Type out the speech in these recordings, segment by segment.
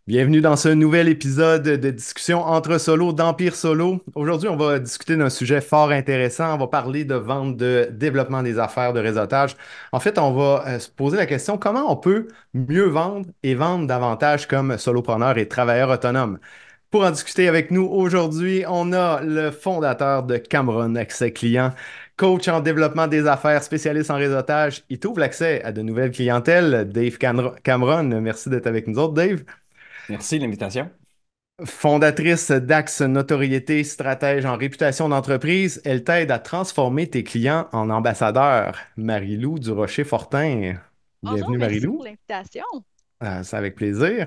Bienvenue dans ce nouvel épisode de discussion entre solos d'Empire Solo. Aujourd'hui, on va discuter d'un sujet fort intéressant. On va parler de vente, de développement des affaires, de réseautage. En fait, on va se poser la question comment on peut mieux vendre et vendre davantage comme solopreneur et travailleur autonome. Pour en discuter avec nous aujourd'hui, on a le fondateur de Cameron Accès Client, coach en développement des affaires, spécialiste en réseautage. Il t'ouvre l'accès à de nouvelles clientèles. Cameron, merci d'être avec nous autres, Dave. Merci de l'invitation. Fondatrice d'Axe Notoriété, stratège en réputation d'entreprise, elle t'aide à transformer tes clients en ambassadeurs. Marie-Lou Durocher-Fortin. Bonjour, Bienvenue, merci pour Marie-Lou. l'invitation. C'est avec plaisir.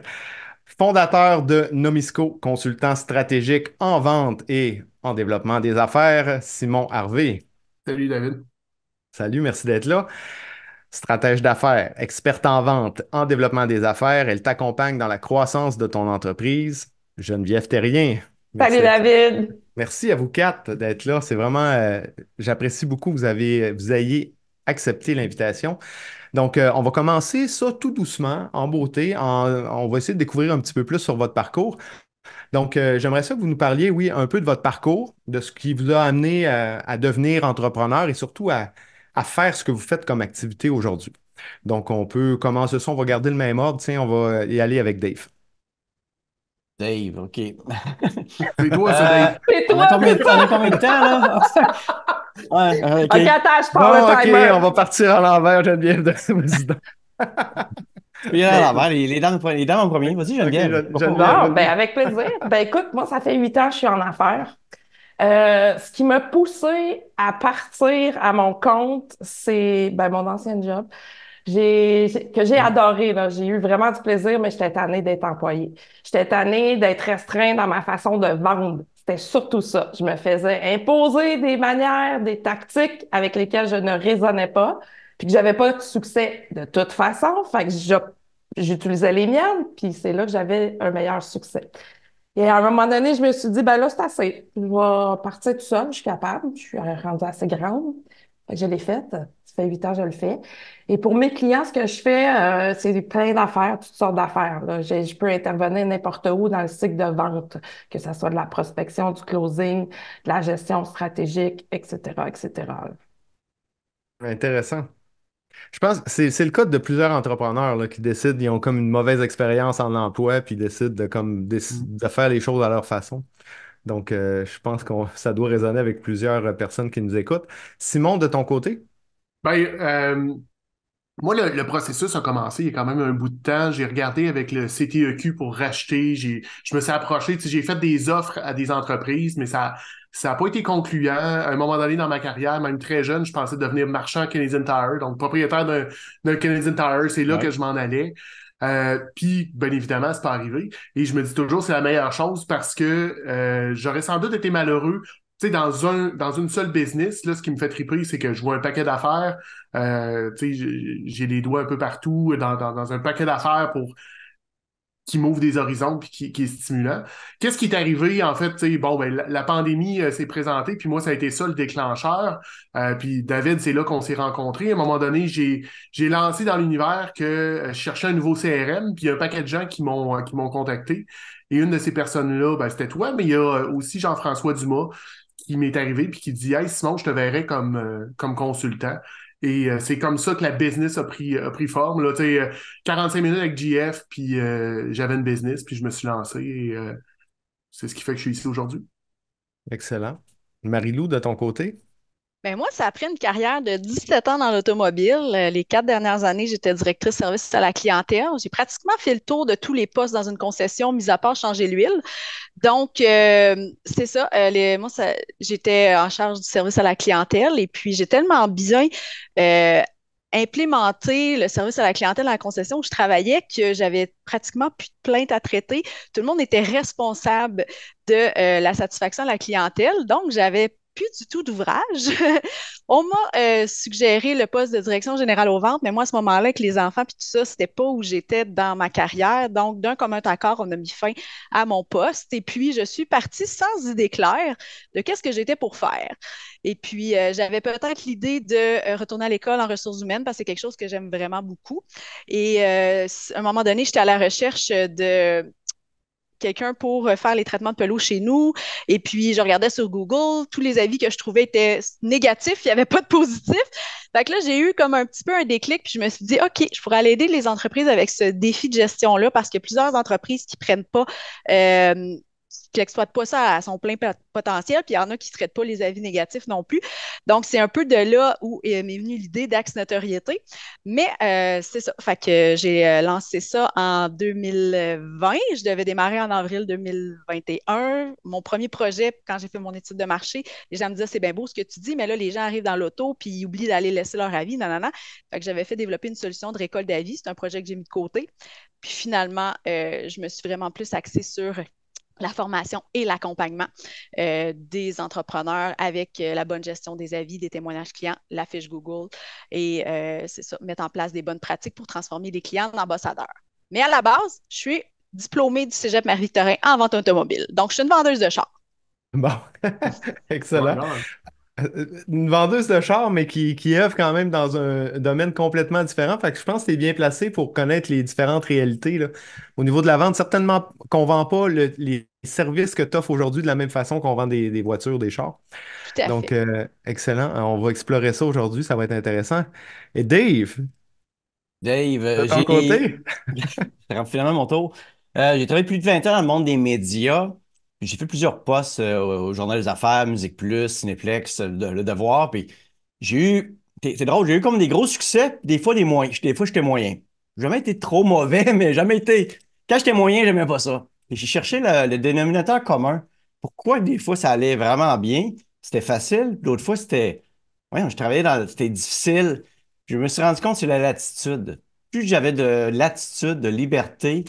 Fondateur de Nomisco, consultant stratégique en vente et en développement des affaires, Simon Harvey. Salut David. Salut, merci d'être là. Stratège d'affaires, experte en vente, en développement des affaires, elle t'accompagne dans la croissance de ton entreprise. Geneviève Terrien, merci Salut d'être là. David. Merci à vous quatre d'être là. C'est vraiment, j'apprécie beaucoup que vous ayez accepté l'invitation. Donc, on va commencer ça tout doucement, en beauté. On va essayer de découvrir un petit peu plus sur votre parcours. Donc, j'aimerais ça que vous nous parliez, oui, un peu de votre parcours, de ce qui vous a amené à devenir entrepreneur et surtout à faire ce que vous faites comme activité aujourd'hui. Donc, on peut commencer ça, on va garder le même ordre. Tiens, on va y aller avec Dave. Dave, OK. C'est toi, ça, Dave. C'est On a toi, combien c'est de, on a toi. combien de temps, là? Ouais, OK. Ok, attends, je pars Bon, le OK, on timer. va partir à l'envers, Geneviève. Vas-y donc. Tu peux y aller à Donc, l'envers, les dames en premier. Vas-y, OK, Geneviève. Pas pour Geneviève, vrai. Bon, ben vas-y. avec plaisir. Ben écoute, moi, ça fait 8 ans que je suis en affaires. Ce qui m'a poussé à partir à mon compte, c'est mon ancien job. Que j'ai adoré, là. J'ai eu vraiment du plaisir, mais j'étais tannée d'être employée. J'étais tannée d'être restreinte dans ma façon de vendre. C'était surtout ça. Je me faisais imposer des manières, des tactiques avec lesquelles je ne raisonnais pas, puis que j'avais pas de succès de toute façon. Fait que j'utilisais les miennes, puis c'est là que j'avais un meilleur succès. Et à un moment donné, je me suis dit, ben là, c'est assez. Je vais partir tout seul, je suis capable, je suis rendue assez grande. Fait que je l'ai faite. Ça fait 8 ans que je le fais. Et pour mes clients, ce que je fais, c'est plein d'affaires, toutes sortes d'affaires, là. Je peux intervenir n'importe où dans le cycle de vente, que ce soit de la prospection, du closing, de la gestion stratégique, etc., etc. Intéressant. Je pense que c'est le cas de plusieurs entrepreneurs là, qui décident, ils ont comme une mauvaise expérience en emploi, puis ils décident de faire les choses à leur façon. Donc, je pense que ça doit résonner avec plusieurs personnes qui nous écoutent. Simon, de ton côté? Ben, moi, le processus a commencé il y a quand même un bout de temps. J'ai regardé avec le CTEQ pour racheter. Je me suis approché, tu sais, j'ai fait des offres à des entreprises, mais ça a pas été concluant. À un moment donné dans ma carrière, même très jeune, je pensais devenir marchand Canadian Tire, donc propriétaire d'un Canadian Tire. C'est là que Ouais. je m'en allais. Puis, bien évidemment, c'est pas arrivé. Et je me dis toujours, c'est la meilleure chose parce que j'aurais sans doute été malheureux. Tu sais, dans une seule business, là, ce qui me fait triper, c'est que je vois un paquet d'affaires. Tu sais, j'ai les doigts un peu partout dans un paquet d'affaires pour qui m'ouvre des horizons puis qui est stimulant. Qu'est-ce qui est arrivé, en fait, tu sais, bon, ben, la pandémie s'est présentée, puis moi, ça a été ça le déclencheur. Puis David, c'est là qu'on s'est rencontrés. À un moment donné, j'ai lancé dans l'univers que je cherchais un nouveau CRM, puis il y a un paquet de gens qui m'ont contacté. Et une de ces personnes-là, ben, c'était toi, mais il y a aussi Jean-François Dumas qui m'est arrivé puis qui dit Hey Simon, je te verrai comme consultant. Et c'est comme ça que la business a pris forme. Là, tu sais, 45 minutes avec GF, puis j'avais une business, puis je me suis lancé et c'est ce qui fait que je suis ici aujourd'hui. Excellent. Marie-Lou, de ton côté? Ben moi, ça a pris une carrière de 17 ans dans l'automobile. Les 4 dernières années, j'étais directrice service à la clientèle. J'ai pratiquement fait le tour de tous les postes dans une concession, mis à part changer l'huile. Donc, c'est ça. Moi, j'étais en charge du service à la clientèle et puis j'ai tellement bien euh, implémenté le service à la clientèle à la concession où je travaillais que j'avais pratiquement plus de plaintes à traiter. Tout le monde était responsable de la satisfaction de la clientèle. Donc, j'avais plus du tout d'ouvrage. On m'a suggéré le poste de direction générale aux ventes, mais moi, à ce moment-là, avec les enfants puis tout ça, c'était pas où j'étais dans ma carrière. Donc, d'un commun accord, on a mis fin à mon poste. Et puis, je suis partie sans idée claire de qu'est-ce que j'étais pour faire. Et puis, j'avais peut-être l'idée de retourner à l'école en ressources humaines parce que c'est quelque chose que j'aime vraiment beaucoup. Et à un moment donné, j'étais à la recherche quelqu'un pour faire les traitements de pelouse chez nous. Et puis, je regardais sur Google, tous les avis que je trouvais étaient négatifs, il n'y avait pas de positif. Fait que là, j'ai eu comme un petit peu un déclic, puis je me suis dit, OK, je pourrais aller aider les entreprises avec ce défi de gestion-là parce qu'il y a plusieurs entreprises qui prennent pas qui n'exploite pas ça à son plein potentiel, puis il y en a qui ne traitent pas les avis négatifs non plus. Donc, c'est un peu de là où m'est venue l'idée d'Axe Notoriété. Mais c'est ça. Fait que j'ai lancé ça en 2020. Je devais démarrer en avril 2021. Mon premier projet, quand j'ai fait mon étude de marché, les gens me disaient, c'est bien beau ce que tu dis, mais là, les gens arrivent dans l'auto, puis ils oublient d'aller laisser leur avis, nanana. Fait que j'avais fait développer une solution de récolte d'avis. C'est un projet que j'ai mis de côté. Puis finalement, je me suis vraiment plus axée sur la formation et l'accompagnement des entrepreneurs avec la bonne gestion des avis, des témoignages clients, la fiche Google et c'est ça, mettre en place des bonnes pratiques pour transformer les clients en ambassadeurs. Mais à la base, je suis diplômée du Cégep Marie-Victorin en vente automobile. Donc, je suis une vendeuse de chars. Bon, excellent. Une vendeuse de char, mais qui œuvre quand même dans un domaine complètement différent. Fait que je pense que tu es bien placé pour connaître les différentes réalités là. Au niveau de la vente, certainement qu'on ne vend pas les services que tu offres aujourd'hui de la même façon qu'on vend des voitures, des chars. Tout à Donc, fait. excellent. On va explorer ça aujourd'hui. Ça va être intéressant. Et Dave, Dave, de ton côté? c'est finalement mon tour. J'ai travaillé plus de 20 ans dans le monde des médias. J'ai fait plusieurs postes au Journal des Affaires, Musique Plus, Cinéplex, Le Devoir. Puis j'ai eu, c'est drôle, j'ai eu comme des gros succès, des fois des moins. Des fois, j'étais moyen. J'ai jamais été trop mauvais, mais jamais été. Quand j'étais moyen, j'aimais pas ça. Et j'ai cherché le dénominateur commun. Pourquoi des fois ça allait vraiment bien? C'était facile. D'autres fois, c'était. Ouais, je travaillais c'était difficile. Je me suis rendu compte que c'est la latitude. Plus j'avais de latitude, de liberté,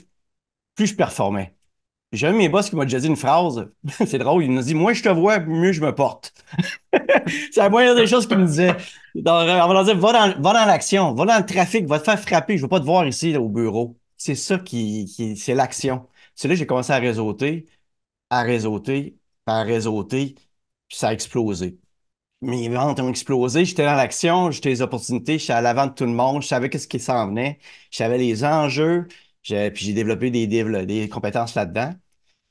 plus je performais. J'ai un de mes boss qui m'a déjà dit une phrase, c'est drôle, il m'a dit, moins je te vois, mieux je me porte. C'est la moindre des choses qu'il me disait. Donc, on va leur dire, va dans l'action, va dans le trafic, va te faire frapper, je ne veux pas te voir ici là, au bureau. C'est ça c'est l'action. C'est là que j'ai commencé à réseauter, à réseauter, puis ça a explosé. Mes ventes ont explosé, j'étais dans l'action, j'étais les opportunités, j'étais à l'avant de tout le monde, je savais qu'est-ce qui s'en venait, je savais les enjeux, puis j'ai développé des compétences là-dedans.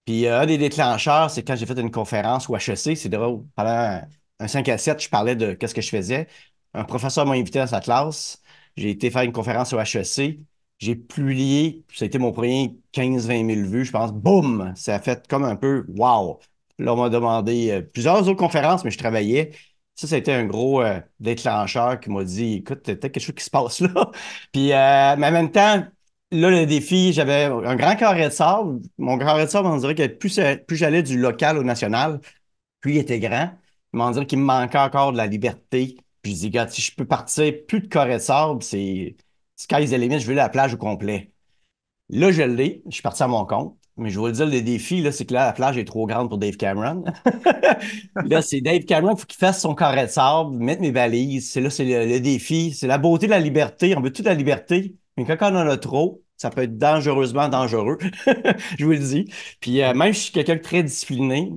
Puis un des déclencheurs, c'est quand j'ai fait une conférence au HEC, c'est drôle, pendant un 5 à 7, je parlais de qu'est-ce que je faisais. Un professeur m'a invité dans sa classe, j'ai été faire une conférence au HEC, j'ai publié, ça a été mon premier 15-20 000 vues, je pense, boum, ça a fait comme un peu wow. Là, on m'a demandé plusieurs autres conférences, mais je travaillais. Ça a été un gros déclencheur qui m'a dit, écoute, il y a peut-être quelque chose qui se passe là. Puis, mais en même temps, là, le défi, j'avais un grand carré de sable. Mon carré de sable, on dirait que plus j'allais du local au national, plus il était grand. Mais on dirait qu'il me manquait encore de la liberté. Puis je dis, regarde, si je peux partir plus de carré de sable, c'est sky's the limit, je veux la plage au complet. Là, je l'ai. Je suis parti à mon compte. Mais je vais vous dire, le défi, là, c'est que là, la plage est trop grande pour Dave Cameron. Là, c'est Dave Cameron, il faut qu'il fasse son carré de sable, mettre mes balises. C'est là, c'est le défi. C'est la beauté de la liberté. On veut toute la liberté. Mais quand on en a trop, ça peut être dangereusement dangereux. Je vous le dis. Puis même si je suis quelqu'un de très discipliné,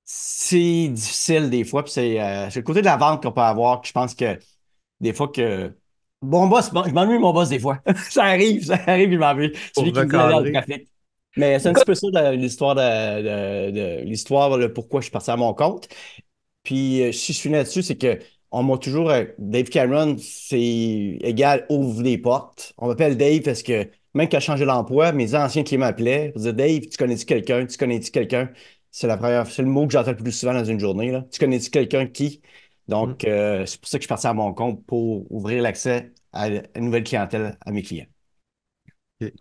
c'est difficile des fois. Puis c'est le côté de la vente qu'on peut avoir que je pense que des fois que. Bon boss, je m'ennuie de mon boss des fois. Ça arrive, je m'ennuie. Pour Celui qui me dit d'aller dans le recadrer. trafic. Mais c'est un petit peu ça l'histoire l'histoire, pourquoi je suis parti à mon compte. Puis si je suis là-dessus, c'est que on m'a toujours Dave Cameron, c'est égal ouvre des portes. On m'appelle Dave parce que même quand j'ai changé d'emploi, mes anciens clients m'appelaient. Ils disaient Dave, tu connais-tu quelqu'un? Tu connais-tu quelqu'un? C'est le mot que j'entends le plus souvent dans une journée, là. Tu connais-tu quelqu'un qui? Mm. Donc, c'est pour ça que je suis parti à mon compte pour ouvrir l'accès à une nouvelle clientèle à mes clients. Ok.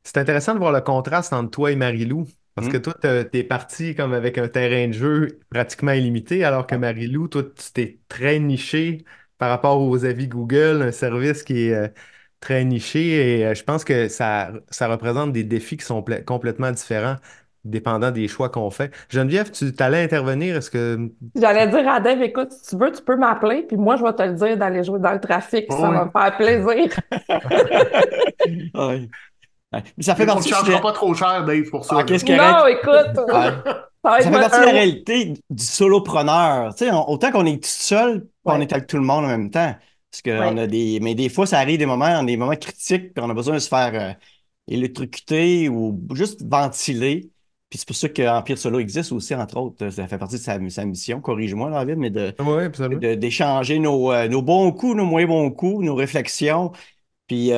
C'est intéressant de voir le contraste entre toi et Marie-Lou. Parce que Hmm? toi, t'es parti comme avec un terrain de jeu pratiquement illimité, alors que Marie-Lou, toi, tu t'es très niché par rapport aux avis Google, un service qui est très niché. Et je pense que ça représente des défis qui sont complètement différents, dépendant des choix qu'on fait. Geneviève, tu t'allais intervenir, est-ce que... J'allais dire à Dave, écoute, si tu veux, tu peux m'appeler, puis moi, je vais te le dire d'aller jouer dans le trafic, ça Ouais. va me faire plaisir. Ouais. Ouais. Mais ça fait Mais on ne partie te chargera pas trop cher, Dave, pour ça. Ah, Là. qu'est-ce Non, correct? écoute, Ouais. ça va Ça être fait partie de la un... réalité du solopreneur. Tu sais, autant qu'on est tout seul, qu'on Ouais, est avec tout le monde en même temps. Parce qu'on ouais. a mais des fois, ça arrive des moments critiques, puis on a besoin de se faire électrocuter ou juste ventiler. Puis c'est pour ça qu'Empire Solo existe aussi, entre autres. Ça fait partie de sa mission, corrige-moi, David, mais Oui, absolument. d'échanger nos bons coups, nos moins bons coups, nos réflexions. Puis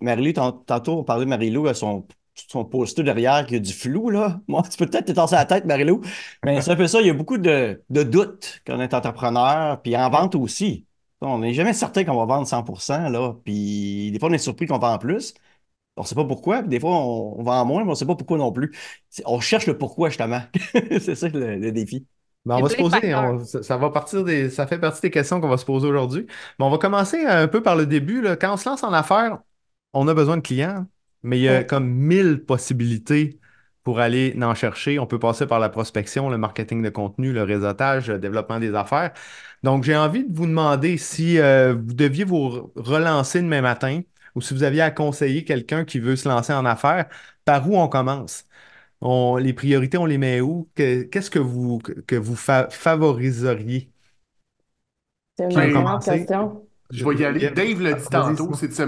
Marie-Lou, tantôt, on parlait de Marie-Lou, son poster derrière qui a du flou, là. Moi, tu peux peut-être te tasser la tête, Marie-Lou. Mais c'est un peu ça, il y a beaucoup de doutes quand on est entrepreneur, puis en vente aussi. On n'est jamais certain qu'on va vendre 100%, là. Puis des fois, on est surpris qu'on vend plus. On ne sait pas pourquoi, puis des fois, on vend moins, mais on ne sait pas pourquoi non plus. On cherche le pourquoi, justement. C'est ça le défi. Ben, on Il y a va se plein de poser, facteurs. ça va partir ça fait partie des questions qu'on va se poser aujourd'hui. Mais on va commencer un peu par le début, là. Quand on se lance en affaires, on a besoin de clients, mais il y a Oui. comme 1000 possibilités pour aller en chercher. On peut passer par la prospection, le marketing de contenu, le réseautage, le développement des affaires. Donc, j'ai envie de vous demander si vous deviez vous relancer demain matin ou si vous aviez à conseiller quelqu'un qui veut se lancer en affaires, par où on commence? Les priorités, on les met où? Qu'est-ce que vous favoriseriez? C'est une Qui veut Ben, excellente commencer? question. je vais y aller. Yes. Dave l'a dit Vas-y, tantôt, Simon. c'est de se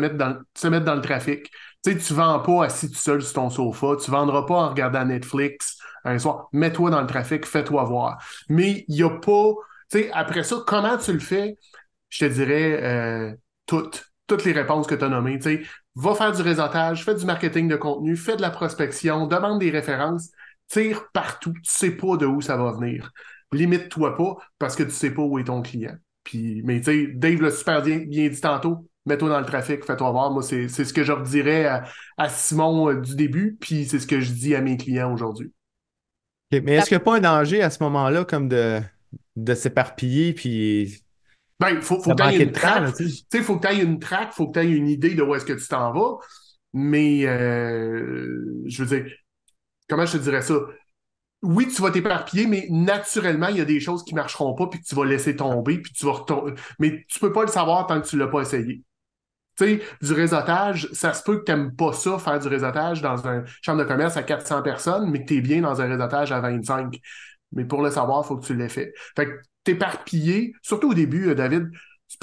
mettre dans le trafic. Tu sais, tu vends pas assis tout seul sur ton sofa, tu vendras pas en regardant Netflix un soir. Mets-toi dans le trafic, fais-toi voir. Mais il y a pas, tu sais, après ça, comment tu le fais? Je te dirais toutes les réponses que tu as nommées. Tu sais, va faire du réseautage, fais du marketing de contenu, fais de la prospection, demande des références, tire partout. Tu sais pas de où ça va venir. Limite-toi pas parce que tu sais pas où est ton client. Puis, mais tu sais, Dave l'a super bien dit tantôt, mets-toi dans le trafic, fais-toi voir. Moi, c'est ce que je redirais à Simon du début, puis c'est ce que je dis à mes clients aujourd'hui. OK. Mais La- est-ce qu'il n'y a pas un danger à ce moment-là comme de s'éparpiller puis Ben, de faut que tu aies manquer de une temps, là, traque. tu sais? Tu sais, faut que tu aies une traque, faut que tu aies une idée de où est-ce que tu t'en vas. Mais, je veux dire, comment je te dirais ça? Oui, tu vas t'éparpiller, mais naturellement, il y a des choses qui marcheront pas, puis que tu vas laisser tomber, puis tu vas retomber. Mais tu peux pas le savoir tant que tu l'as pas essayé. Tu sais, du réseautage, ça se peut que tu n'aimes pas ça, faire du réseautage dans un chambre de commerce à 400 personnes, mais que tu es bien dans un réseautage à 25. Mais pour le savoir, il faut que tu l'aies fait. Fait que t'éparpiller, surtout au début, David, c'est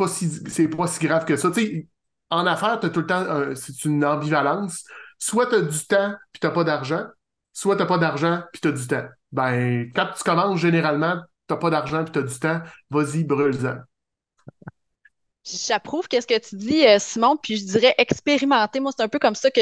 pas si grave que ça. Tu sais, en affaires, tu as tout le temps, c'est une ambivalence. Soit tu as du temps puis tu pas d'argent, soit tu pas d'argent puis tu as du temps. Ben, quand tu commences, généralement, tu pas d'argent puis tu as du temps, vas-y, brûle-en. J'approuve qu'est-ce que tu dis, Simon, puis je dirais expérimenter. Moi, c'est un peu comme ça que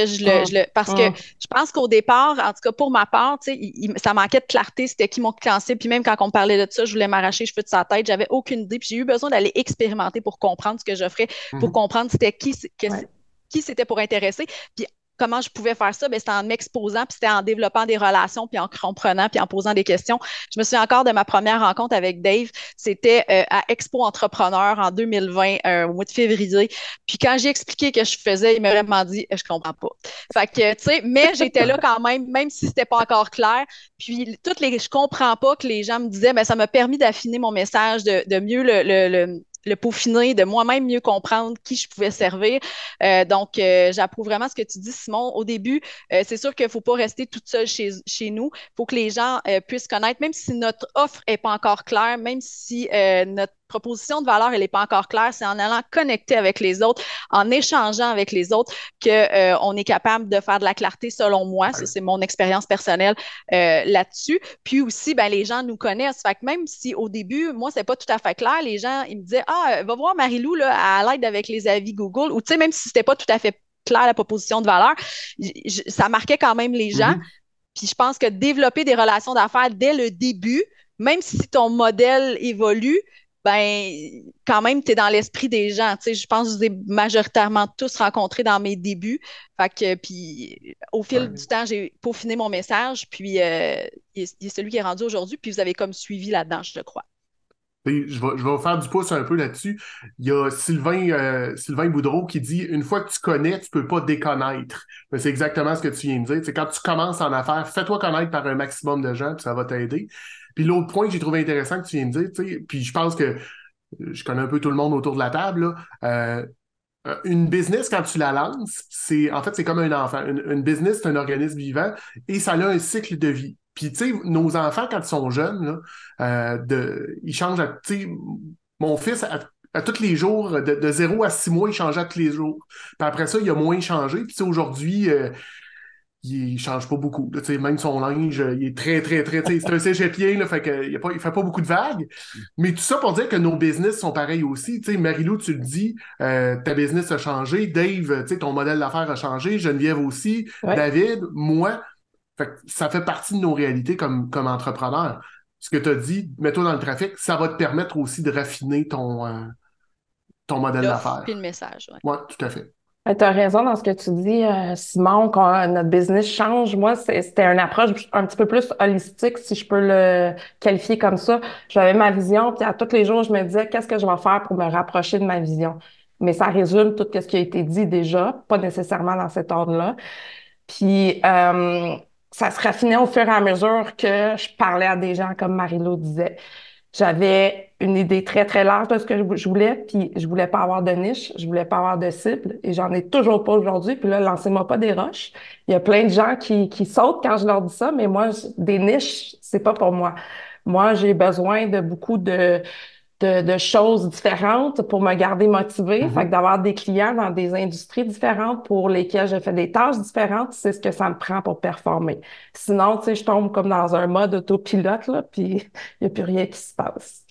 parce que Hum. je pense qu'au départ, en tout cas pour ma part, tu sais, ça manquait de clarté, c'était qui mon client cible. Puis même quand on me parlait de ça, je voulais m'arracher les cheveux de sa tête, j'avais aucune idée. Puis j'ai eu besoin d'aller expérimenter pour comprendre ce que j'offrais, pour Mhm. comprendre c'était Ouais. qui c'était pour intéresser. Puis comment je pouvais faire ça? Ben, c'était en m'exposant, puis c'était en développant des relations, puis en comprenant, puis en posant des questions. Je me souviens encore de ma première rencontre avec Dave. C'était à Expo Entrepreneur en 2020, au mois de février. Puis quand j'ai expliqué ce que je faisais, il m'a vraiment dit, je comprends pas. Fait que, tu sais, mais j'étais là quand même si c'était pas encore clair. Puis je comprends pas que les gens me disaient, ben, ça m'a permis d'affiner mon message, de mieux le peaufiner, de moi-même mieux comprendre qui je pouvais servir. Donc, j'approuve vraiment ce que tu dis, Simon. Au début, c'est sûr qu'il ne faut pas rester toute seule chez nous. Il faut que les gens puissent connaître, même si notre offre n'est pas encore claire, même si notre proposition de valeur, elle n'est pas encore claire, c'est en allant connecter avec les autres, en échangeant avec les autres, qu'on est capable de faire de la clarté, selon moi. Ça, c'est mon expérience personnelle là-dessus. Puis aussi, ben, les gens nous connaissent. Fait que même si au début, moi, c'est pas tout à fait clair, les gens, ils me disaient, ah, va voir Marie-Lou, là, à l'aide avec les avis Google, ou tu sais, même si c'était pas tout à fait clair la proposition de valeur, ça marquait quand même les gens. Mhm. Puis je pense que développer des relations d'affaires dès le début, même si ton modèle évolue, ben quand même, tu es dans l'esprit des gens. Tu sais, je pense que je vous ai majoritairement tous rencontrés dans mes débuts. Fait que, puis au fil Ouais. du temps, j'ai peaufiné mon message, puis il est celui qui est rendu aujourd'hui, puis vous avez comme suivi là-dedans, je crois. Je vais faire du pouce un peu là-dessus. Il y a Sylvain Boudreau qui dit une fois que tu connais, tu peux pas déconnaître. Mais c'est exactement ce que tu viens de dire. C'est quand tu commences en affaires, fais-toi connaître par un maximum de gens, puis ça va t'aider. Puis l'autre point que j'ai trouvé intéressant que tu viens de dire, tu sais, puis je pense que je connais un peu tout le monde autour de la table, là. Une business, quand tu la lances, en fait, c'est comme un enfant. Une business, c'est un organisme vivant et ça a un cycle de vie. Puis, tu sais, nos enfants, quand ils sont jeunes, là, ils changent tu sais, mon fils, à tous les jours, de 0 à 6 mois, il changeait à tous les jours. Puis après ça, il a moins changé. Puis, tu sais, aujourd'hui, il change pas beaucoup. Là, même son linge, il est très, très, très... C'est un cégepien, là, fait que, il fait pas beaucoup de vagues. Mais tout ça pour dire que nos business sont pareils aussi. Marie-Lou, tu le dis, ta business a changé. Dave, ton modèle d'affaires a changé. Geneviève aussi. Ouais. David, moi. Fait que ça fait partie de nos réalités comme entrepreneurs. Ce que tu as dit, mets-toi dans le trafic, ça va te permettre aussi de raffiner ton modèle L'offre d'affaires. puis le message. Ouais. Oui, tout à fait. Tu as raison dans ce que tu dis, Simon, quand notre business change. Moi, c'était une approche un petit peu plus holistique, si je peux le qualifier comme ça. J'avais ma vision, puis à tous les jours, je me disais, qu'est-ce que je vais faire pour me rapprocher de ma vision? Mais ça résume tout ce qui a été dit déjà, pas nécessairement dans cet ordre-là. Puis, ça se raffinait au fur et à mesure que je parlais à des gens, comme Marie-Lou disait. J'avais une idée très, très large de ce que je voulais, puis je voulais pas avoir de niche, je voulais pas avoir de cible, et j'en ai toujours pas aujourd'hui. Puis là, lancez-moi pas des roches. Il y a plein de gens qui sautent quand je leur dis ça, mais moi, des niches, c'est pas pour moi. Moi, j'ai besoin de beaucoup de choses différentes pour me garder motivée. Fait que d'avoir des clients dans des industries différentes pour lesquelles je fais des tâches différentes, c'est ce que ça me prend pour performer. Sinon, tu sais, je tombe comme dans un mode autopilote, là, puis il n'y a plus rien qui se passe.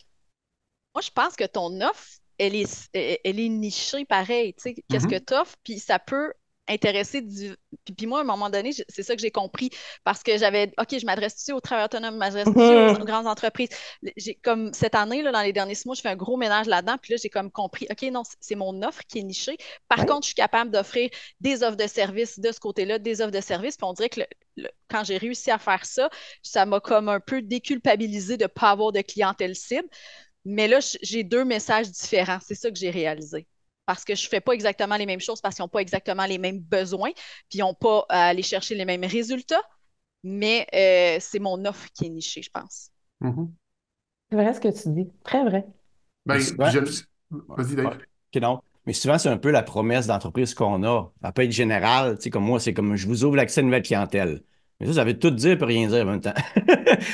Moi, je pense que ton offre, elle est nichée pareil. Tu sais, qu'est-ce que tu offres? Puis ça peut intéresser Puis moi, à un moment donné, c'est ça que j'ai compris. Parce que OK, je m'adresse-tu aux travailleurs autonomes, je m'adresse-tu aux grandes entreprises? Comme cette année, là, dans les derniers 6 mois, je fais un gros ménage là-dedans. Puis là, j'ai comme compris, OK, non, c'est mon offre qui est nichée. Par Ouais. contre, je suis capable d'offrir des offres de services de ce côté-là, des offres de services. Puis on dirait que quand j'ai réussi à faire ça, ça m'a comme un peu déculpabilisé de ne pas avoir de clientèle cible. Mais là, j'ai 2 messages différents. C'est ça que j'ai réalisé. Parce que je ne fais pas exactement les mêmes choses, parce qu'ils n'ont pas exactement les mêmes besoins, puis ils n'ont pas à aller chercher les mêmes résultats. Mais c'est mon offre qui est nichée, je pense. C'est vrai ce que tu dis. Très vrai. Ben, Souvent, vas-y, Dave. OK, non. Mais souvent, c'est un peu la promesse d'entreprise qu'on a. Elle peut être générale, tu sais, comme moi, c'est comme je vous ouvre l'accès à une nouvelle clientèle. Mais ça veut tout dire et rien dire en même temps.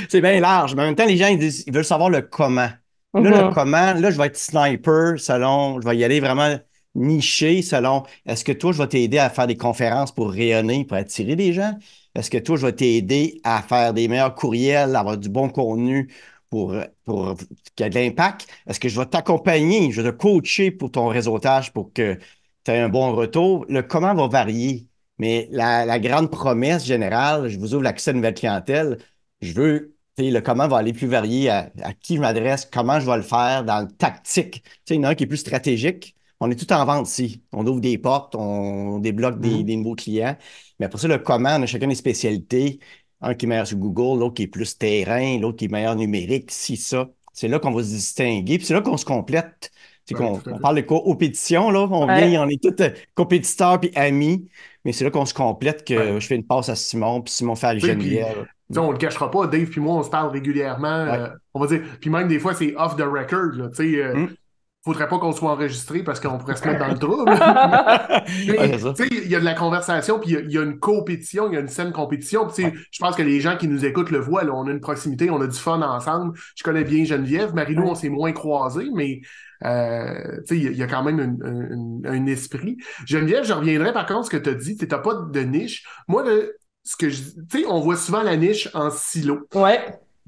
C'est bien large, mais en même temps, les gens, ils veulent savoir le comment. Là, le comment, là, je vais être sniper selon, je vais y aller vraiment niché selon, est-ce que toi, je vais t'aider à faire des conférences pour rayonner, pour attirer des gens? Est-ce que toi, je vais t'aider à faire des meilleurs courriels, avoir du bon contenu pour qu'il y ait de l'impact? Est-ce que je vais t'accompagner, je vais te coacher pour ton réseautage pour que tu aies un bon retour? Le comment va varier, mais la grande promesse générale, je vous ouvre l'accès à une nouvelle clientèle, je veux, tu sais, le comment va aller plus varier à qui je m'adresse, comment je vais le faire dans le tactique. Tu sais, il y en a un qui est plus stratégique. On est tout en vente ici. On ouvre des portes, on débloque des nouveaux clients. Mais après ça, le comment, on a chacun des spécialités. Un qui est meilleur sur Google, l'autre qui est plus terrain, l'autre qui est meilleur numérique, si ça. C'est là qu'on va se distinguer. Puis c'est là qu'on se complète. C'est Ouais, qu'on tout à on fait. parle de compétition, là. On vient, on est tous compétiteurs puis amis. Mais c'est là qu'on se complète que Ouais. je fais une passe à Simon, puis Simon fait à Tu sais, puis, Geneviève. on le cachera pas, Dave puis moi, on se parle régulièrement. Ouais. On va dire, puis même des fois, c'est off the record, là, tu sais. Hum. Faudrait pas qu'on soit enregistré parce qu'on pourrait se mettre dans le trouble. Ouais, c'est ça. Tu sais, il y a de la conversation, puis il y a une compétition, il y a une saine compétition. Puis, tu sais, Ouais. je pense que les gens qui nous écoutent le voient, là, on a une proximité, on a du fun ensemble. Je connais bien Geneviève. Marie-Lou, on s'est moins croisés, mais tu sais, il y a quand même un esprit. Geneviève, je reviendrai par contre ce que tu as dit, tu n'as pas de niche. Moi, tu sais, on voit souvent la niche en silo. Ouais.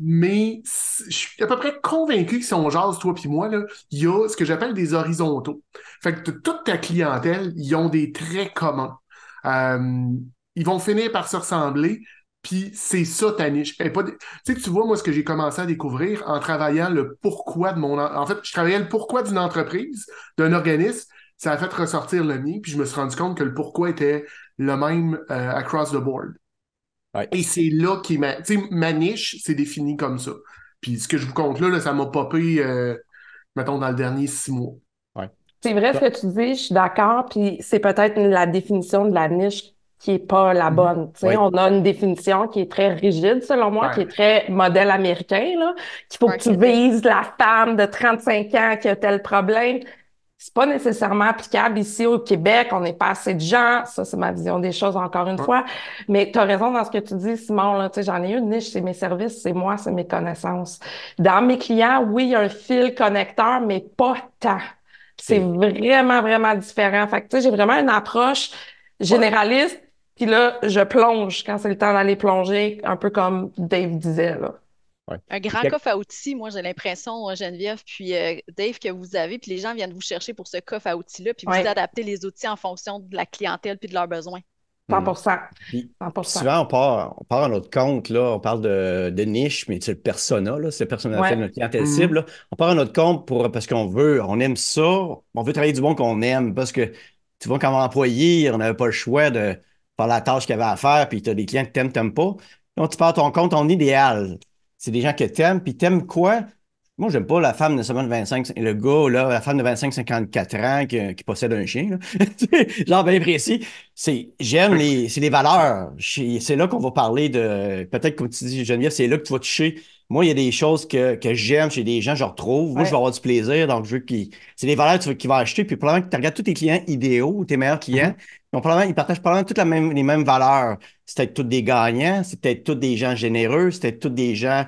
Mais je suis à peu près convaincu que si on jase, toi puis moi, là, il y a ce que j'appelle des horizontaux. Fait que toute ta clientèle, ils ont des traits communs. Euh, Ils vont finir par se ressembler, puis c'est ça ta niche. Tu sais, tu vois, moi, ce que j'ai commencé à découvrir en travaillant le pourquoi de En fait, je travaillais le pourquoi d'une entreprise, d'un organisme, ça a fait ressortir le mien, puis je me suis rendu compte que le pourquoi était le même across the board. Ouais. Et c'est là qui tu sais, ma niche, c'est défini comme ça. Puis ce que je vous compte là, ça m'a popé, mettons, dans le dernier 6 mois. Ouais. C'est vrai ce Ça. que tu dis, je suis d'accord, puis c'est peut-être la définition de la niche qui est pas la bonne. Tu sais, Oui. on a une définition qui est très rigide, selon moi, qui Ouais. est très modèle américain, là, qu'il faut que tu Marketing. vises la femme de 35 ans qui a tel problème. C'est pas nécessairement applicable ici au Québec, on n'est pas assez de gens, ça c'est ma vision des choses encore une Ouais. fois, mais tu as raison dans ce que tu dis, Simon, là, tu sais, j'en ai une niche, c'est mes services, c'est moi, c'est mes connaissances. Dans mes clients, oui, il y a un fil connecteur, mais pas tant. C'est Ok. vraiment, vraiment différent. Fait que, tu sais, j'ai vraiment une approche généraliste Puis là, je plonge quand c'est le temps d'aller plonger, un peu comme Dave disait, là. Ouais. Un grand coffre à outils, moi j'ai l'impression, Geneviève, puis Dave, que vous avez, puis les gens viennent vous chercher pour ce coffre à outils-là, puis vous Ouais, adaptez les outils en fonction de la clientèle puis de leurs besoins. 100%. Puis 100%. souvent, on part à notre compte, là, on parle de niche, mais c'est le persona, là, c'est le persona, c'est Ouais. notre clientèle Mhm. cible. Là. On part à notre compte parce on aime ça, on veut travailler du bon qu'on aime, parce que tu vois, comme employé, on n'avait pas le choix de faire la tâche qu'il y avait à faire, puis tu as des clients que t'aimes pas. Donc, tu pars à ton compte, ton idéal. C'est des gens que t'aimes, puis t'aimes quoi? Moi, j'aime pas la femme de seulement de 25, le gars, là, la femme de 25-54 ans qui possède un chien, là. Genre bien précis. C'est les valeurs. C'est là qu'on va parler peut-être comme tu dis, Geneviève, c'est là que tu vas toucher. Moi, il y a des choses que j'aime chez des gens, je retrouve. Moi, je vais Ouais. avoir du plaisir, donc je veux c'est des valeurs qu'ils vont acheter. Puis probablement que tu regardes tous tes clients idéaux, tes meilleurs clients, Mhm. ils partagent probablement toutes les mêmes valeurs. C'est peut-être tous des gagnants, c'est peut-être tous des gens généreux, c'est peut-être tous des gens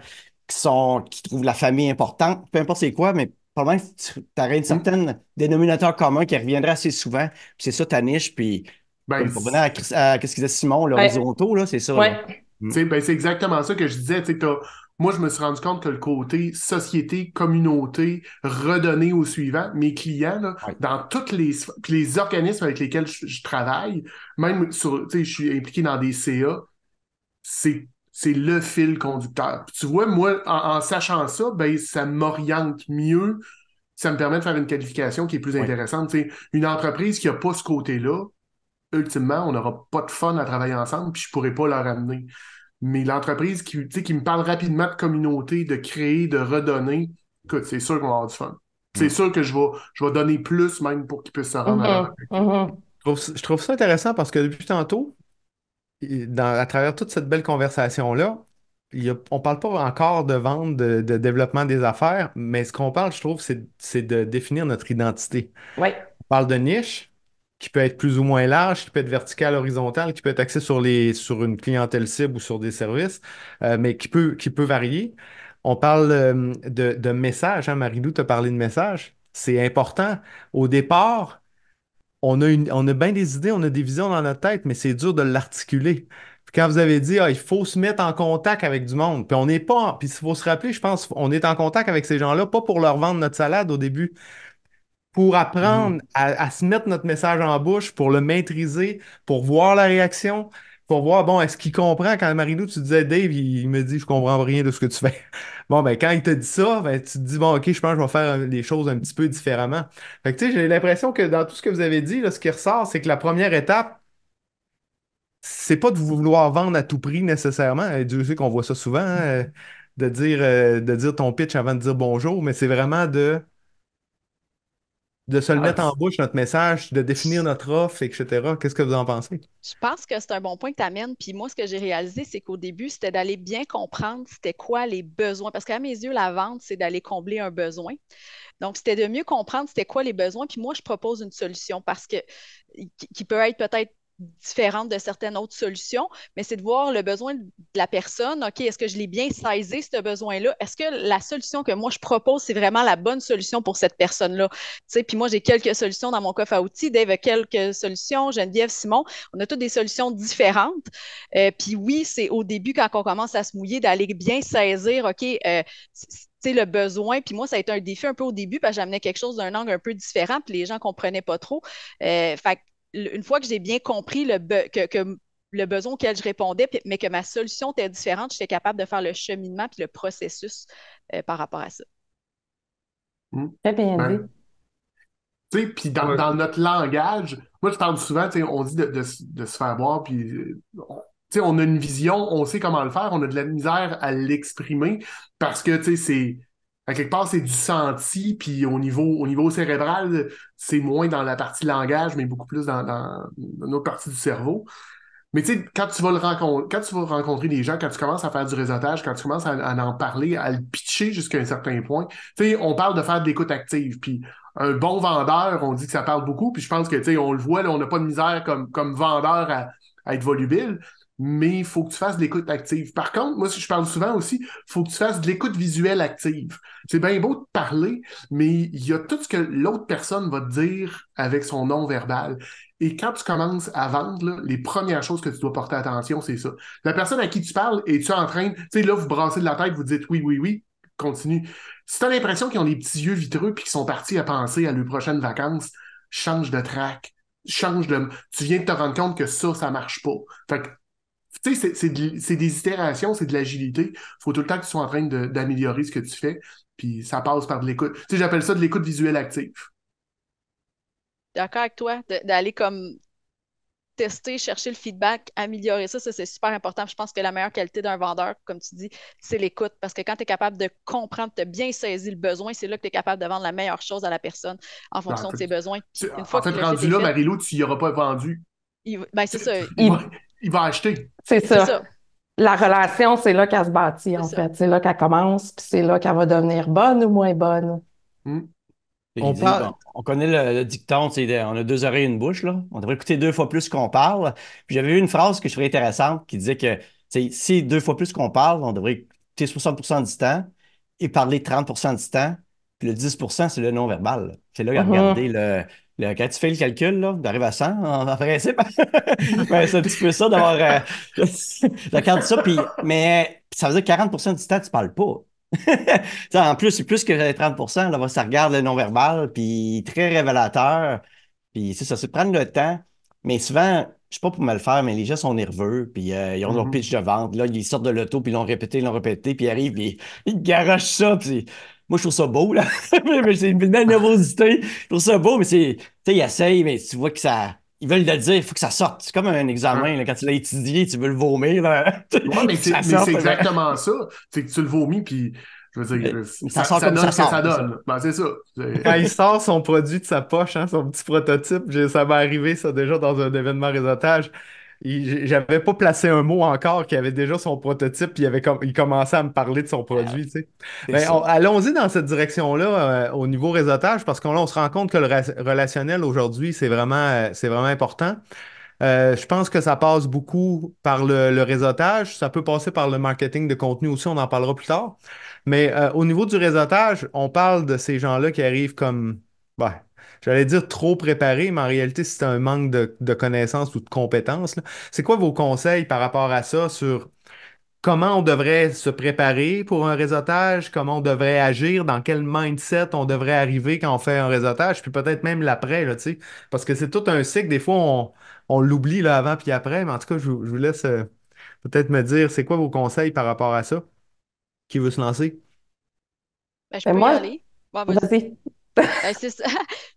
qui trouvent la famille importante, peu importe c'est quoi, mais probablement que tu aurais une Mhm. certaine dénominateur commun qui reviendrait assez souvent. Puis c'est ça ta niche. Puis Ben, comme pour venir à qu'est-ce qu'il disait Simon, Ouais. l'horizontaux, là, c'est ça, là. Ouais. Mm. ben, c'est exactement ça que je disais. Moi, je me suis rendu compte que le côté société, communauté, redonner au suivant, mes clients, là, Ouais. dans toutes les organismes avec lesquels je travaille, même je suis impliqué dans des CA, c'est le fil conducteur. Puis tu vois, moi, en sachant ça, ben, ça m'oriente mieux, ça me permet de faire une qualification qui est plus Ouais. intéressante. Une entreprise qui n'a pas ce côté-là, ultimement, on n'aura pas de fun à travailler ensemble, puis je ne pourrai pas leur amener. Mais l'entreprise qui me parle rapidement de communauté, de créer, de redonner, écoute, c'est sûr qu'on va avoir du fun. C'est Mm. sûr que je vais donner plus même pour qu'ils puissent se rendre à leur Mhm. objectif. Mhm. Je trouve ça intéressant parce que depuis tantôt, à travers toute cette belle conversation-là, on ne parle pas encore de vente, de développement des affaires, mais ce qu'on parle, je trouve, c'est de définir notre identité. Ouais. On parle de niche, qui peut être plus ou moins large, qui peut être verticale, horizontale, qui peut être axée sur une clientèle cible ou sur des services, mais qui peut varier. On parle de message, hein, Marie-Lou t'a parlé de message. C'est important. Au départ, on a bien des idées, on a des visions dans notre tête, mais c'est dur de l'articuler. Puis quand vous avez dit, ah, il faut se mettre en contact avec du monde, puis on n'est pas, puis il faut se rappeler, je pense, on est en contact avec ces gens-là, pas pour leur vendre notre salade au début, pour apprendre Mhm. à se mettre notre message en bouche, pour le maîtriser, pour voir la réaction, pour voir, bon, est-ce qu'il comprend quand Marilou, tu disais, Dave, il me dit, je comprends rien de ce que tu fais. Bon, ben, quand il te dit ça, ben, tu te dis, bon, OK, je pense que je vais faire les choses un petit peu différemment. Fait que, tu sais, j'ai l'impression que dans tout ce que vous avez dit, là, ce qui ressort, c'est que la première étape, c'est pas de vouloir vendre à tout prix nécessairement. Dieu sait qu'on voit ça souvent, hein, de dire ton pitch avant de dire bonjour, mais c'est vraiment de se le Ah, mettre en bouche, notre message, de définir notre offre, etc. Qu'est-ce que vous en pensez? Je pense que c'est un bon point que tu amènes. Puis moi, ce que j'ai réalisé, c'est qu'au début, c'était d'aller bien comprendre c'était quoi les besoins. Parce qu'à mes yeux, la vente, c'est d'aller combler un besoin. Donc, c'était de mieux comprendre c'était quoi les besoins. Puis moi, je propose une solution parce que qui peut être peut-être différente de certaines autres solutions, mais c'est de voir le besoin de la personne. OK, est-ce que je l'ai bien saisi, ce besoin-là? Est-ce que la solution que moi je propose, c'est vraiment la bonne solution pour cette personne-là? Tu sais, puis moi, j'ai quelques solutions dans mon coffre à outils. Dave a quelques solutions. Geneviève, Simon, on a toutes des solutions différentes. Puis oui, c'est au début, quand on commence à se mouiller, d'aller bien saisir, OK, le besoin. Puis moi, ça a été un défi un peu au début parce que j'amenais quelque chose d'un angle un peu différent, puis les gens ne comprenaient pas trop. Fait une fois que j'ai bien compris que le besoin auquel je répondais, mais que ma solution était différente, j'étais capable de faire le cheminement puis le processus par rapport à ça. Très bien dit. ben, puis Ouais. dans notre langage, moi je parle souvent, on dit de se faire voir, puis on a une vision, on sait comment le faire, on a de la misère à l'exprimer parce que à quelque part c'est du senti, puis au niveau cérébral, c'est moins dans la partie langage, mais beaucoup plus dans notre partie du cerveau. Mais tu sais, quand tu vas rencontrer des gens, quand tu commences à faire du réseautage, quand tu commences à en parler, à le pitcher jusqu'à un certain point, tu sais, on parle de faire de l'écoute active. Puis un bon vendeur, on dit que ça parle beaucoup. Puis je pense que, tu sais, on le voit, là, on n'a pas de misère comme vendeur à être volubile. Mais il faut que tu fasses de l'écoute active. Par contre, moi, je parle souvent aussi, il faut que tu fasses de l'écoute visuelle active. C'est bien beau de parler, mais il y a tout ce que l'autre personne va te dire avec son non-verbal. Et quand tu commences à vendre, là, les premières choses que tu dois porter attention, c'est ça. La personne à qui tu parles, es-tu en train, tu sais, là, vous brassez de la tête, vous dites oui, oui, oui, continue. Si tu as l'impression qu'ils ont des petits yeux vitreux puis qu'ils sont partis à penser à leurs prochaines vacances, change de track, change de. Tu viens de te rendre compte que ça marche pas. Fait que, tu sais, c'est des itérations, c'est de l'agilité. Il faut tout le temps que tu sois en train d'améliorer ce que tu fais, puis ça passe par de l'écoute. Tu sais, j'appelle ça de l'écoute visuelle active. D'accord avec toi, d'aller comme tester, chercher le feedback, améliorer ça, c'est super important. Je pense que la meilleure qualité d'un vendeur, comme tu dis, c'est l'écoute. Parce que quand tu es capable de comprendre, de bien saisir le besoin, c'est là que tu es capable de vendre la meilleure chose à la personne en En fonction de fait, ses besoins. Puis une fois en que fait, le fit rendu est là, fait, Marie-Lou, tu n'y auras pas vendu. ben c'est ça, Il Il- va, il va acheter. C'est c'est ça. ça, La relation, c'est là qu'elle se bâtit, c'est en ça. fait. C'est là qu'elle commence, puis c'est là qu'elle va devenir bonne ou moins bonne. Hmm? Il On dit, parle. bon, on connaît le dicton, on a deux oreilles et une bouche, là. On devrait écouter deux fois plus qu'on parle. Puis j'avais vu une phrase que je trouvais intéressante qui disait que si deux fois plus qu'on parle, on devrait écouter 60% du temps et parler 30% du temps. Puis le 10%, c'est le non-verbal, là. C'est là, regardez, Mhm. quand tu fais le calcul, là, d'arriver à 100 en principe, ben, c'est un petit peu ça d'avoir. Regarde ça, mais ça veut dire que 40% du temps, tu parles pas. En plus, c'est plus que 30%, là, ça regarde le non-verbal, puis très révélateur. Puis c'est ça, c'est de prendre le temps. Mais souvent, je sais pas pour me le faire, mais les gens sont nerveux, puis ils ont leur Mhm. pitch de vente. Là, ils sortent de l'auto, puis ils l'ont répété, puis ils arrivent, puis ils garochent ça. Puis moi, je trouve ça beau, là. Mais c'est une belle nervosité. Je trouve ça beau, mais tu sais, ils essayent, mais tu vois que ça. Ils veulent le dire, il faut que ça sorte. C'est comme un examen, Ouais. là, quand tu l'as étudié, tu veux le vomir, là. Ouais, Il faut que ça mais c'est sorte, là. exactement ça. C'est que tu le vomis, puis je veux dire, Mais ça sort ça comme ça donne ce que ça sort, c'est ça. donne. Ben, c'est ça. Quand il sort son produit de sa poche, hein, son petit prototype, ça m'est arrivé ça déjà dans un événement réseautage. J'avais pas placé un mot encore qui avait déjà son prototype, puis il commençait à me parler de son Ah, produit, tu sais. c'est Ben, ça. allons-y dans cette direction-là au niveau réseautage, parce qu'on là, on se rend compte que le relationnel aujourd'hui, c'est vraiment important. Je pense que ça passe beaucoup par le réseautage. Ça peut passer par le marketing de contenu aussi, on en parlera plus tard. Mais au niveau du réseautage, on parle de ces gens-là qui arrivent comme, ben, j'allais dire trop préparés, mais en réalité, c'est un manque de connaissances ou de compétences, là. C'est quoi vos conseils par rapport à ça sur comment on devrait se préparer pour un réseautage, comment on devrait agir, dans quel mindset on devrait arriver quand on fait un réseautage, puis peut-être même l'après, là, tu sais, parce que c'est tout un cycle. Des fois, on l'oublie là, avant puis après, mais en tout cas, je vous laisse peut-être me dire, c'est quoi vos conseils par rapport à ça? Qui veut se lancer? Ben, je Mais peux y moi, aller. Bon, vas-y. vas-y. Ben, c'est ça.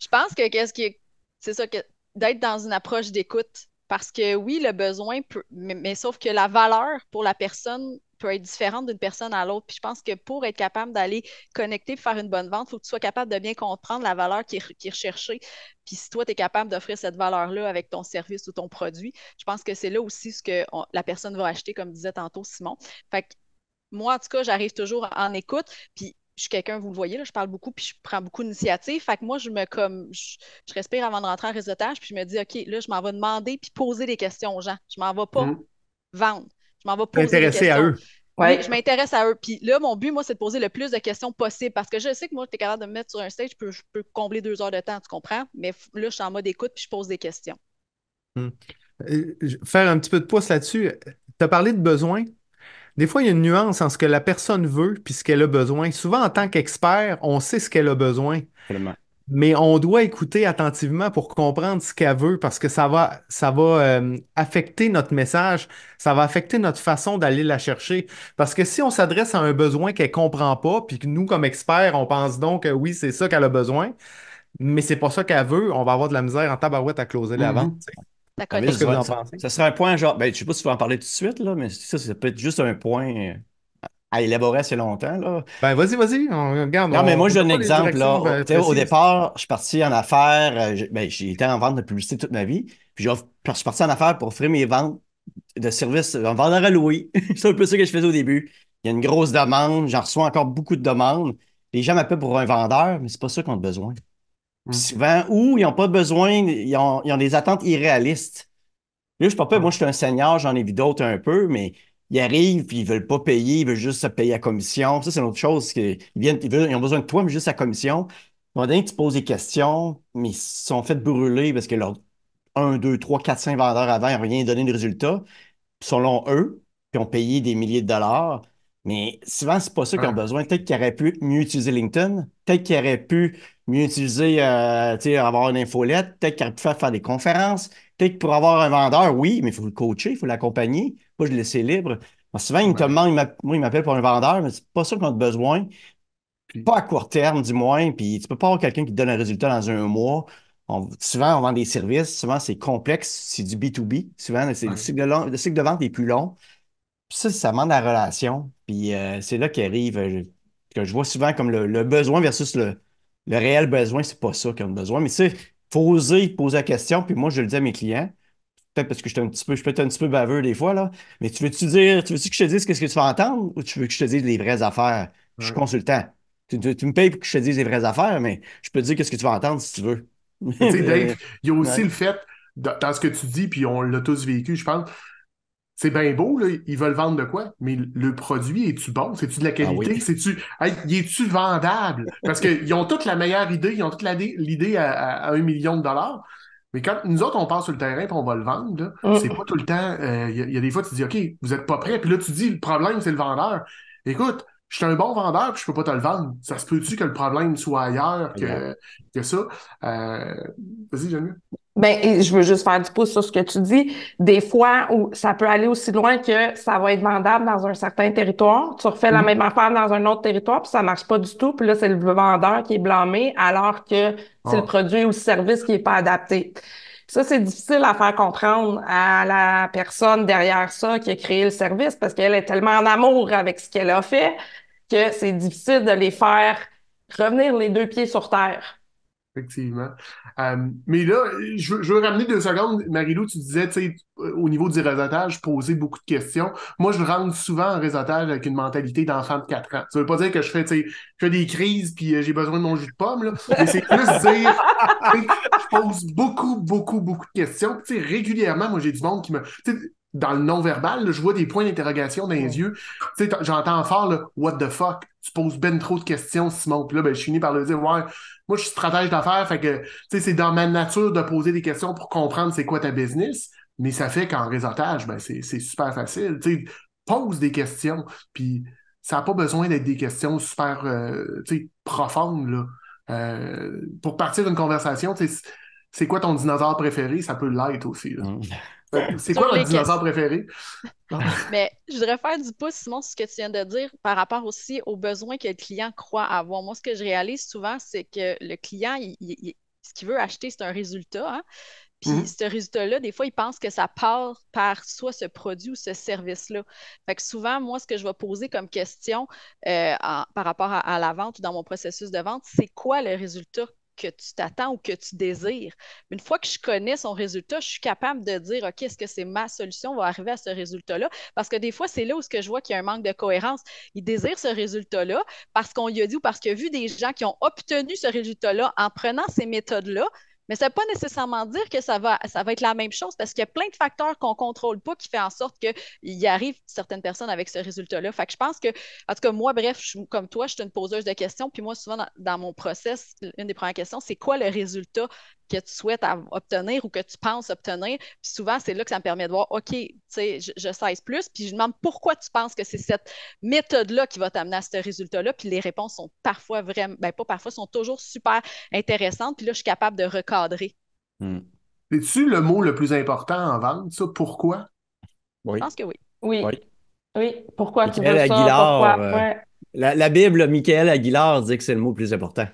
Je pense que qu'est-ce qui est, c'est ça que d'être dans une approche d'écoute. Parce que oui, le besoin peut, mais sauf que la valeur pour la personne peut être différente d'une personne à l'autre. Puis je pense que pour être capable d'aller connecter et faire une bonne vente, il faut que tu sois capable de bien comprendre la valeur qui est recherchée. Puis si toi, tu es capable d'offrir cette valeur-là avec ton service ou ton produit, je pense que c'est là aussi ce que la personne va acheter, comme disait tantôt Simon. Fait que moi, en tout cas, j'arrive toujours en écoute. Puis je suis quelqu'un, vous le voyez, là, je parle beaucoup, puis je prends beaucoup d'initiatives. Fait que moi, je respire avant de rentrer en réseautage, puis je me dis, OK, là, je m'en vais demander puis poser des questions aux gens. Je m'en vais pas Hmm. vendre. Je m'en vais poser des T'intéresser à questions. eux. Oui, Ouais. je m'intéresse à eux. Puis là, mon but, moi, c'est de poser le plus de questions possible parce que je sais que moi, tu es capable de me mettre sur un stage, je peux combler 2 heures de temps, tu comprends? Mais là, je suis en mode écoute, puis je pose des questions. Hmm. Faire un petit peu de pouce là-dessus. Tu as parlé de besoin. Des fois, il y a une nuance en ce que la personne veut puis ce qu'elle a besoin. Souvent, en tant qu'expert, on sait ce qu'elle a besoin. Absolument. Mais on doit écouter attentivement pour comprendre ce qu'elle veut parce que ça va affecter notre message, ça va affecter notre façon d'aller la chercher. Parce que si on s'adresse à un besoin qu'elle comprend pas, puis que nous, comme experts, on pense donc que oui, c'est ça qu'elle a besoin, mais c'est pas ça qu'elle veut, on va avoir de la misère en tabarouette à closer la vente. Mhm. Tu sais. La Je sais pas ce que connexion. vous en pensez. Ça serait un point, genre, ben, je sais pas si tu vas en parler tout de suite, là, mais ça peut être juste un point à élaborer assez longtemps, là. Ben, vas-y, regarde, Non, mais moi, on je n'a donne un pas les exemple, directions là. Tu sais, au précises. départ, je suis parti en affaires, j'ai été en vente de publicité toute ma vie, puis je suis parti en affaires pour offrir mes ventes de services en vendeur à louer. C'est un peu ça que je faisais au début. Il y a une grosse demande, j'en reçois encore beaucoup de demandes. Les gens m'appellent pour un vendeur, mais c'est pas ça qu'ils ont besoin. Puis Mhm. souvent, ou ils n'ont pas besoin, ils ont des attentes irréalistes. Là, je suis pas peur, Ouais. moi, je suis un senior, j'en ai vu d'autres un peu, mais ils arrivent, puis ils veulent pas payer, ils veulent juste se payer à commission. Ça, c'est une autre chose. Ils ont besoin de toi, mais juste à commission. À un moment donné, tu poses des questions, mais ils se sont fait brûler parce que 1, 2, 3, 4, 5 vendeurs avant, ils n'ont rien donné de résultat, selon eux, puis ont payé des milliers de dollars. Mais souvent, c'est pas ça qu'ils ont Ouais. besoin. Peut-être qu'ils auraient pu mieux utiliser LinkedIn, peut-être qu'ils auraient pu mieux utiliser, tu sais, avoir une infolette, peut-être qu'ils auraient pu faire des conférences, peut-être que pour avoir un vendeur, oui, mais il faut le coacher, il faut l'accompagner, pas le laisser libre. Moi, souvent, ils te Ouais. demandent, moi, ils m'appellent pour un vendeur, mais c'est pas ça qu'on a besoin. Puis, Pas à court terme, du moins. Puis tu peux pas avoir quelqu'un qui te donne un résultat dans un mois. Souvent, on vend des services. Souvent, c'est complexe. C'est du B2B. Souvent, c'est ouais. le cycle de vente est plus long. Puis ça demande la relation. Puis c'est là qu'arrive, que je vois souvent comme le besoin versus le réel besoin. C'est pas ça qu'on a besoin. Mais tu sais, faut oser poser la question. Puis moi, je le dis à mes clients. Peut-être parce que je peux être un petit peu baveux des fois, là. Mais tu veux-tu que je te dise qu'est-ce que tu vas entendre ou tu veux que je te dise les vraies affaires? Je suis Ouais. consultant. Tu me payes pour que je te dise les vraies affaires, mais je peux te dire qu'est-ce que tu vas entendre si tu veux. Mais tu sais, Dave, il y a aussi Ouais. le fait, dans ce que tu dis, puis on l'a tous vécu, je pense, c'est bien beau, là, ils veulent vendre de quoi, mais le produit, est-tu bon? C'est-tu de la Ah oui. qualité? Hey, est-tu vendable? Parce qu'ils ont toute la meilleure idée, ils ont toute l'idée à 1 million de dollars. Mais quand nous autres, on passe sur le terrain et on va le vendre, là, c'est pas Mm. tout le temps. Il y a des fois, tu dis, OK, vous êtes pas prêt. Puis là, tu dis, le problème, c'est le vendeur. Écoute, je suis un bon vendeur puis je peux pas te le vendre. Ça se peut-tu que le problème soit ailleurs Regarde. que ça? Euh, Vas-y, Jamie. Ben, et je veux juste faire du pouce sur ce que tu dis. Des fois, où ça peut aller aussi loin que ça va être vendable dans un certain territoire. Tu refais la Mhm. même affaire dans un autre territoire, puis ça marche pas du tout. Puis là, c'est le vendeur qui est blâmé, alors que c'est le Ah, produit ou le service qui est pas adapté. Ça, c'est difficile à faire comprendre à la personne derrière ça qui a créé le service parce qu'elle est tellement en amour avec ce qu'elle a fait que c'est difficile de les faire revenir les deux pieds sur terre. effectivement. Mais là, je veux ramener 2 secondes. Marie-Lou, tu disais, tu sais, au niveau du réseautage, poser beaucoup de questions. Moi, je rentre souvent en réseautage avec une mentalité d'enfant de 4 ans. Ça veut pas dire que je fais des crises puis j'ai besoin de mon jus de pomme, là, mais c'est plus dire, tu sais, je pose beaucoup, beaucoup, beaucoup de questions. Tu sais, régulièrement, moi, j'ai du monde qui me... tu sais, dans le non-verbal, là, je vois des points d'interrogation dans les yeux. Tu sais, j'entends fort, là, what the fuck? Tu poses ben trop de questions, Simon. Puis là, ben, je finis par le dire, ouais, moi, je suis stratège d'affaires, fait que, tu sais, c'est dans ma nature de poser des questions pour comprendre c'est quoi ta business, mais ça fait qu'en réseautage, ben, c'est super facile. Tu sais, pose des questions, puis ça n'a pas besoin d'être des questions super, tu sais, profondes, là. Pour partir d'une conversation, tu sais, c'est quoi ton dinosaure préféré? Ça peut l'être aussi, là. Hum. C'est Sur quoi votre les dinosaure questions. préféré? Mais je voudrais faire du pouce, Simon, sur ce que tu viens de dire par rapport aussi aux besoins que le client croit avoir. Moi, ce que je réalise souvent, c'est que le client, ce qu'il veut acheter, c'est un résultat, hein. Puis Mhm. ce résultat-là, des fois, il pense que ça part par soit ce produit ou ce service-là. Fait que souvent, moi, ce que je vais poser comme question par rapport à la vente ou dans mon processus de vente, c'est quoi le résultat que tu t'attends ou que tu désires. Une fois que je connais son résultat, je suis capable de dire, OK, est-ce que c'est ma solution va arriver à ce résultat-là? Parce que des fois, c'est là où ce que je vois qu'il y a un manque de cohérence. Il désire ce résultat-là parce qu'on lui a dit ou parce qu'il a vu des gens qui ont obtenu ce résultat-là en prenant ces méthodes-là, mais ça ne veut pas nécessairement dire que ça va être la même chose parce qu'il y a plein de facteurs qu'on ne contrôle pas qui font en sorte qu'il y arrive certaines personnes avec ce résultat-là. Fait que je pense que, en tout cas, moi, bref, comme toi, je suis une poseuse de questions. Puis moi, souvent, dans mon process, une des premières questions, c'est quoi le résultat que tu souhaites obtenir ou que tu penses obtenir? Puis souvent, c'est là que ça me permet de voir, OK, tu sais, je sais plus. Puis je demande pourquoi tu penses que c'est cette méthode-là qui va t'amener à ce résultat-là. Puis les réponses sont parfois vraiment, ben pas parfois, sont toujours super intéressantes. Puis là, je suis capable de recadrer. Hum. C'est-tu le mot le plus important en vente, ça? Pourquoi? Je Oui, pense que oui. Oui, oui. oui. Pourquoi tu Michael veux ça? Aguilar, Pourquoi? Ouais. la Bible, Michael Aguilar dit que c'est le mot le plus important.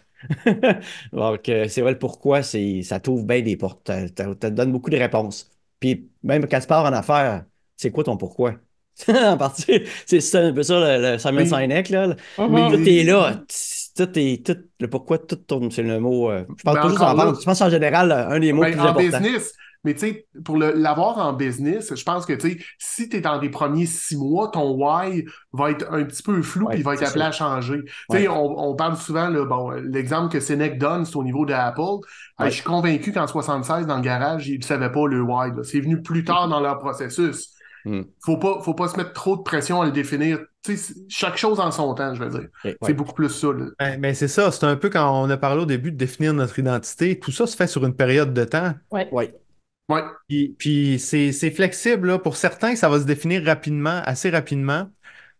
Donc, c'est vrai, le pourquoi, ça t'ouvre bien des portes. Ça te donne beaucoup de réponses. Puis, même quand tu pars en affaires, c'est quoi ton pourquoi? En partie, c'est un peu ça, le Simon Mais, Sinek, là. Mhm. Tout est mais là. Le pourquoi, tout tourne, c'est le mot. Je parle ben pas juste en encore là, vente. Je pense en général, un des mots ben, plus en importants. business, mais tu sais, pour l'avoir en business, je pense que tu sais, si tu es dans les premiers 6 mois, ton why va être un petit peu flou puis Oui, il va être c'est appelé sûr. à changer. Tu Oui. sais, on parle souvent, là, bon, l'exemple que Sénèque donne, c'est au niveau d'Apple. Je Oui. suis convaincu qu'en 76, dans le garage, ils ne savaient pas le why, là. C'est venu plus tard dans leur processus. Mm. Faut pas se mettre trop de pression à le définir. Tu sais, chaque chose en son temps, je veux dire. OK, C'est oui. beaucoup plus ça, là. Ben, c'est ça, c'est un peu quand on a parlé au début de définir notre identité. Tout ça se fait sur une période de temps. Ouais. Oui. Ouais. Puis c'est flexible, là. Pour certains, ça va se définir rapidement, assez rapidement,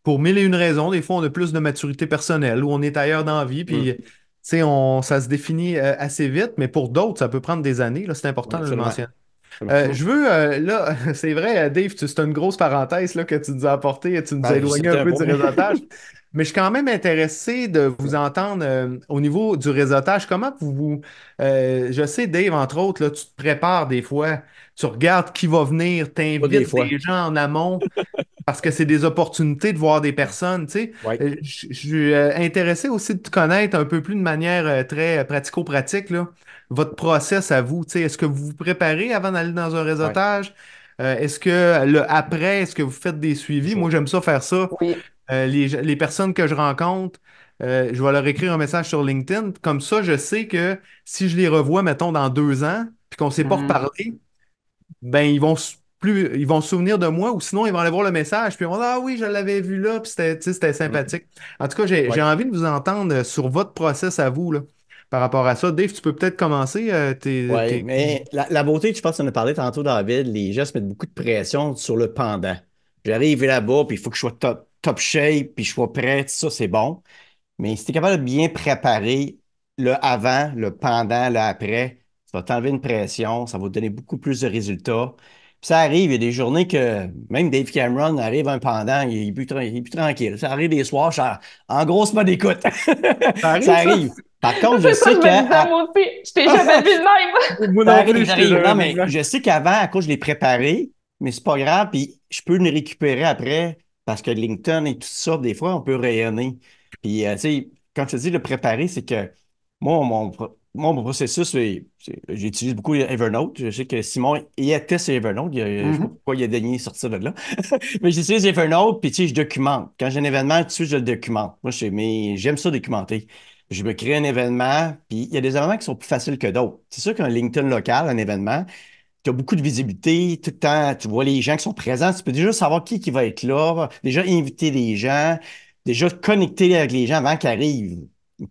pour mille et une raisons. Des fois, on a plus de maturité personnelle ou on est ailleurs dans la vie, puis tu sais, ça se définit assez vite, mais pour d'autres, ça peut prendre des années, là. C'est important Oui, de le absolument. mentionner. Je veux, là, c'est vrai, Dave, c'est une grosse parenthèse là, que tu nous as apporté, tu nous as Ben, éloigné c'était un un peu bon. du réseautage, mais je suis quand même intéressé de vous entendre au niveau du réseautage. Comment je sais, Dave, entre autres, là, tu te prépares des fois, tu regardes qui va venir, Pas des t'invites fois. des gens en amont parce que c'est des opportunités de voir des personnes, tu sais. Oui. Je suis intéressé aussi de te connaître un peu plus de manière très pratico-pratique, là. Votre process à vous, tu sais, est-ce que vous vous préparez avant d'aller dans un Oui. réseautage? Est-ce que le après, est-ce que vous faites des suivis? Moi, Toujours. j'aime ça faire ça. Oui. Les personnes que je rencontre, je vais leur écrire un message sur LinkedIn. Comme ça, je sais que si je les revois, mettons, dans 2 ans, puis qu'on ne s'est pas Mhm. reparlé, ben ils vont se souvenir de moi ou sinon ils vont aller voir le message puis ils vont dire ah oui, je l'avais vu là puis c'était, tu sais, c'était sympathique. En tout cas, Oui. j'ai envie de vous entendre sur votre process à vous là, par rapport à ça. Dave, tu peux peut-être commencer Oui, mais la beauté, je pense qu'on a parlé tantôt, David, les gens se mettent beaucoup de pression sur le pendant. J'arrive là-bas, puis il faut que je sois top shape, puis je sois prêt, tout ça, c'est bon. Mais si tu es capable de bien préparer le avant, le pendant, le après, ça va t'enlever une pression, ça va te donner beaucoup plus de résultats. Puis ça arrive, il y a des journées que même Dave Cameron arrive un pendant, il est plus tranquille. Ça arrive des soirs, je suis en grosse mode d'écoute. ça Ça arrive ça? arrive. Par contre, je C'est ça sais que je me disais, moi aussi. Je t'ai jamais vu de même. Moi ça non arrive, plus, ça je t'ai arrive. jamais Non, vu de mais même. je sais qu'avant, à cause, je l'ai préparé, mais c'est pas grave, puis je peux le récupérer après, parce que LinkedIn et tout ça, des fois, on peut rayonner. Puis, tu sais, quand je te dis le préparer, c'est que mon processus, j'utilise beaucoup Evernote. Je sais que Simon, il était sur Evernote. Je sais pas Mhm. pourquoi il a daigné sortir de là. Mais j'utilise Evernote, puis tu sais, je documente. Quand j'ai un événement, tout de suite, je le documente. Moi, j'aime ça documenter. Je me crée un événement, puis il y a des événements qui sont plus faciles que d'autres. C'est sûr qu'un LinkedIn local, un événement, tu as beaucoup de visibilité, tout le temps, tu vois les gens qui sont présents, tu peux déjà savoir qui va être là, déjà inviter des gens, déjà connecter avec les gens avant qu'ils arrivent.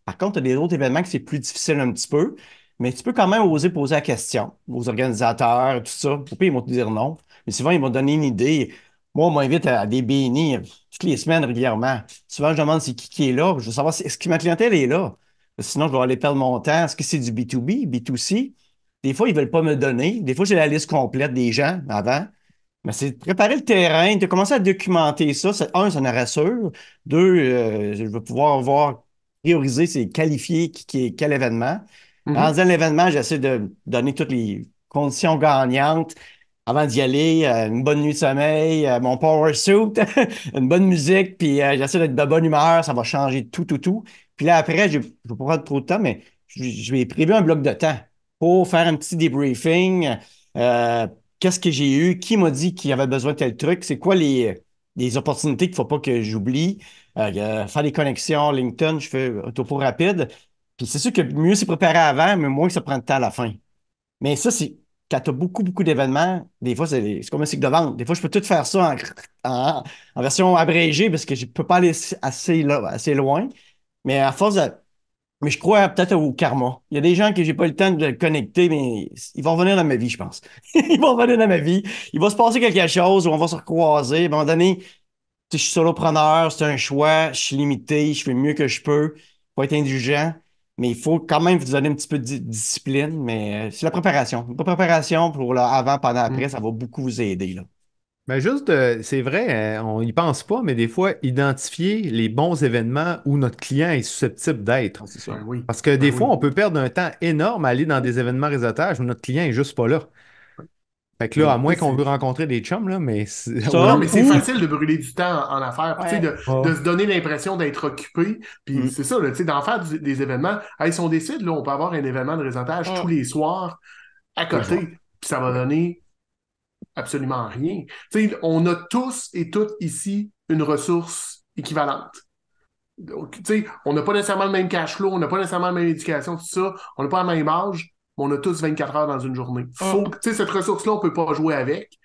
Par contre, tu as des autres événements que c'est plus difficile un petit peu, mais tu peux quand même oser poser la question aux organisateurs, tout ça. Au pire, ils vont te dire non, mais souvent, ils vont te donner une idée. Moi, on m'invite à des bénis toutes les semaines régulièrement. Souvent, je demande c'est qui est là. Je veux savoir est-ce que ma clientèle est là. Sinon, je vais aller perdre mon temps. Est-ce que c'est du B2B, B2C? Des fois, ils ne veulent pas me donner. Des fois, j'ai la liste complète des gens avant. Mais c'est de préparer le terrain, de commencer à documenter ça. Un, ça me rassure. Deux, je vais pouvoir voir, prioriser, c'est qualifier qui est quel événement. En Mhm. disant l'événement, j'essaie de donner toutes les conditions gagnantes avant d'y aller. Une bonne nuit de sommeil, mon power suit, une bonne musique, puis j'essaie d'être de bonne humeur. Ça va changer tout, tout, tout. Puis là, après, je ne vais pas prendre trop de temps, mais je vais prévoir un bloc de temps pour faire un petit debriefing. Euh, Qu'est-ce que j'ai eu? Qui m'a dit qu'il y avait besoin de tel truc? C'est quoi les opportunités qu'il ne faut pas que j'oublie? Faire des connexions, LinkedIn, je fais un topo rapide. Puis c'est sûr que mieux c'est préparé avant, mais moins que ça prend de temps à la fin. Mais ça, c'est quand tu as beaucoup, beaucoup d'événements, des fois, c'est comme un cycle de vente. Des fois, je peux tout faire ça en version abrégée parce que je ne peux pas aller assez loin. Mais à force de, mais je crois peut-être au karma. Il y a des gens que j'ai pas eu le temps de connecter, mais ils vont revenir dans ma vie, je pense. Ils vont revenir dans ma vie. Il va se passer quelque chose où on va se recroiser. À un moment donné, tu sais, je suis solopreneur, c'est un choix, je suis limité, je fais mieux que je peux. Faut être indulgent, mais il faut quand même vous donner un petit peu de discipline. Mais c'est la préparation. La préparation pour le avant, pendant, après, Mhm. ça va beaucoup vous aider, là. Ben juste, c'est vrai, on n'y pense pas, mais des fois, identifier les bons événements où notre client est susceptible d'être. Ah, c'est ça. Ben oui. Parce que Ben des fois, oui. on peut perdre un temps énorme à aller dans des événements réseautage où notre client est juste pas là. Fait que là, à Oui. moins Tu sais, qu'on veut rencontrer des chums, là, mais Non, Ça, mais c'est ou facile de brûler du temps en affaires, puis tu sais, Ouais. de se donner l'impression d'être occupé, puis mm, c'est ça, là, tu sais, d'en faire des événements. Hey, si on décide, là, on peut avoir un événement de réseautage tous Mm. les soirs à tous les côté, soirs. puis ça va donner absolument rien. Tu sais, on a tous et toutes ici une ressource équivalente. Donc, tu sais, on n'a pas nécessairement le même cash flow, on n'a pas nécessairement la même éducation, tout ça, on n'a pas la même âge, mais on a tous 24 heures dans une journée. Faut Mm. que, tu sais, cette ressource-là, on ne peut pas jouer avec.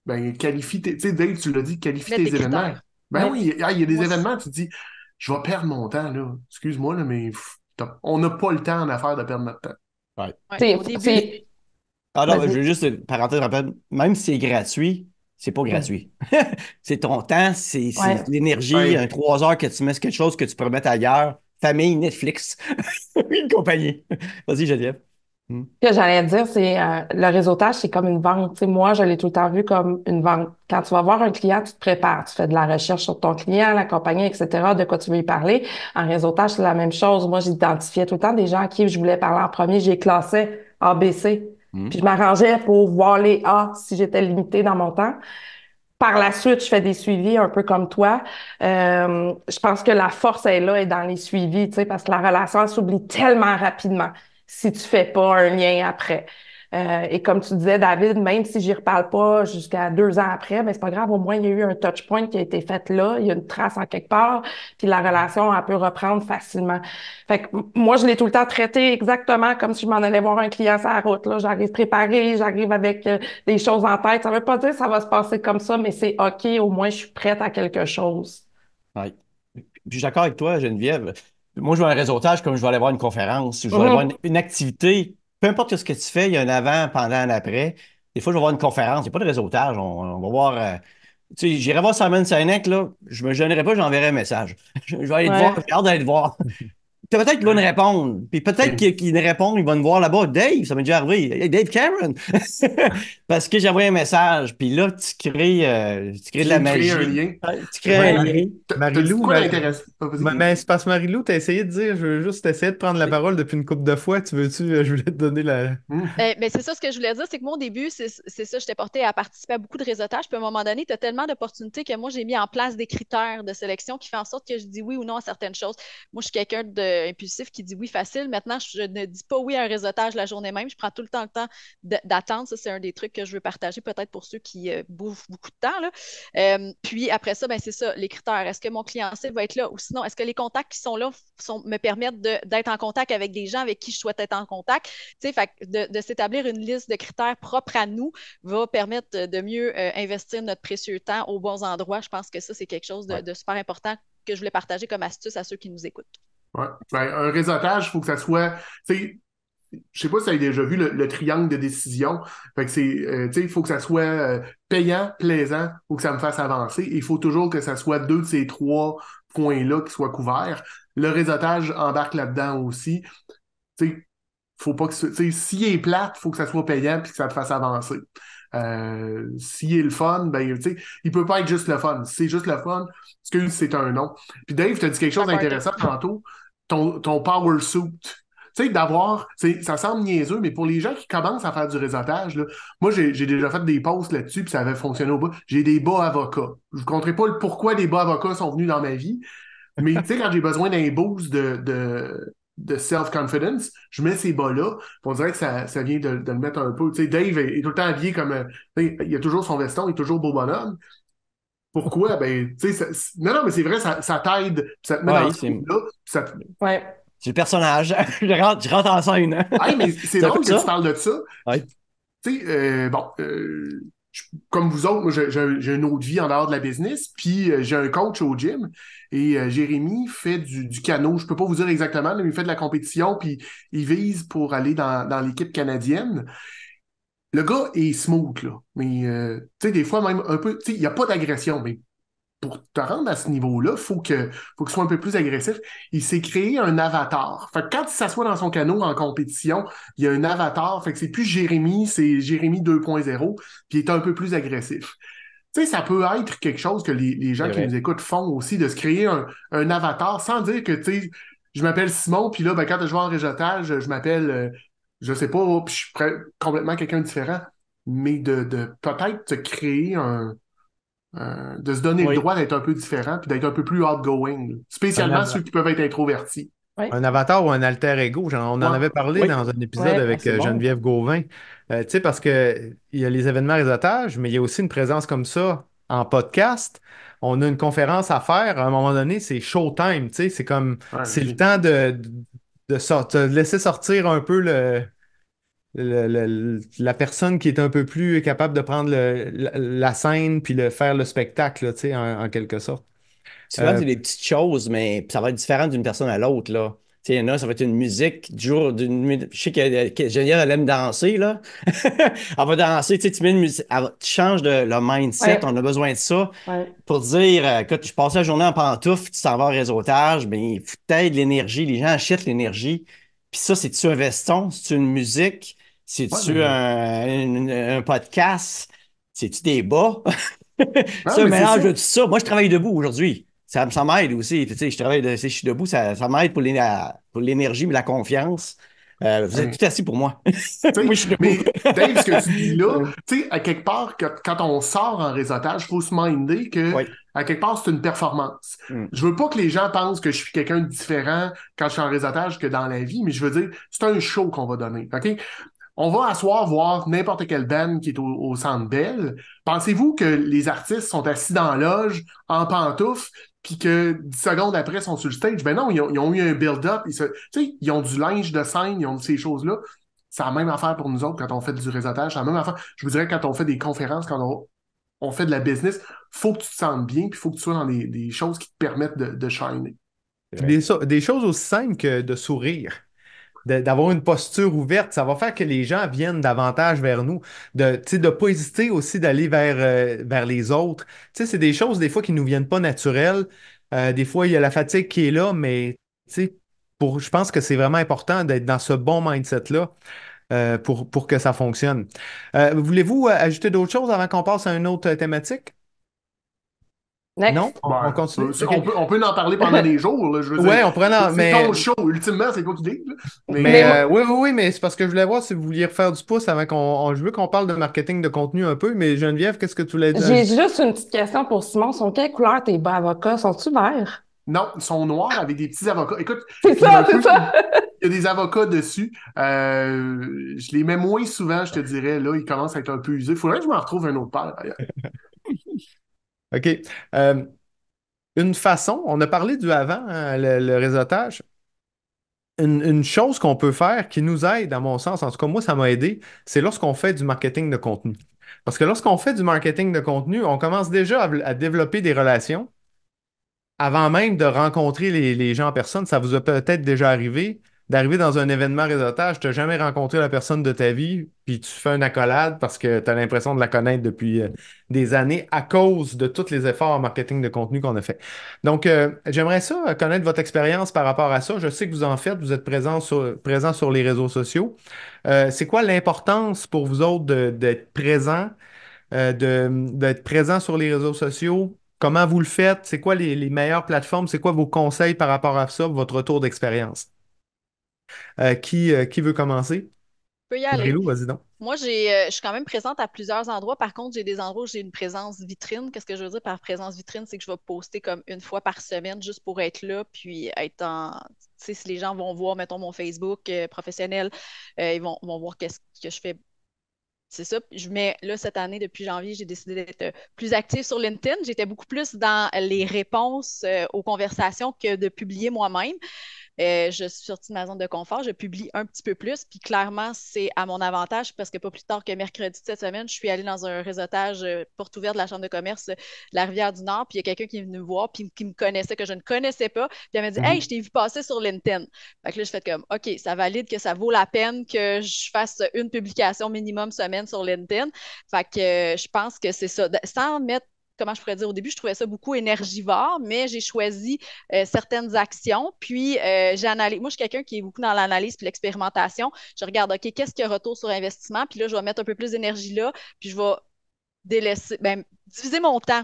Ben, qualifie tes, tu sais, Dave, tu l'as dit, qualifie Mettre tes des événements. critères. Ben Ouais. oui, il y a des Moi aussi. événements, tu te dis, je vais perdre mon temps, là. Excuse-moi, là, mais on n'a pas le temps en affaire de perdre notre temps. Ouais. Ouais. C'est, Au début, c'est, Ah non, je Vas-y. veux juste, parenthèse rapide, même si c'est gratuit, c'est pas Mm. gratuit. C'est ton temps, c'est Ouais. de l'énergie, Ouais. un 3 heures que tu mets sur quelque chose que tu peux mettre ailleurs. Famille, Netflix, une compagnie. Vas-y, Geneviève. Hmm. Ce que j'allais dire, c'est le réseautage, c'est comme une vente. Tu sais, moi, je l'ai tout le temps vu comme une vente. Quand tu vas voir un client, tu te prépares, tu fais de la recherche sur ton client, la compagnie, etc., de quoi tu veux lui parler. En réseautage, c'est la même chose. Moi, j'identifiais tout le temps des gens à qui je voulais parler en premier. J'ai classé A, B, C. Hmm. Puis je m'arrangeais pour voir les A si j'étais limitée dans mon temps. Par la suite, je fais des suivis un peu comme toi. Je pense que la force est là, est dans les suivis, tu sais, parce que la relation, elle s'oublie tellement rapidement si tu fais pas un lien après. Et comme tu disais, David, même si j'y reparle pas jusqu'à 2 ans après, ben c'est pas grave, au moins il y a eu un touch point qui a été fait là, il y a une trace en quelque part, puis la relation, elle peut reprendre facilement. Fait que moi, je l'ai tout le temps traité exactement comme si je m'en allais voir un client sur la route, là. J'arrive préparée, j'arrive avec des choses en tête. Ça veut pas dire que ça va se passer comme ça, mais c'est OK, au moins je suis prête à quelque chose. Ouais. Puis je suis d'accord avec toi, Geneviève. Moi, je veux un réseautage comme je vais aller voir une conférence, ou je vais aller voir Mhm. une activité. Peu importe ce que tu fais, il y a un avant, pendant, un après. Des fois, je vais voir une conférence, il n'y a pas de réseautage. On va voir. Tu sais, j'irai voir Simon Sinek, là. Je me gênerai pas, j'enverrai un message. Je vais aller te voir, Ouais. j'ai hâte d'aller te voir. Peut-être qu'il va nous répondre. Puis peut-être qu'il nous répond, il va nous voir là-bas. Dave, ça m'est déjà arrivé. Hey, Dave Cameron. Parce que j'ai envoyé un message. Puis là, tu crées Tu de la viens de créer un magie. lien. Ouais, tu crées Ouais, un Ouais. lien. T'as dit Marie-Lou, quoi d'intéressant? Ah, vas-y. ben, c'est parce que Marie-Lou, t'as essayé de dire, je veux juste essayer de prendre la parole depuis une couple de fois. Tu veux-tu, je voulais te donner la. Hmm. Mais c'est ça ce que je voulais dire, c'est que moi, au début, c'est ça, j'étais portée à participer à beaucoup de réseautage. Puis à un moment donné, tu as tellement d'opportunités que moi, j'ai mis en place des critères de sélection qui font en sorte que je dis oui ou non à certaines choses. Moi, je suis quelqu'un d'impulsif qui dit oui facile. Maintenant, je ne dis pas oui à un réseautage la journée même. Je prends tout le temps d'attendre. Ça, c'est un des trucs que je veux partager peut-être pour ceux qui bouffent beaucoup de temps, là. Puis après ça, ben, c'est ça, les critères. Est-ce que mon client cible va être là ou sinon, est-ce que les contacts qui sont là me permettent d'être en contact avec des gens avec qui je souhaite être en contact? Tu sais, fait de s'établir une liste de critères propres à nous va permettre de mieux investir notre précieux temps aux bons endroits. Je pense que ça, c'est quelque chose Ouais. de super important que je voulais partager comme astuce à ceux qui nous écoutent. Ouais. Ben, un réseautage, il faut que ça soit. Tu sais, je sais pas si tu as déjà vu le triangle de décision. Fait que c'est, tu sais, il faut que ça soit payant, plaisant, ou que ça me fasse avancer. Et il faut toujours que ça soit deux de ces trois points-là qui soient couverts. Le réseautage embarque là-dedans aussi. Tu sais, faut pas que tu sais, s'il est plate, il faut que ça soit payant puis que ça te fasse avancer. S'il est le fun, ben, tu sais, il peut pas être juste le fun. Si c'est juste le fun, excuse, c'est un nom. Puis Dave, tu as dit quelque chose Un party. d'intéressant tantôt, ton power suit. Tu sais, d'avoir, ça semble niaiseux, mais pour les gens qui commencent à faire du réseautage, là, moi, j'ai déjà fait des posts là-dessus, puis ça avait fonctionné au bout. J'ai des bas avocats. Je vous compterai pas le pourquoi les bas avocats sont venus dans ma vie, mais tu sais, quand j'ai besoin d'un boost de self-confidence, je mets ces bas-là. On dirait que ça vient de le mettre un peu. Tu sais, Dave est tout le temps habillé comme. Il a toujours son veston, il est toujours beau bonhomme. Pourquoi? Ben, tu sais, non, non, mais c'est vrai, ça t'aide, puis ça te met dans Ouais, ce mood-là. Puis ça Ouais. c'est le personnage. Je rentre en scène. Hein. Hey, mais c'est C'est un peu drôle que tu ça. parles de ça. Ouais. Tu sais, bon, comme vous autres, moi, j'ai une autre vie en dehors de la business, puis j'ai un coach au gym, et Jérémy fait du canot. Je peux pas vous dire exactement, mais il fait de la compétition, puis il vise pour aller dans l'équipe canadienne. Le gars est smooth, là, mais tu sais, des fois même un peu, tu sais, il n'y a pas d'agression, mais pour te rendre à ce niveau-là, faut que ce soit un peu plus agressif. Il s'est créé un avatar. Fait que quand il s'assoit dans son canot en compétition, il y a un avatar. Fait que c'est plus Jérémy, c'est Jérémy 2.0, puis il est un peu plus agressif. Tu sais, ça peut être quelque chose que les gens C'est qui vrai. nous écoutent font aussi, de se créer un avatar sans dire que, tu sais, je m'appelle Simon, puis là, ben, quand je vais en réseautage, je m'appelle, je sais pas, puis je suis complètement quelqu'un de différent. Mais de peut-être se créer de se donner le Oui. droit d'être un peu différent puis d'être un peu plus outgoing, là. Un, Spécialement ceux qui peuvent être introvertis. Ouais. un avatar ou un alter ego. On en Ouais. avait parlé Oui. dans un épisode Ouais. Ah, avec c'est bon. Geneviève Gauvin. Tu sais, parce que il y a les événements réseautage, mais il y a aussi une présence comme ça en podcast. On a une conférence à faire. À un moment donné, c'est showtime. Tu sais, c'est comme, Ouais, c'est le ok. temps de laisser sortir un peu la personne qui est un peu plus capable de prendre la scène puis faire le spectacle, là, tu sais, en quelque sorte. Souvent, Euh, c'est des petites choses, mais ça va être différent d'une personne à l'autre, là. Tu sais, il y en a, ça va être une musique du jour je sais que Geneviève, elle aime danser, là. Elle va danser, tu sais, tu mets une musique, tu changes le mindset, Ouais, on a besoin de ça ouais. pour dire, écoute, je passe la journée en pantoufles, tu s'en vas au réseautage, ben, il faut peut-être de l'énergie, les gens achètent l'énergie. Puis ça, c'est-tu un veston? C'est-tu une musique? Ouais, C'est-tu mais, un podcast? C'est-tu des bas? ah, C'est un mais c'est mélange de ça. tout ça. Moi, je travaille debout aujourd'hui. Ça m'aide aussi. Tu sais, je suis debout, ça m'aide pour l'énergie, mais la confiance. Vous êtes Ouais. tout assis pour moi. Tu sais, Moi, je suis debout. mais Dave, ce que tu dis là, tu sais, à quelque part, quand on sort en réseautage, il faut se minder que, Oui. à quelque part, c'est une performance. Mm. Je veux pas que les gens pensent que je suis quelqu'un de différent quand je suis en réseautage que dans la vie, mais je veux dire, c'est un show qu'on va donner, OK? On va asseoir voir n'importe quelle band qui est au Centre Bell. Pensez-vous que les artistes sont assis dans la loge, en pantoufles, puis que 10 secondes après, ils sont sur le stage? Ben non, ils ont eu un build-up. Tu sais, ils ont du linge de scène, ils ont ces choses-là. C'est la même affaire pour nous autres quand on fait du réseautage. C'est la même affaire. Je vous dirais, quand on fait des conférences, quand on fait de la business, faut que tu te sentes bien, puis faut que tu sois dans des choses qui te permettent de shiner. C'est vrai. Des choses aussi simples que de sourire. D'avoir une posture ouverte, ça va faire que les gens viennent davantage vers nous. Tu sais, de ne pas hésiter aussi d'aller vers les autres. Tu sais, c'est des choses des fois qui ne nous viennent pas naturelles. Des fois, il y a la fatigue qui est là, mais tu sais, je pense que c'est vraiment important d'être dans ce bon mindset-là pour que ça fonctionne. Voulez-vous ajouter d'autres choses avant qu'on passe à une autre thématique? Non? Next. On Ben, continue? OK. on peut en parler pendant des jours, là, je veux dire. Ouais, on pourrait en, C'est mais ton show, ultimement, c'est quoi qui dit, là? Mais Mais, Mais moi, oui, oui, oui, mais c'est parce que je voulais voir si vous vouliez refaire du pouce avant je veux qu'on parle de marketing de contenu un peu, mais Geneviève, qu'est-ce que tu voulais j'ai ajouter? juste une petite question pour Simon. Sont quelle couleur tes bas avocats? Sont-ils verts? non, ils sont noirs avec des petits avocats. Écoute, C'est il y a un ça, c'est peu, ça! il y a des avocats dessus. Je les mets moins souvent, je te dirais. Là, ils commencent à être un peu usés. Il faudrait que je m'en retrouve un autre paire, d'ailleurs. OK. Euh, une façon, on a parlé du avant, hein, le réseautage. Une chose qu'on peut faire qui nous aide, à mon sens, en tout cas, moi, ça m'a aidé, c'est lorsqu'on fait du marketing de contenu. Parce que lorsqu'on fait du marketing de contenu, on commence déjà à développer des relations avant même de rencontrer les gens en personne. Ça vous a peut-être déjà arrivé d'arriver dans un événement réseautage, tu n'as jamais rencontré la personne de ta vie, puis tu fais une accolade parce que tu as l'impression de la connaître depuis des années à cause de tous les efforts en marketing de contenu qu'on a fait. Donc, j'aimerais ça, connaître votre expérience par rapport à ça. Je sais que vous en faites, vous êtes présent sur les réseaux sociaux. C'est quoi l'importance pour vous autres d'être présent, d'être présent sur les réseaux sociaux? Comment vous le faites? C'est quoi les meilleures plateformes? C'est quoi vos conseils par rapport à ça, votre retour d'expérience? Qui veut commencer? Je peux y aller. Marie-Lou, vas-y donc. Moi, je suis quand même présente à plusieurs endroits. Par contre, j'ai des endroits où j'ai une présence vitrine. Qu'est-ce que je veux dire par présence vitrine? C'est que je vais poster comme une fois par semaine juste pour être là, puis être en. Tu sais, si les gens vont voir, mettons, mon Facebook professionnel, ils vont voir qu'est-ce que je fais. C'est ça. Je mets, là, cette année, depuis janvier, j'ai décidé d'être plus active sur LinkedIn. J'étais beaucoup plus dans les réponses aux conversations que de publier moi-même. Je suis sortie de ma zone de confort, je publie un petit peu plus, puis clairement, c'est à mon avantage parce que pas plus tard que mercredi de cette semaine, je suis allée dans un réseautage porte ouverte de la Chambre de commerce de la Rivière-du-Nord, puis il y a quelqu'un qui est venu me voir, puis qui me connaissait, que je ne connaissais pas, puis elle m'a dit Hey, Mhm. je t'ai vu passer sur LinkedIn. Fait que là, je fais comme OK, ça valide que ça vaut la peine que je fasse une publication minimum semaine sur LinkedIn. Fait que je pense que c'est ça. Sans mettre comment je pourrais dire, au début, je trouvais ça beaucoup énergivore, mais j'ai choisi certaines actions. Puis, j'analyse. Moi, je suis quelqu'un qui est beaucoup dans l'analyse puis l'expérimentation. Je regarde, OK, qu'est-ce qu'il y a retour sur investissement? Puis là, je vais mettre un peu plus d'énergie là, puis je vais délaisser, ben, diviser mon temps.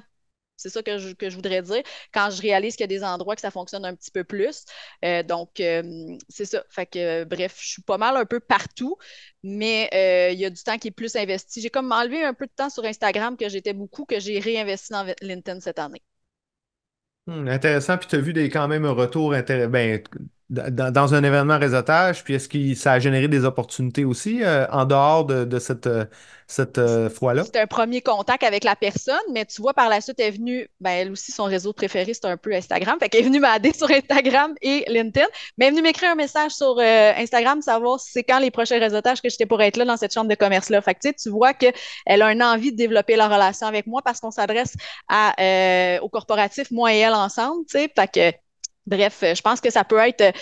C'est ça que je voudrais dire. Quand je réalise qu'il y a des endroits que ça fonctionne un petit peu plus. C'est ça. Fait que, bref, je suis pas mal un peu partout, mais il y a du temps qui est plus investi. J'ai comme enlevé un peu de temps sur Instagram que j'étais beaucoup, que j'ai réinvesti dans LinkedIn cette année. Intéressant. Puis tu as vu quand même un retour dans un événement réseautage. Puis est-ce que ça a généré des opportunités aussi en dehors de cette fois-là? C'était un premier contact avec la personne, mais tu vois, par la suite, elle est venue, ben, elle aussi, son réseau préféré, c'est un peu Instagram. Fait qu'elle est venue m'aider sur Instagram et LinkedIn, mais elle est venue m'écrire un message sur Instagram, savoir si c'est quand les prochains réseautages que j'étais pour être là dans cette chambre de commerce-là. Fait que tu vois qu'elle a une envie de développer la relation avec moi parce qu'on s'adresse au corporatif, moi et elle ensemble, tu sais. Fait que, bref, je pense que ça peut être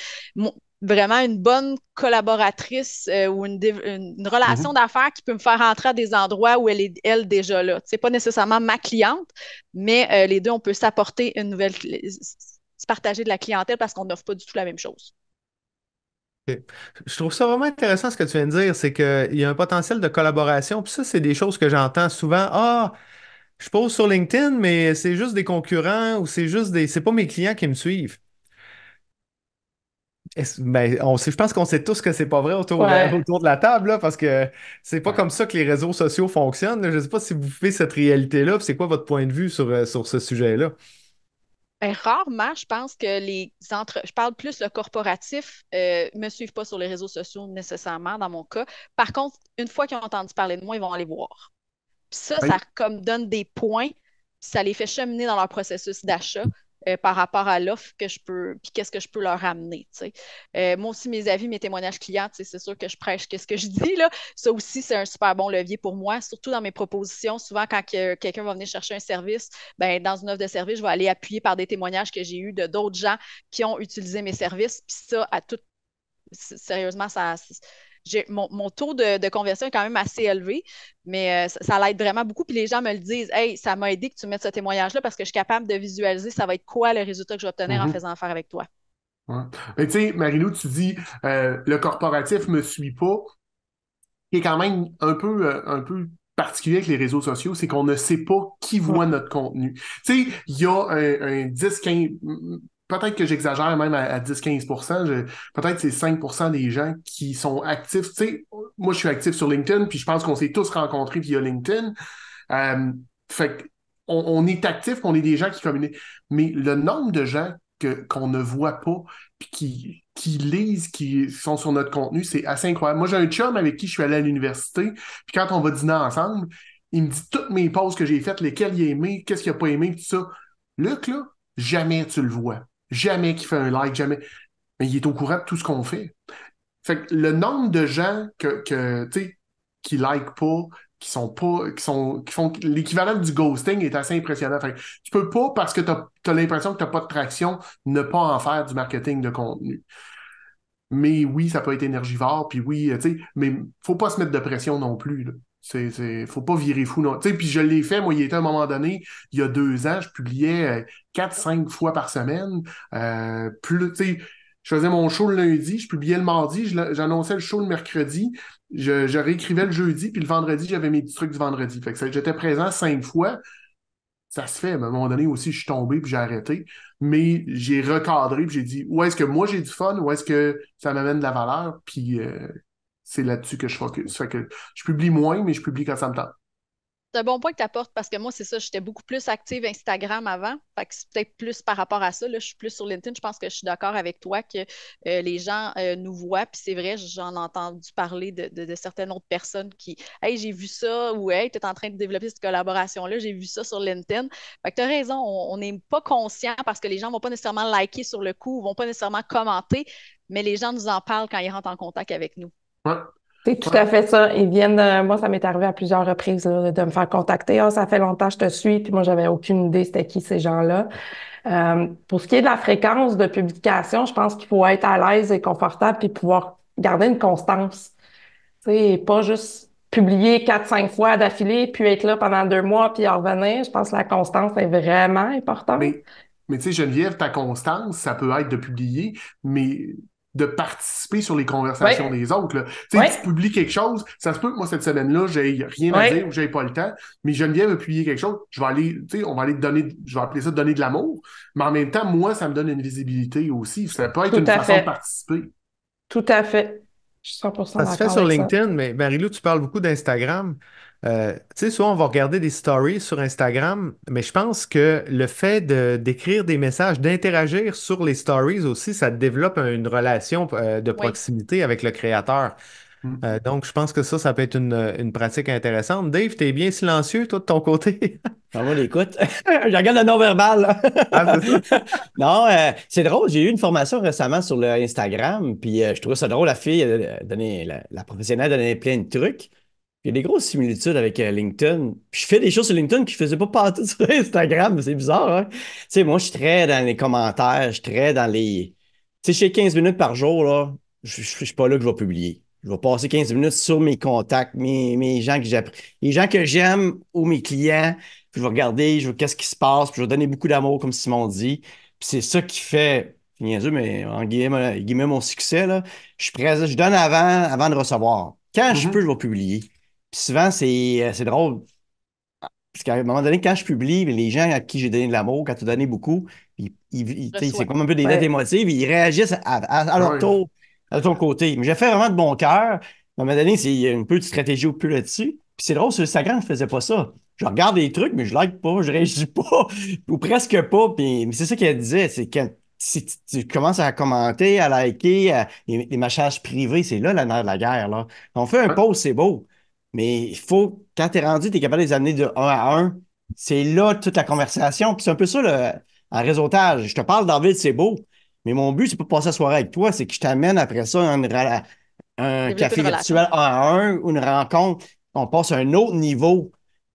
vraiment une bonne collaboratrice ou une relation d'affaires qui peut me faire rentrer à des endroits où elle est, elle, déjà là. C'est pas nécessairement ma cliente, mais les deux, on peut s'apporter une nouvelle, se partager de la clientèle parce qu'on n'offre pas du tout la même chose. Ok. Je trouve ça vraiment intéressant ce que tu viens de dire, c'est qu'il y a un potentiel de collaboration. Puis ça, c'est des choses que j'entends souvent. Ah, je pose sur LinkedIn, mais c'est juste des concurrents ou c'est pas mes clients qui me suivent. Ben, je pense qu'on sait tous que c'est pas vrai Ouais. autour de la table, là, parce que c'est pas Ouais. comme ça que les réseaux sociaux fonctionnent, là. Je sais pas si vous vivez cette réalité-là, puis c'est quoi votre point de vue sur ce sujet-là? Ben, rarement, je pense que je parle plus le corporatif, me suivent pas sur les réseaux sociaux nécessairement dans mon cas. Par contre, une fois qu'ils ont entendu parler de moi, ils vont aller voir. Puis ça Ben, comme donne des points, puis ça les fait cheminer dans leur processus d'achat par rapport à l'offre que je peux, puis qu'est-ce que je peux leur amener, tu sais. Moi aussi, mes avis, mes témoignages clients, tu sais, c'est sûr que je prêche qu'est-ce que je dis, là. Ça aussi, c'est un super bon levier pour moi, surtout dans mes propositions. Souvent, quand quelqu'un va venir chercher un service, ben, dans une offre de service, je vais aller appuyer par des témoignages que j'ai eus de d'autres gens qui ont utilisé mes services. Puis ça, sérieusement, mon taux de conversion est quand même assez élevé, mais ça l'aide vraiment beaucoup. Puis les gens me le disent, hey, ça m'a aidé que tu mettes ce témoignage-là parce que je suis capable de visualiser ça va être quoi le résultat que je vais obtenir en mhm. faisant affaire avec toi. Ouais. Mais tu sais, Marilou, tu dis le corporatif me suit pas, qui est quand même un peu particulier avec les réseaux sociaux, c'est qu'on ne sait pas qui voit notre contenu. Tu sais, il y a un 10-15, peut-être que j'exagère même à 10-15%, peut-être c'est 5% des gens qui sont actifs. Tu sais, moi, je suis actif sur LinkedIn, puis je pense qu'on s'est tous rencontrés via LinkedIn. Euh, fait on est actif, on est des gens qui communiquent. Mais le nombre de gens qu'on ne voit pas, puis qui lisent, qui sont sur notre contenu, c'est assez incroyable. Moi, j'ai un chum avec qui je suis allé à l'université, puis quand on va dîner ensemble, il me dit toutes mes posts que j'ai faites, lesquelles il a aimé, qu'est-ce qu'il n'a pas aimé, tout ça. Luc, là, jamais tu le vois. Jamais qu'il fait un like, jamais. Mais il est au courant de tout ce qu'on fait. Fait que le nombre de gens tu sais, qui like pas, qui font l'équivalent du ghosting est assez impressionnant. Fait que tu peux pas, parce que tu as l'impression que tu n'as pas de traction, ne pas en faire du marketing de contenu. Mais oui, ça peut être énergivore, puis oui, tu sais, mais faut pas se mettre de pression non plus, là. Faut pas virer fou, non. Tu sais, puis je l'ai fait, moi, il était à un moment donné, il y a 2 ans, je publiais 4-5 fois par semaine. Tu sais, je faisais mon show le lundi, je publiais le mardi, j'annonçais le show le mercredi, je réécrivais le jeudi, puis le vendredi, j'avais mes petits trucs du vendredi. Fait que j'étais présent 5 fois. Ça se fait, mais à un moment donné aussi, je suis tombé puis j'ai arrêté. Mais j'ai recadré puis j'ai dit où est-ce que moi j'ai du fun, où est-ce que ça m'amène de la valeur, puis c'est là-dessus que je focus. Fait que je publie moins, mais je publie quand ça me tente. C'est un bon point que tu apportes parce que moi, c'est ça, j'étais beaucoup plus active Instagram avant. Fait que c'est peut-être plus par rapport à ça. Là, je suis plus sur LinkedIn. Je pense que je suis d'accord avec toi que les gens nous voient. Puis c'est vrai, j'en ai entendu parler de certaines autres personnes qui Hey, j'ai vu ça ou Hey, tu es en train de développer cette collaboration-là, j'ai vu ça sur LinkedIn. Fait que tu as raison, on n'est pas conscient parce que les gens ne vont pas nécessairement liker sur le coup, ne vont pas nécessairement commenter, mais les gens nous en parlent quand ils rentrent en contact avec nous. Ouais, C'est tout ouais. à fait ça. Ils viennent, moi, ça m'est arrivé à plusieurs reprises là, de me faire contacter. Ah, ça fait longtemps que je te suis, puis moi, j'avais aucune idée c'était qui ces gens-là. Pour ce qui est de la fréquence de publication, je pense qu'il faut être à l'aise et confortable puis pouvoir garder une constance. Tu sais, et pas juste publier 4-5 fois d'affilée, puis être là pendant 2 mois, puis en revenir. Je pense que la constance est vraiment importante. Mais, mais tu sais, Geneviève, ta constance, ça peut être de publier, mais de participer sur les Oui, conversations des autres, là. Tu oui, sais, tu publies quelque chose, ça se peut que moi, cette semaine-là, j'ai rien à dire oui, ou j'ai pas le temps, mais Geneviève a publié quelque chose, je vais aller, tu sais, on va aller te donner, je vais appeler ça donner de l'amour, mais en même temps, moi, ça me donne une visibilité aussi. Ça peut être tout une à façon de fait. participer. Tout à fait. Je suis 100% Ça se fait d'accord sur avec ça. LinkedIn, mais Marilou, tu parles beaucoup d'Instagram. Tu sais, souvent, on va regarder des stories sur Instagram, mais je pense que le fait d'écrire des messages, d'interagir sur les stories aussi, ça développe une relation de Oui. proximité avec le créateur. Mm. Donc, je pense que ça peut être une pratique intéressante. Dave, t'es bien silencieux, toi, de ton côté? On va l'écoute. Je regarde le non-verbal, là. Ah, c'est ça? Non, c'est drôle. J'ai eu une formation récemment sur le Instagram, puis je trouvais ça drôle. La fille, la professionnelle donnait plein de trucs. Il y a des grosses similitudes avec LinkedIn. Puis je fais des choses sur LinkedIn que je faisais pas partout sur Instagram. C'est bizarre, hein? Tu sais, moi, je suis très dans les commentaires, je suis très dans sais, chez 15 minutes par jour, là, je suis pas là que je vais publier. Je vais passer 15 minutes sur mes contacts, mes gens que les gens que j'aime ou mes clients. Puis je vais regarder, je vais qu'est-ce qui se passe, puis je vais donner beaucoup d'amour, comme Simon dit. Puis c'est ça qui fait, c'est niaiseux, mais en guillemets, mon succès, là. Je suis présent, je donne avant de recevoir. Quand je peux, Mhm. je vais publier. Puis souvent, c'est drôle. Parce qu'à un moment donné, quand je publie, les gens à qui j'ai donné de l'amour, quand tu as donné beaucoup, tu sais, c'est Reçois. comme un peu des lettres Ouais. émotives, ils réagissent à Ah leur oui. tour, à ton côté. Mais j'ai fait vraiment de bon cœur. À un moment donné, c'est il y a une petite stratégie au plus là-dessus. Puis c'est drôle, sur Instagram, je faisais pas ça. Je regarde des trucs, mais je like pas, je réagis pas, ou presque pas. Puis, mais c'est ça qu'elle disait, c'est quand si tu commences à commenter, à liker, les messages privés, c'est là la nerf de la guerre, là. On fait un Ouais. post, c'est beau. Mais il faut, quand tu es rendu, tu es capable de les amener de un à un. C'est là toute la conversation. Puis c'est un peu ça en réseautage. Je te parle d'Arville, c'est beau. Mais mon but, c'est pas de passer la soirée avec toi, c'est que je t'amène après ça un Développer café une relation. virtuel un à un ou une rencontre. On passe à un autre niveau.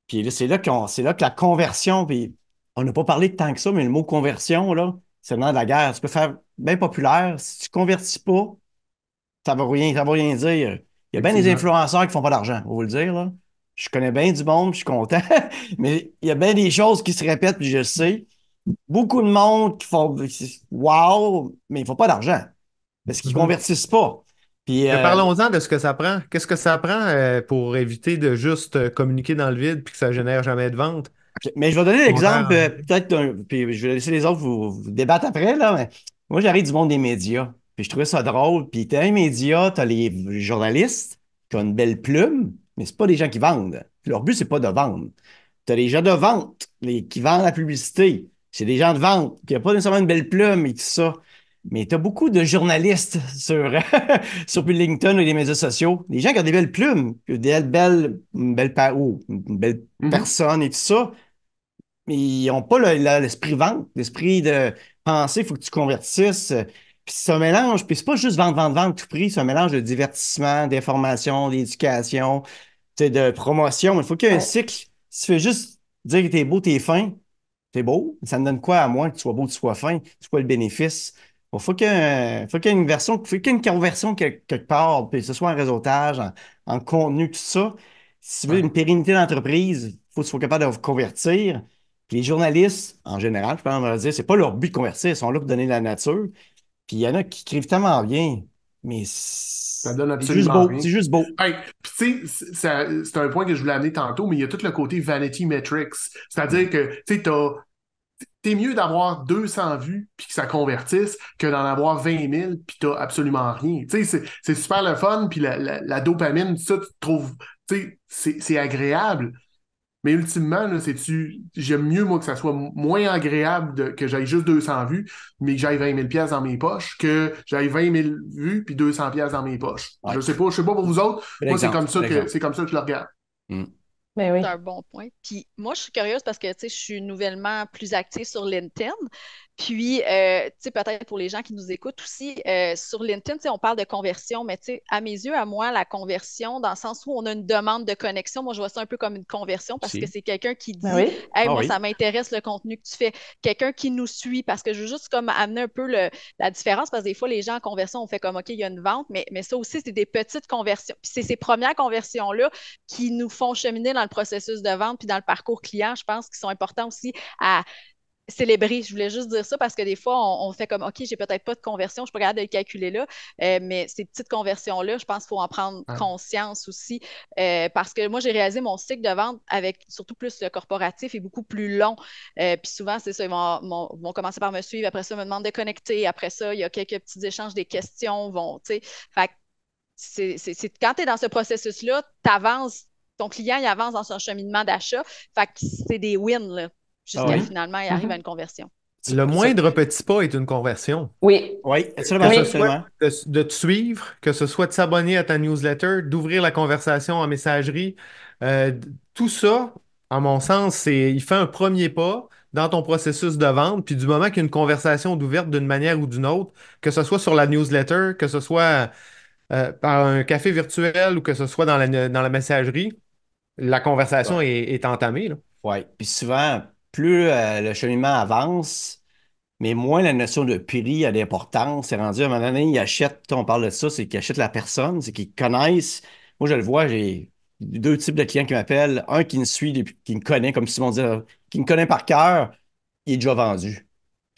Puis là, c'est là que la conversion, puis on n'a pas parlé de tant que ça, mais le mot conversion, là, c'est le nom de la guerre. Tu peux faire bien populaire. Si tu ne convertis pas, ça va rien dire. Il y a bien des Effectivement. influenceurs qui font pas d'argent, on va vous le dire, là. Je connais bien du monde, je suis content, mais il y a bien des choses qui se répètent, puis je le sais. Beaucoup de monde qui font wow, mais ils font pas d'argent parce qu'ils Mhm. convertissent pas. Puis, Mais parlons-en de ce que ça prend. Qu'est-ce que ça prend pour éviter de juste communiquer dans le vide puis que ça génère jamais de vente? ok. Mais je vais donner l'exemple, Contraire. peut-être, puis je vais laisser les autres vous débattre après, là, mais moi, j'arrive du monde des médias, puis je trouvais ça drôle. Puis t'as un média, t'as les journalistes qui ont une belle plume, mais c'est pas des gens qui vendent. Leur but, c'est pas de vendre. T'as des gens de vente qui vendent la publicité. C'est des gens de vente qui n'ont pas nécessairement une belle plume et tout ça. Mais tu as beaucoup de journalistes sur LinkedIn ou les médias sociaux. Des gens qui ont des belles plumes, une belle Mhm. personne et tout ça. Mais ils n'ont pas l'esprit vente, l'esprit de penser, il faut que tu convertisses. Puis c'est un mélange, puis c'est pas juste vente, vente, vente, tout prix, c'est un mélange de divertissement, d'information, d'éducation, tu sais, de promotion. Il faut qu'il y ait un Ouais. cycle. Si tu fais juste dire que t'es beau, t'es fin, t'es beau, ça me donne quoi à moi que tu sois beau, que tu sois fin? C'est quoi le bénéfice? Faut qu'il y ait une version, faut qu'il y ait une conversion quelque part, puis que ce soit en réseautage, en contenu, tout ça. Si tu veux Ouais. une pérennité d'entreprise, il faut que tu sois capable de convertir. Puis les journalistes, en général, je pense, on va dire, c'est pas leur but de convertir, ils sont là pour donner la nature. Puis il y en a qui écrivent tellement bien, mais Ça donne c'est juste absolument beau, rien. c'est juste beau. Hey, puis tu sais, c'est un point que je voulais amener tantôt, mais il y a tout le côté vanity metrics. C'est-à-dire que, tu sais, t'es mieux d'avoir 200 vues puis que ça convertisse que d'en avoir 20 000 puis t'as absolument rien. Tu sais, c'est super le fun puis la dopamine, ça, tu trouves, tu sais, c'est agréable. Mais ultimement, là, j'aime mieux, moi, que ça soit moins agréable que j'aille juste 200 vues, mais que j'aille 20 000 pièces dans mes poches, que j'aille 20 000 vues puis 200 pièces dans mes poches. Ouais. Je sais pas pour vous autres. Bel Moi, exemple, bel exemple. c'est comme ça que je le regarde. Mm. Mais C'est oui. un bon point. Puis moi, je suis curieuse parce que, tu sais, je suis nouvellement plus active sur LinkedIn. Puis, tu sais, peut-être pour les gens qui nous écoutent aussi, sur LinkedIn, tu sais, on parle de conversion, mais tu sais, à mes yeux, à moi, la conversion, dans le sens où on a une demande de connexion, moi, je vois ça un peu comme une conversion parce que Si. c'est quelqu'un qui Ben dit, oui. hey, Ah moi, oui. ça m'intéresse le contenu que tu fais. Quelqu'un qui nous suit parce que je veux juste comme amener un peu la différence parce que des fois, les gens en conversion, on fait comme, OK, il y a une vente, mais ça aussi, c'est des petites conversions. Puis c'est ces premières conversions-là qui nous font cheminer dans le processus de vente puis dans le parcours client, je pense, qui sont importants aussi à célébrer. Je voulais juste dire ça parce que des fois, on fait comme, OK, j'ai peut-être pas de conversion, je ne suis pas capable de le calculer là, mais ces petites conversions-là, je pense qu'il faut en prendre Ouais. conscience aussi parce que moi, j'ai réalisé mon cycle de vente avec surtout plus le corporatif est beaucoup plus long. Puis souvent, c'est ça, vont commencer par me suivre, après ça, ils me demandent de connecter, après ça, il y a quelques petits échanges, des questions, tu sais, fait que quand tu es dans ce processus-là, tu avances, ton client, il avance dans son cheminement d'achat. Fait que c'est des wins, là, Ah jusqu'à oui. Mhm. finalement, il arrive à Mhm. une conversion. Le moindre petit pas est une conversion. Oui. Oui, Que absolument, ce Oui. soit absolument. de te suivre, que ce soit de s'abonner à ta newsletter, d'ouvrir la conversation en messagerie, tout ça, à mon sens, il fait un premier pas dans ton processus de vente. Puis du moment qu'il y a une conversation d'ouverte d'une manière ou d'une autre, que ce soit sur la newsletter, que ce soit par un café virtuel ou que ce soit dans la messagerie, la conversation Ouais. est entamée, là. Ouais. Puis souvent, plus le cheminement avance, mais moins la notion de prix a d'importance. C'est rendu à un moment donné, ils achètent, on parle de ça, c'est qu'ils achètent la personne, c'est qu'ils connaissent. Moi, je le vois, j'ai deux types de clients qui m'appellent. Un qui me suit, qui me connaît, comme Simon disait, qui me connaît par cœur, il est déjà vendu.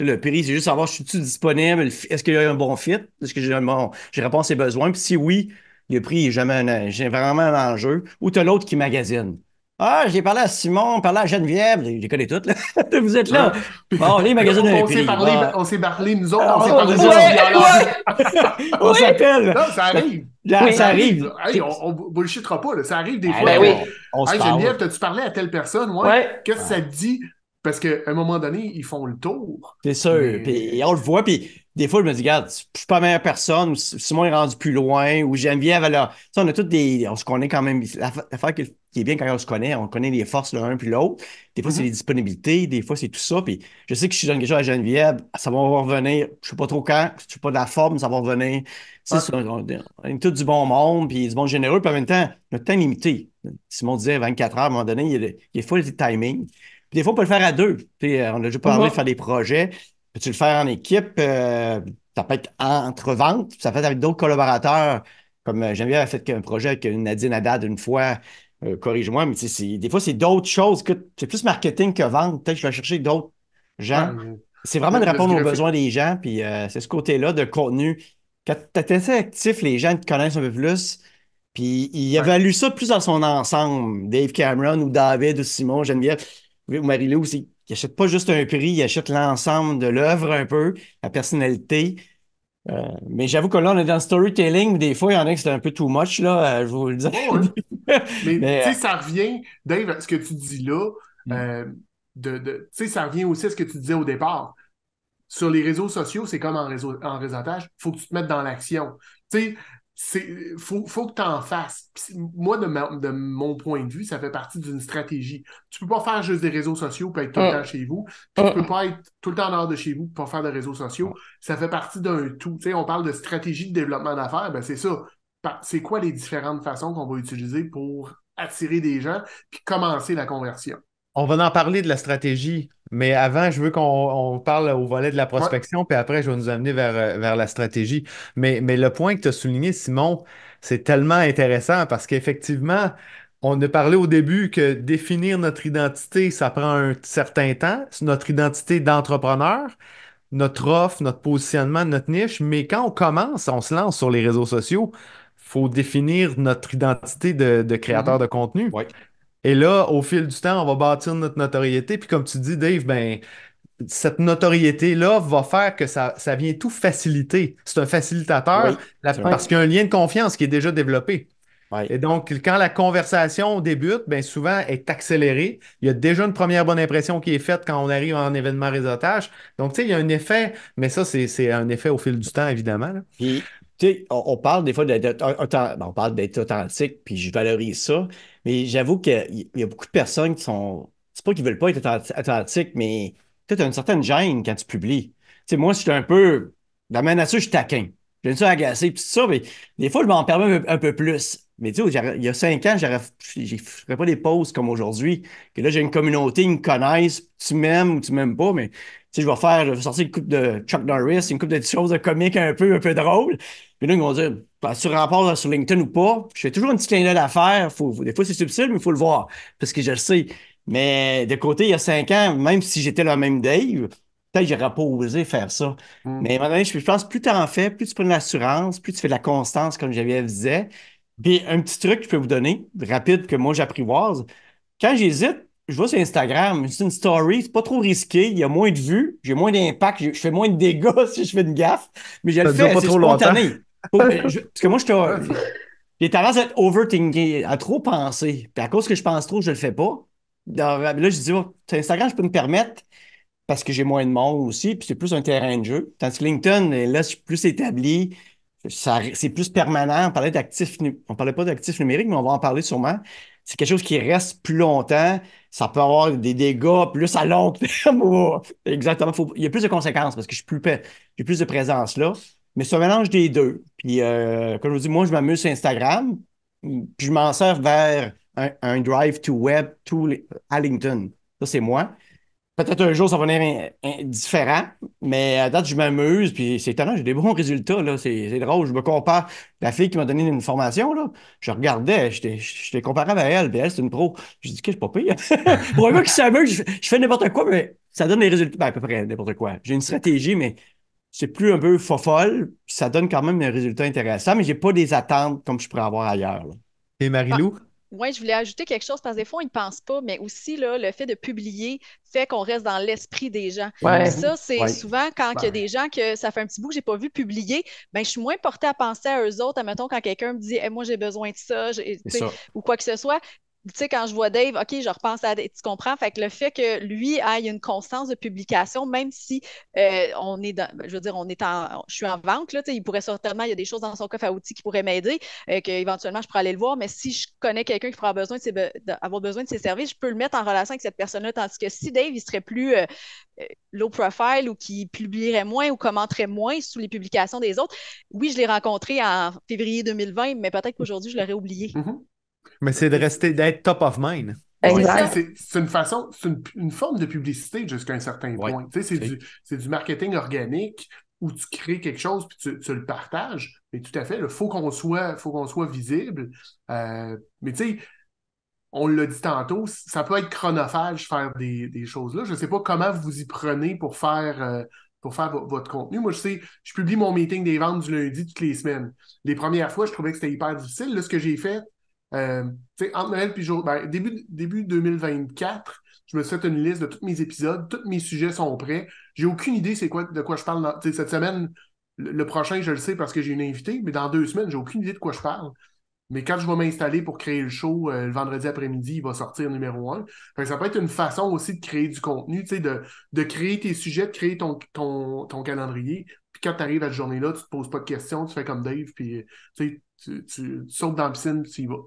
Le prix, c'est juste savoir, je suis-tu disponible? Est-ce qu'il y a un bon fit? Est-ce que j'ai répondu à ses besoins? Puis si oui, le prix est jamais j'ai vraiment un enjeu. Ou tu as l'autre qui magasine. Ah, j'ai parlé à Simon, parlé à Geneviève, je les connais toutes, là. Vous êtes là. Hein? Puis, Bon, les magasins un on s'est prix. parlé, Bon. on s'est parlé, nous autres, on Ah, s'est oh, parlé c'est de ça. violence. On s'appelle. Non, ça arrive. Là, Oui. ça Ça arrive. arrive. Hey, on bullshitera pas, là. Ça arrive des Ben fois Ben là, que. oui. on se Hey, parle. Geneviève, t'as-tu parlé à telle personne? Ouais. Ouais. Qu'est-ce que ça Ouais. te dit? Parce qu'à un moment donné, ils font le tour. C'est sûr. Puis Mais. on le voit, puis des fois, je me dis, regarde, je suis pas la meilleure personne, ou Simon est rendu plus loin, ou Geneviève, elle a. Ça, on a toutes des. On se connaît quand même. L'affaire qui est bien quand on connaît les forces l'un puis l'autre. Des fois, c'est les Mhm. disponibilités, des fois, c'est tout ça. Puis je sais que si je donne quelque chose à Geneviève, ça va revenir. Je sais pas trop quand, je suis pas de la forme, ça va revenir. Tu sais, Ouais. on est tous du bon monde, puis du monde généreux, puis en même temps, notre temps est limité. Simon disait 24 heures, à un moment donné, il faut le timing. Puis des fois, on peut le faire à deux. Tu sais, on a déjà parlé de faire Mhm. des projets. Peux-tu le faire en équipe? Ça peut être entre ventes, ça peut être avec d'autres collaborateurs. Comme Geneviève a fait un projet avec Nadine Haddad une fois, corrige-moi, mais tu sais, des fois, c'est d'autres choses que c'est plus marketing que vente. Peut-être que je vais chercher d'autres gens. Ouais, C'est vraiment de de se répondre aux greffer. besoins des gens, puis c'est ce côté-là de contenu. Quand tu es assez actif, les gens te connaissent un peu plus. Puis il Ouais. évalue ça plus dans son ensemble. Dave Cameron ou David ou Simon, Geneviève ou Marie-Lou, ils n'achètent pas juste un prix, ils achètent l'ensemble de l'œuvre un peu, la personnalité. Mais j'avoue que là, on est dans le storytelling, mais des fois, il y en a qui c'est un peu too much, là, je vous le dis. Oh, ouais. Mais tu Mais, sais, ça revient, Dave, à ce que tu dis là, euh, euh, tu sais, ça revient aussi à ce que tu disais au départ. Sur les réseaux sociaux, c'est comme en réseautage, il faut que tu te mettes dans l'action. Tu sais, faut que tu en fasses. Puis moi, de mon point de vue, ça fait partie d'une stratégie. Tu peux pas faire juste des réseaux sociaux pour être tout le temps Mhm. chez vous. Puis tu peux Mhm. pas être tout le temps en dehors de chez vous pour faire de réseaux sociaux. Ça fait partie d'un tout. Tu sais, on parle de stratégie de développement d'affaires, ben c'est ça. C'est quoi les différentes façons qu'on va utiliser pour attirer des gens puis commencer la conversion? On va en parler de la stratégie, mais avant, je veux qu'on parle au volet de la Ouais. prospection, puis après, je vais nous amener vers la stratégie. Mais le point que tu as souligné, Simon, c'est tellement intéressant parce qu'effectivement, on a parlé au début que définir notre identité, ça prend un certain temps, c'est notre identité d'entrepreneur, notre offre, notre positionnement, notre niche, mais quand on commence, on se lance sur les réseaux sociaux, il faut définir notre identité de créateur de Mhm. contenu. ouais, Et là, au fil du temps, on va bâtir notre notoriété. Puis comme tu dis, Dave, ben, cette notoriété-là va faire que ça vient tout faciliter. C'est un facilitateur oui, c'est un- parce Ouais. qu'il y a un lien de confiance qui est déjà développé. ouais. Et donc, quand la conversation débute, ben souvent, elle est accélérée. Il y a déjà une première bonne impression qui est faite quand on arrive en événement réseautage. Donc, tu sais, il y a un effet, mais ça, c'est un effet au fil du temps, évidemment, là. Puis, tu sais, on parle des fois on parle d'être authentique, puis je valorise ça, mais j'avoue qu'il y a beaucoup de personnes qui sont, c'est pas qu'ils veulent pas être authentiques, mais tu as une certaine gêne quand tu publies. Tu sais, moi, je suis un peu, dans ma nature, je suis taquin. J'aime ça agacer, puis tout ça, mais des fois, je m'en permets un peu plus. Mais tu sais, il y a 5 ans, je ferais pas des posts comme aujourd'hui, que là, j'ai une communauté, ils me connaissent, tu m'aimes ou tu m'aimes pas, mais tu sais, je vais sortir une coupe de Chuck Norris, une coupe de choses de comiques un peu drôles. Puis là, ils vont dire, bah, tu rapport sur LinkedIn ou pas, je fais toujours un petit clin d'œil à faire. Des fois, c'est subtil, mais il faut le voir, parce que je le sais. Mais de côté, il y a 5 ans, même si j'étais le même Dave, peut-être que j'aurais pas osé faire ça. Mais à un moment donné, je pense, plus tu en fais, plus tu prends de l'assurance, plus tu fais de la constance, comme Geneviève disait. Puis un petit truc que je peux vous donner, rapide, que moi j'apprivoise. Quand j'hésite, je vais sur Instagram, c'est une story, c'est pas trop risqué, il y a moins de vues, j'ai moins d'impact, je fais moins de dégâts si je fais une gaffe, mais je le Ça dure fais, pas c'est trop longtemps. spontané. Parce que moi, Ouais. j'ai tendance à être overthinking, à trop penser. Puis à cause que je pense trop, je le fais pas. Là, je dis, oh, sur Instagram, je peux me permettre parce que j'ai moins de monde aussi, puis c'est plus un terrain de jeu. Tandis que LinkedIn, là, je suis plus établi, c'est plus permanent. On parlait pas d'actifs numériques, mais on va en parler sûrement. C'est quelque chose qui reste plus longtemps. Ça peut avoir des dégâts plus à long terme. Exactement. Il y a plus de conséquences parce que j'ai plus de présence là. Mais c'est un mélange des deux. Puis, comme je vous dis, moi, je m'amuse sur Instagram, puis je m'en sers vers un drive to web à LinkedIn. Ça, c'est moi. Peut-être un jour, ça va devenir différent, mais à date, je m'amuse, puis c'est étonnant, j'ai des bons résultats, là. C'est drôle, je me compare. La fille qui m'a donné une formation, là, je regardais, j'étais comparable à elle, puis elle, c'est une pro. Je dis que je suis pas pire. Pour un gars qui s'amuse, je fais n'importe quoi, mais ça donne des résultats. Ben, à peu près n'importe quoi. J'ai une stratégie, mais c'est plus un peu fofolle, puis ça donne quand même des résultats intéressants, mais j'ai pas des attentes comme je pourrais avoir ailleurs, là. Et Marie-Lou? Oui, je voulais ajouter quelque chose parce que des fois, ils ne pensent pas, mais aussi là, le fait de publier fait qu'on reste dans l'esprit des gens. Puis Ouais. ça, c'est Oui, souvent quand il y a Ben, des gens que ça fait un petit bout que je n'ai pas vu publier, ben, je suis moins portée à penser à eux autres. Admettons, quand quelqu'un me dit hey, moi, j'ai besoin de ça, tu c'est sais, ça. ou quoi que ce soit. Tu sais, quand je vois Dave, OK, je repense à Dave, tu comprends? Fait que le fait que lui ait une constance de publication, même si on est dans, je veux dire, je suis en vente, là, tu sais, il pourrait certainement, il y a des choses dans son coffre à outils qui pourraient m'aider, qu'éventuellement, je pourrais aller le voir, mais si je connais quelqu'un qui pourra avoir besoin de ses services, je peux le mettre en relation avec cette personne-là, tandis que si Dave, il serait plus low profile ou qui publierait moins ou commenterait moins sous les publications des autres, oui, je l'ai rencontré en février 2020, mais peut-être qu'aujourd'hui, je l'aurais oublié. mhm. Mais c'est de rester, d'être top of mind. C'est Oui, ça. Exact. c'est une façon, c'est une forme de publicité jusqu'à un certain Oui. point. Tu sais, c'est du marketing organique où tu crées quelque chose puis tu le partages. Mais tout à fait, il faut qu'on soit visible. Mais tu sais, on l'a dit tantôt, ça peut être chronophage faire des choses-là. Je ne sais pas comment vous y prenez pour faire votre contenu. Moi, je sais, je publie mon meeting des ventes du lundi toutes les semaines. Les premières fois, je trouvais que c'était hyper difficile. Là, ce que j'ai fait, tu sais, entre Noël et jour, ben, début 2024, je me suis fait une liste de tous mes épisodes, tous mes sujets sont prêts. J'ai aucune idée de quoi je parle. Tu sais, cette semaine, le prochain, je le sais parce que j'ai une invitée, mais dans 2 semaines, j'ai aucune idée de quoi je parle. Mais quand je vais m'installer pour créer le show le vendredi après-midi, il va sortir numéro 1. Fait que ça peut être une façon aussi de créer du contenu, tu sais, de créer tes sujets, de créer ton calendrier. Puis quand tu arrives à cette journée-là, tu te poses pas de questions, tu fais comme Dave, puis tu sais, tu sautes dans la piscine, puis tu y vas.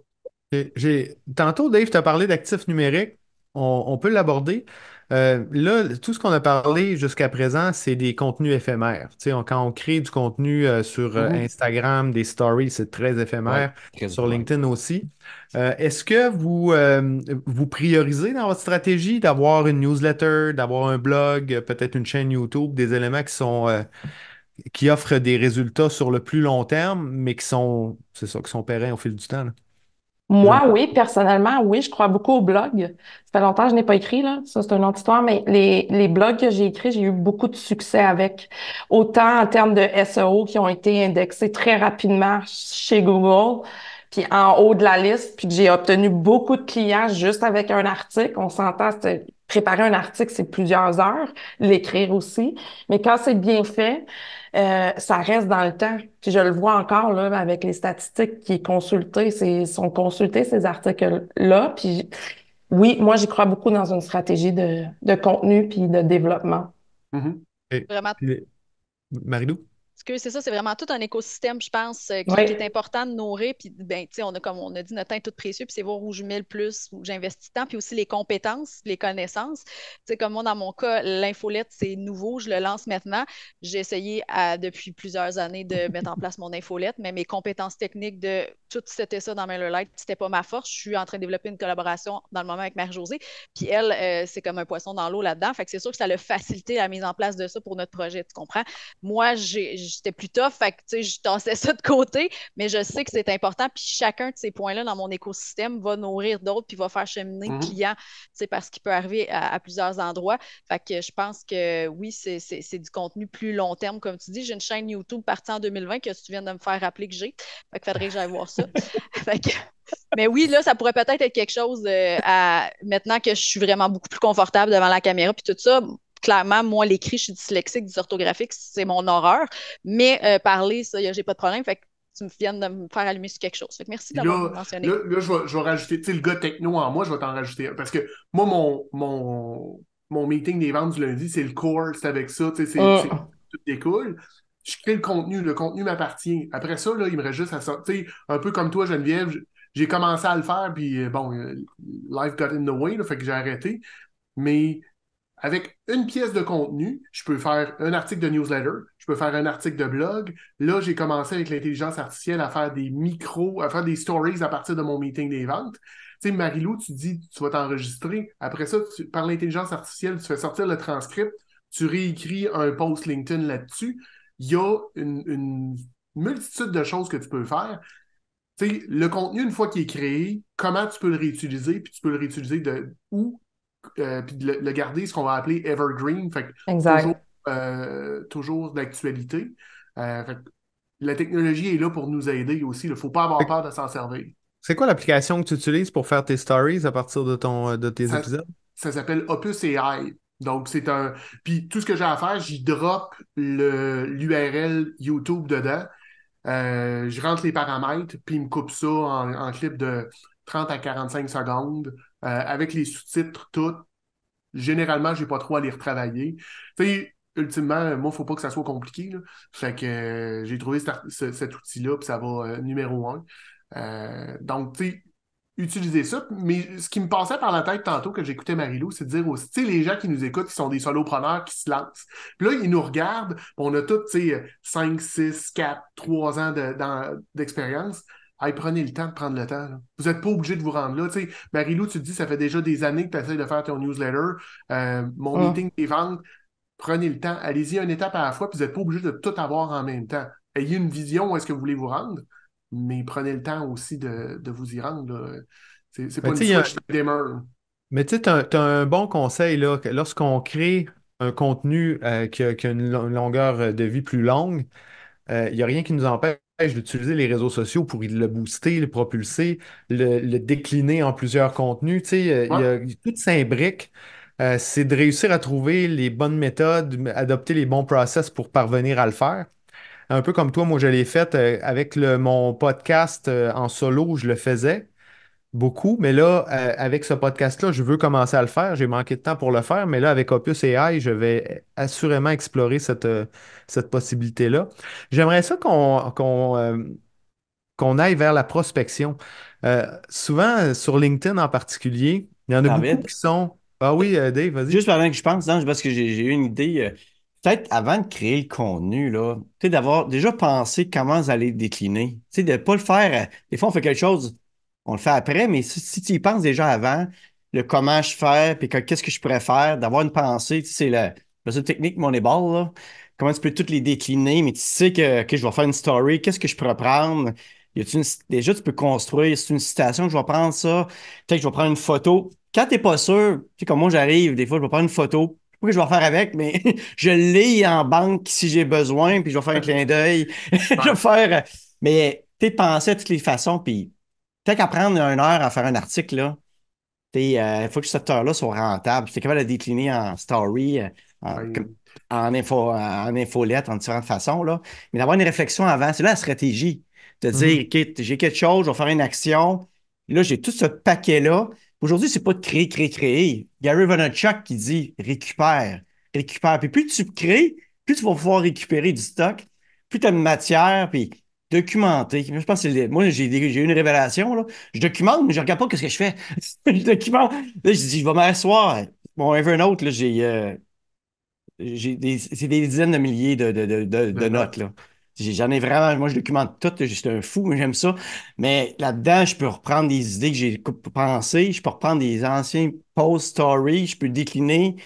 Tantôt, Dave, tu as parlé d'actifs numériques. On peut l'aborder. Là, tout ce qu'on a parlé jusqu'à présent, c'est des contenus éphémères. Tu sais, quand on crée du contenu sur Mhm. Instagram, des stories, c'est très Oui, éphémère. très Sur éphémère. LinkedIn aussi. Est-ce que vous priorisez dans votre stratégie d'avoir une newsletter, d'avoir un blog, peut-être une chaîne YouTube, des éléments qui offrent des résultats sur le plus long terme, mais c'est ça, qui sont pérennes au fil du temps, là? Moi, Jeune. oui, personnellement, oui, je crois beaucoup aux blogs. Ça fait longtemps que je n'ai pas écrit, là. Ça, c'est une autre histoire, mais les blogs que j'ai écrits, j'ai eu beaucoup de succès avec. Autant en termes de SEO qui ont été indexés très rapidement chez Google, puis en haut de la liste, puis que j'ai obtenu beaucoup de clients juste avec un article. On s'entend, préparer un article, c'est plusieurs heures, l'écrire aussi. Mais quand c'est bien fait, ça reste dans le temps. Puis je le vois encore là avec les statistiques qui sont consultés ces articles-là. Puis oui, moi j'y crois beaucoup dans une stratégie de contenu puis de développement. Mhm. Et- Vraiment. puis, Marilou? Parce que c'est ça, c'est vraiment tout un écosystème, je pense, qui est Oui. important de nourrir. Puis, ben, tu sais, comme on a dit, notre temps est tout précieux, puis c'est voir où je mets le plus, où j'investis le temps, puis aussi les compétences, les connaissances. Tu sais, comme moi, dans mon cas, l'infolette, c'est nouveau, je le lance maintenant. J'ai essayé depuis plusieurs années de mettre en place mon infolette, mais mes compétences techniques de tout c'était ça dans MailerLite, c'était pas ma force. Je suis en train de développer une collaboration dans le moment avec Marie-Josée, puis elle, c'est comme un poisson dans l'eau là-dedans. Fait que c'est sûr que ça a facilité la mise en place de ça pour notre projet, tu comprends? Moi, j'étais plus tough, fait que, tu sais, je tassais ça de côté, mais je sais que c'est important, puis chacun de ces points-là dans mon écosystème va nourrir d'autres, puis va faire cheminer le Mhm. client, tu sais, parce qu'il peut arriver à plusieurs endroits. Fait que je pense que oui, c'est du contenu plus long terme, comme tu dis. J'ai une chaîne YouTube partie en 2020 que tu viens de me faire rappeler que j'ai. Fait que faudrait que j'aille voir ça. Fait que, mais oui, là, ça pourrait peut-être être quelque chose maintenant que je suis vraiment beaucoup plus confortable devant la caméra, puis tout ça. Clairement, moi, l'écrit, je suis dyslexique, dysorthographique, c'est mon horreur. Mais parler, ça, j'ai pas de problème. Fait que tu me viens de me faire allumer sur quelque chose. Fait que merci Puis d'avoir là, mentionné. je vais rajouter, tu sais, le gars techno en moi, je vais t'en rajouter un. Parce que moi, mon meeting des ventes du lundi, c'est le core, c'est avec ça, tu sais, Hum. tout découle. Je crée le contenu m'appartient. Après ça, là, il me reste juste à sortir. Tu sais, un peu comme toi, Geneviève, j'ai commencé à le faire, puis bon, life got in the way, là, fait que j'ai arrêté. Mais avec une pièce de contenu, je peux faire un article de newsletter, je peux faire un article de blog. Là, j'ai commencé avec l'intelligence artificielle à faire des stories à partir de mon meeting des ventes. Tu sais, Marilou, tu dis, tu vas t'enregistrer. Après ça, par l'intelligence artificielle, tu fais sortir le transcript, tu réécris un post LinkedIn là-dessus. Il y a une multitude de choses que tu peux faire. Tu sais, le contenu, une fois qu'il est créé, comment tu peux le réutiliser, puis tu peux le réutiliser de où, puis de le garder, ce qu'on va appeler evergreen, fait que toujours, Exact. toujours d'actualité. Fait que la technologie est là pour nous aider aussi. Il ne faut pas avoir peur de s'en servir. C'est quoi l'application que tu utilises pour faire tes stories à partir de tes Ça, épisodes? ça s'appelle Opus AI. Donc, c'est un. Puis tout ce que j'ai à faire, j'y drop l'URL YouTube dedans. Je rentre les paramètres, puis il me coupe ça en clip de 30 à 45 secondes, avec les sous-titres, tout. Généralement, j'ai pas trop à les retravailler. Tu sais, ultimement, moi, il faut pas que ça soit compliqué, là. Fait que j'ai trouvé cet outil-là, puis ça va numéro un. Donc, tu sais, utiliser ça. Mais ce qui me passait par la tête tantôt que j'écoutais Marilou, c'est de dire aussi, tu sais, les gens qui nous écoutent, qui sont des solopreneurs qui se lancent. Puis là, ils nous regardent, puis on a tous, tu sais, 5, 6, 4, 3 ans d'expérience. Hey, prenez le temps de prendre le temps, là. Vous n'êtes pas obligé de vous rendre là. Tu sais, Marilou, tu te dis, ça fait déjà des années que tu essaies de faire ton newsletter, mon Hum. meeting des ventes. Prenez le temps. Allez-y une étape à la fois, puis vous n'êtes pas obligé de tout avoir en même temps. Ayez une vision où est-ce que vous voulez vous rendre, mais prenez le temps aussi de vous y rendre, là. C'est pas Mais tu une sais, il y a- switch dimmer, là. mais tu sais, t'as un bon conseil là, que lorsqu'on crée un contenu qui a une longueur de vie plus longue, il n'y a rien qui nous empêche d'utiliser les réseaux sociaux pour le booster, le propulser, le décliner en plusieurs contenus. Tu sais, Ouais, tout s'imbrique. C'est de réussir à trouver les bonnes méthodes, adopter les bons process pour parvenir à le faire. Un peu comme toi, moi, je l'ai fait avec mon podcast en solo, je le faisais beaucoup, mais là, avec ce podcast-là, je veux commencer à le faire. J'ai manqué de temps pour le faire, mais là, avec Opus AI, je vais assurément explorer cette possibilité-là. J'aimerais ça qu'on aille vers la prospection. Souvent, sur LinkedIn en particulier, il y en a beaucoup David. qui sont. Ah oui, Dave, vas-y. Juste pendant que je pense, non, parce que j'ai eu une idée. Peut-être avant de créer le contenu, là, tu sais, d'avoir déjà pensé comment vous allez décliner. Tu sais, de ne pas le faire. Des fois, on fait quelque chose, on le fait après, mais si tu y penses déjà avant, le comment je fais, puis qu'est-ce que je pourrais faire, d'avoir une pensée, tu sais, c'est la technique Moneyball, là. Comment tu peux toutes les décliner, mais tu sais que je vais faire une story, qu'est-ce que je pourrais prendre? Déjà, tu peux construire, c'est une citation que je vais prendre ça, peut-être que je vais prendre une photo. Quand tu n'es pas sûr, tu sais, comme moi, j'arrive, des fois, je vais prendre une photo. Je sais pas ce que je vais faire avec, mais je l'ai en banque si j'ai besoin, puis je vais faire un clin d'œil. Je ouais, vais faire. Mais tu sais, penser à toutes les façons, puis peut-être qu'à prendre 1 heure à faire un article, là, il faut que cette heure-là soit rentable. Tu es capable de décliner en story, ouais, en infolette, en différentes façons, là. Mais d'avoir une réflexion avant, c'est là la stratégie. De dire, Mhm. OK, j'ai quelque chose, je vais faire une action. Là, j'ai tout ce paquet-là. Aujourd'hui, c'est pas de créer, créer, créer. Gary Vaynerchuk qui dit récupère, récupère. Puis plus tu crées, plus tu vas pouvoir récupérer du stock, plus tu as de matière, puis documenter. Je pense que moi, j'ai eu une révélation, là. Je documente, mais je regarde pas ce que je fais. Je documente. Là, je dis, je vais m'asseoir. Mon Evernote, là, c'est des dizaines de milliers de de notes, notes. là. J'en ai vraiment, moi je documente tout, là, je suis un fou, mais j'aime ça. Mais là-dedans, je peux reprendre des idées que j'ai pensées, je peux reprendre des anciens post stories, je peux décliner, je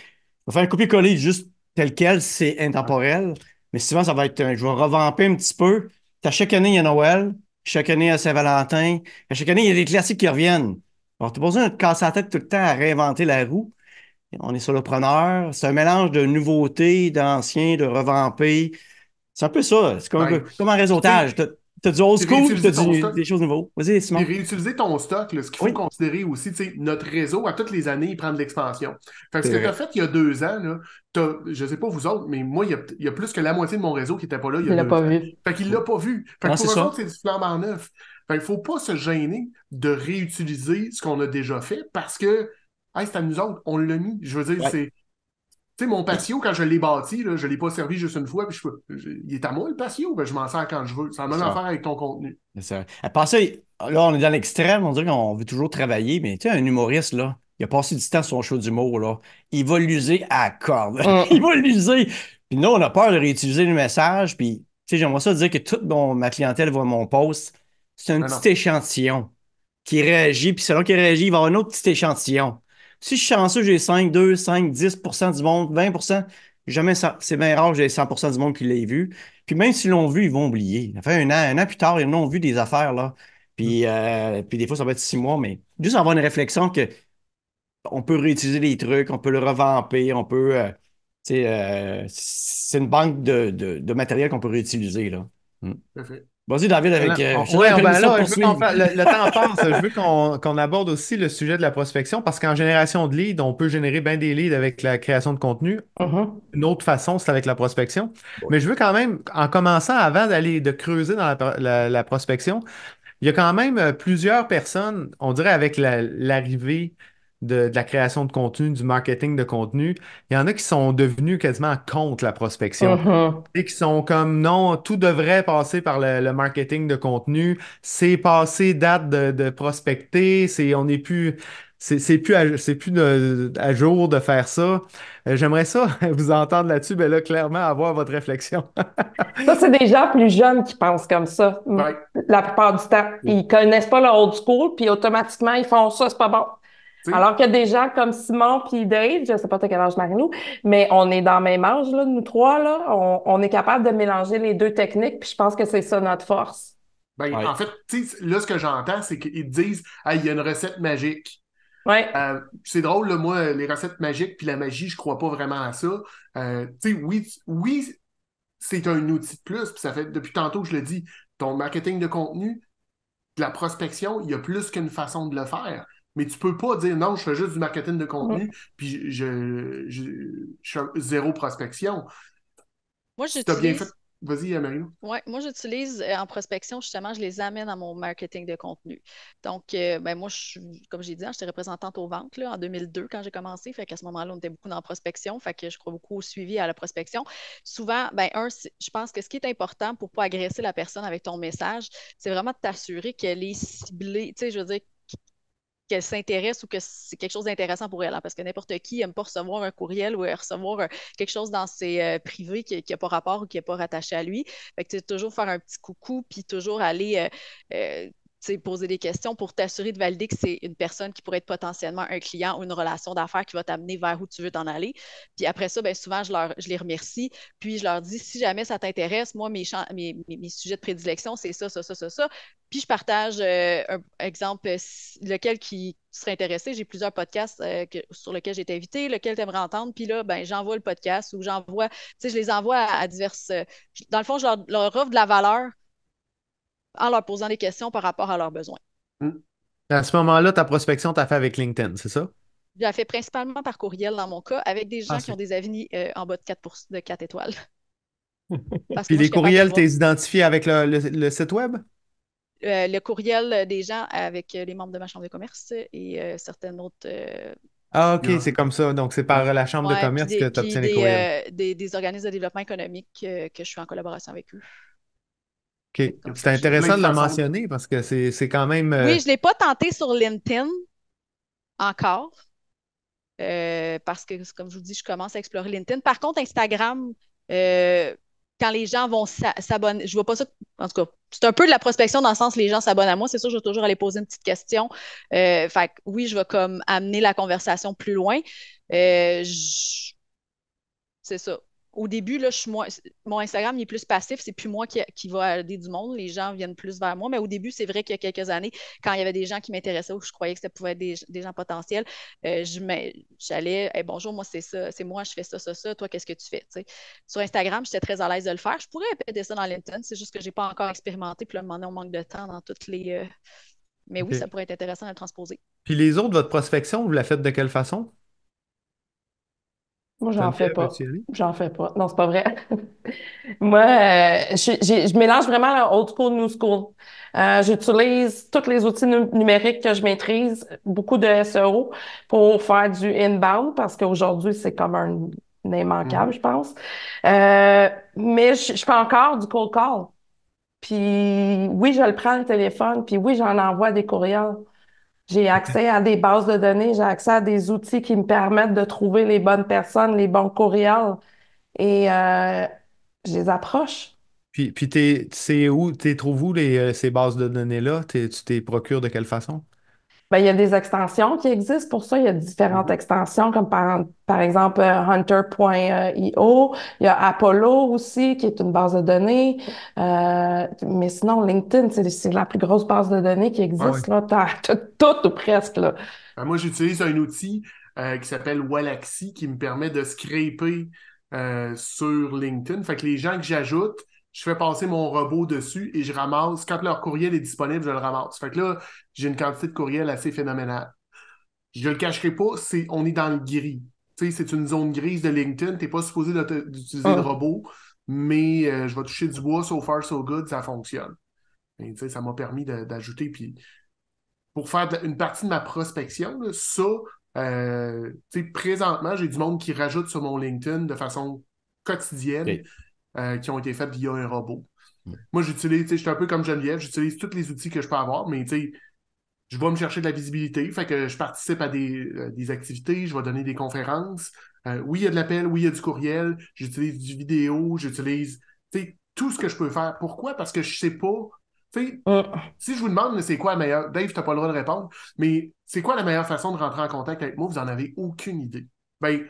vais faire un copier-coller juste tel quel, c'est Ouais, intemporel. Mais souvent, ça va être, je vais revamper un petit peu. À chaque année, il y a Noël, chaque année, il y a Saint-Valentin, à chaque année, il y a des classiques qui reviennent. Alors, tu n'as pas besoin de te casser la tête tout le temps à réinventer la roue. On est solopreneur. C'est un mélange de nouveautés, d'anciens, de revampés. C'est un peu ça. C'est ouais. comme un Puis, tu sais, réseautage. T'as du old school, puis t'as réutiliser ton stock. des choses nouveaux. Vas-y, Puis Simon. réutiliser ton stock, là, ce qu'il faut Oui, considérer aussi, tu sais, notre réseau, à toutes les années, il prend de l'expansion. Fait que ce c'est que tu as vrai. fait il y a 2 ans, là, je ne sais pas vous autres, mais moi, il y a plus que la moitié de mon réseau qui n'était pas là il y Je a l'ai deux pas ans. vu. Fait qu'il ne l'a pas vu. Fait que Non, c'est pour eux ça. autres, c'est du flambant neuf. Fait qu'il ne faut pas se gêner de réutiliser ce qu'on a déjà fait parce que, hey, c'est à nous autres, on l'a mis. Je veux dire, Ouais. c'est. Tu sais, mon patio, quand je l'ai bâti, là, je ne l'ai pas servi juste une fois, puis il est à moi le patio, ben, je m'en sers quand je veux. C'est la C'est même ça. affaire avec ton contenu. C'est ça. À part ça, là, on est dans l'extrême, on dirait qu'on veut toujours travailler, mais tu sais, un humoriste, là, il a passé du temps sur son show d'humour, là. Il va l'user à la corde. Il Hum. va l'user. Puis nous, on a peur de réutiliser le message, puis, tu sais, j'aimerais ça dire que toute ma clientèle voit mon post. C'est un Non, petit non. échantillon. qui réagit, puis selon qui réagit, il va y avoir un autre petit échantillon. Si je suis chanceux, j'ai 5, 2, 5, 10% du monde, 20%, jamais ça, c'est bien rare que j'ai 100% du monde qui l'ait vu. Puis même s'ils l'ont vu, ils vont oublier. Ça fait un an plus tard, ils en ont vu des affaires, là. Puis des fois, ça va être 6 mois, mais juste avoir une réflexion que on peut réutiliser les trucs, on peut le revamper, on peut. Tu sais, c'est une banque de matériel qu'on peut réutiliser, là. Mm. Parfait. Vas-y, David, avec. Excellent. Je te donne Ouais, la ben permission de là, je veux qu'on poursuivre. le temps passe. Je veux qu'on aborde aussi le sujet de la prospection parce qu'en génération de leads, on peut générer bien des leads avec la création de contenu. Mhm. Une autre façon, c'est avec la prospection. Ouais. Mais je veux quand même, en commençant, avant de creuser dans la prospection, il y a quand même plusieurs personnes, on dirait avec l'arrivée de la création de contenu, du marketing de contenu, il y en a qui sont devenus quasiment contre la prospection. Mhm. Et qui sont comme non, tout devrait passer par le marketing de contenu. C'est passé date de prospecter. On n'est plus. C'est plus à jour de faire ça. J'aimerais ça vous entendre là-dessus, mais là, clairement, avoir votre réflexion. Ça, c'est des gens plus jeunes qui pensent comme ça, Ouais. la plupart du temps. Ils connaissent pas le old school, puis automatiquement, ils font ça, c'est pas bon. Tu sais, Alors que des gens comme Simon puis Dave, je sais pas t'as quel âge Marie-Lou, mais on est dans le même âge, là, nous trois, là. On est capable de mélanger les deux techniques, puis je pense que c'est ça notre force. ben, Ouais. en fait, tu sais, là, ce que j'entends, c'est qu'ils te disent, ah, il y a une recette magique. Ouais. C'est drôle, là, moi, les recettes magiques puis la magie, je crois pas vraiment à ça. Tu sais, oui, c'est un outil de plus, puis ça fait depuis tantôt que je le dis, ton marketing de contenu, de la prospection, il y a plus qu'une façon de le faire. Mais tu peux pas dire non, je fais juste du marketing de Mm. contenu, puis je fais zéro prospection. Moi, Si tu as bien fait, j'utilise vas-y, Marie. Ouais, moi, j'utilise en prospection, justement, je les amène à mon marketing de contenu. Donc, ben, moi, comme j'ai dit, hein, j'étais représentante aux ventes là, en 2002 quand j'ai commencé. Fait qu'à ce moment-là, on était beaucoup dans la prospection. Fait que je crois beaucoup au suivi à la prospection. Souvent, ben, je pense que ce qui est important pour ne pas agresser la personne avec ton message, c'est vraiment de t'assurer qu'elle est ciblée. Tu sais, je veux dire, qu'elle s'intéresse ou que c'est quelque chose d'intéressant pour elle. Hein, parce que n'importe qui n'aime pas recevoir un courriel ou recevoir quelque chose dans ses privés qui n'a pas rapport ou qui n'est pas rattaché à lui. Fait que tu sais, toujours faire un petit coucou, puis toujours aller tu sais, poser des questions pour t'assurer de valider que c'est une personne qui pourrait être potentiellement un client ou une relation d'affaires qui va t'amener vers où tu veux t'en aller. Puis après ça, ben, souvent, je les remercie. Puis je leur dis, si jamais ça t'intéresse, moi, mes sujets de prédilection, c'est ça, ça, ça, ça, ça. Puis je partage un exemple, lequel qui serait intéressé. J'ai plusieurs podcasts sur lesquels j'ai été invitée, lequel tu aimerais entendre. Puis là, ben, j'envoie le podcast ou j'envoie, tu sais, je les envoie à diverses. Dans le fond, leur offre de la valeur en leur posant des questions par rapport à leurs besoins. À ce moment-là, ta prospection, t'as fait avec LinkedIn, c'est ça? Je la fais principalement par courriel dans mon cas, avec des Ah, gens qui ont des avis en bas de 4 étoiles. Parce que Puis moi, je les suis capable de courriels, voir t'es identifié avec le site web? le courriel des gens avec les membres de ma chambre de commerce et certaines autres. Ah, OK, c'est Yeah. comme ça. Donc, c'est Ouais. par la chambre de Ouais, commerce que tu puis obtiens les courriels. des organismes de développement économique que je suis en collaboration avec eux. OK. Donc, C'est Il y a plein intéressant de de le façons. mentionner parce que c'est quand même. oui, je ne l'ai pas tenté sur LinkedIn encore. Parce que, comme je vous dis, je commence à explorer LinkedIn. Par contre, Instagram, euh, quand les gens vont s'abonner, je vois pas ça. En tout cas, c'est un peu de la prospection dans le sens les gens s'abonnent à moi. C'est sûr, je vais toujours aller poser une petite question. Fait que oui, je vais comme amener la conversation plus loin. Euh, je- c'est ça. Au début, là, mon Instagram il est plus passif, c'est plus moi qui va aider du monde. Les gens viennent plus vers moi. Mais au début, c'est vrai qu'il y a quelques années, quand il y avait des gens qui m'intéressaient ou que je croyais que ça pouvait être des gens potentiels, j'allais, hey, bonjour, moi, c'est ça, c'est moi, je fais ça, ça, ça. Toi, qu'est-ce que tu fais? Tu sais. Sur Instagram, j'étais très à l'aise de le faire. Je pourrais répéter ça dans LinkedIn, c'est juste que je n'ai pas encore expérimenté. Puis là, à un moment donné, on manque de temps dans toutes les. Mais oui, OK. ça pourrait être intéressant de le transposer. Puis les autres, votre prospection, vous la faites de quelle façon? Moi, j'en fais Geneviève, pas. veux-tu y aller? J'en fais pas. Non, c'est pas vrai. Moi, je mélange vraiment le old school, new school. J'utilise tous les outils numériques que je maîtrise, beaucoup de SEO pour faire du inbound parce qu'aujourd'hui, c'est comme un immanquable, Mhm. je pense. Mais je fais encore du cold call. Puis oui, je le prends le téléphone, puis oui, j'en envoie des courriels. J'ai accès à des bases de données, j'ai accès à des outils qui me permettent de trouver les bonnes personnes, les bons courriels et je les approche. Puis c'est où, trouves où ces bases de données-là? Tu t'es procures de quelle façon? Ben, il y a des extensions qui existent pour ça. Il y a différentes extensions, comme par exemple hunter.io. Il y a Apollo aussi, qui est une base de données. Mais sinon, LinkedIn, c'est la plus grosse base de données qui Ah ouais. existe, là. T'as tout ou presque, là. Moi, j'utilise un outil qui s'appelle Wallaxy qui me permet de scraper sur LinkedIn. Fait que les gens que j'ajoute, je fais passer mon robot dessus et je ramasse. Quand leur courriel est disponible, je le ramasse. Fait que là, j'ai une quantité de courriel assez phénoménale. Je le cacherai pas, on est dans le gris. Tu sais, c'est une zone grise de LinkedIn. T'es pas supposé d'utiliser de Hum. robot, mais je vais toucher du bois, so far, so good, ça fonctionne. Et, tu sais, ça m'a permis d'ajouter. Puis pour faire une partie de ma prospection, là, ça, tu sais, présentement, j'ai du monde qui rajoute sur mon LinkedIn de façon quotidienne, OK. qui ont été faites via un robot. Mm. Moi, j'utilise, tu sais, je suis un peu comme Geneviève, j'utilise tous les outils que je peux avoir, mais tu sais, je vais me chercher de la visibilité, fait que je participe à des activités, je vais donner des conférences. Oui, il y a de l'appel, oui, il y a du courriel, j'utilise du vidéo, j'utilise, tu sais, tout ce que je peux faire. Pourquoi? Parce que je sais pas, tu sais, Hum. si je vous demande, c'est quoi la meilleure... Dave, tu n'as pas le droit de répondre, mais c'est quoi la meilleure façon de rentrer en contact avec moi? Vous n'en avez aucune idée. Ben,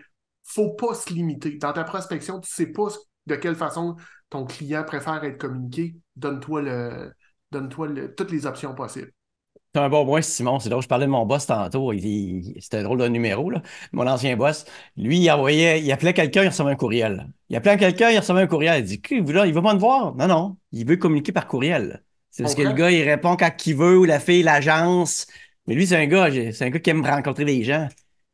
faut pas se limiter. Dans ta prospection, tu sais pas de quelle façon ton client préfère être communiqué. Donne-toi toutes les options possibles. C'est un bon point, Simon. C'est drôle, je parlais de mon boss tantôt. C'était un drôle de numéro, là. Mon ancien boss. Lui, il appelait quelqu'un, il recevait un courriel. Il appelait quelqu'un, il recevait un courriel. Il dit, là, il veut pas me voir. Non, non. Il veut communiquer par courriel. C'est parce que le Comprends? gars, il répond quand il veut, ou la fille, l'agence. Mais lui, c'est un gars qui aime rencontrer des gens.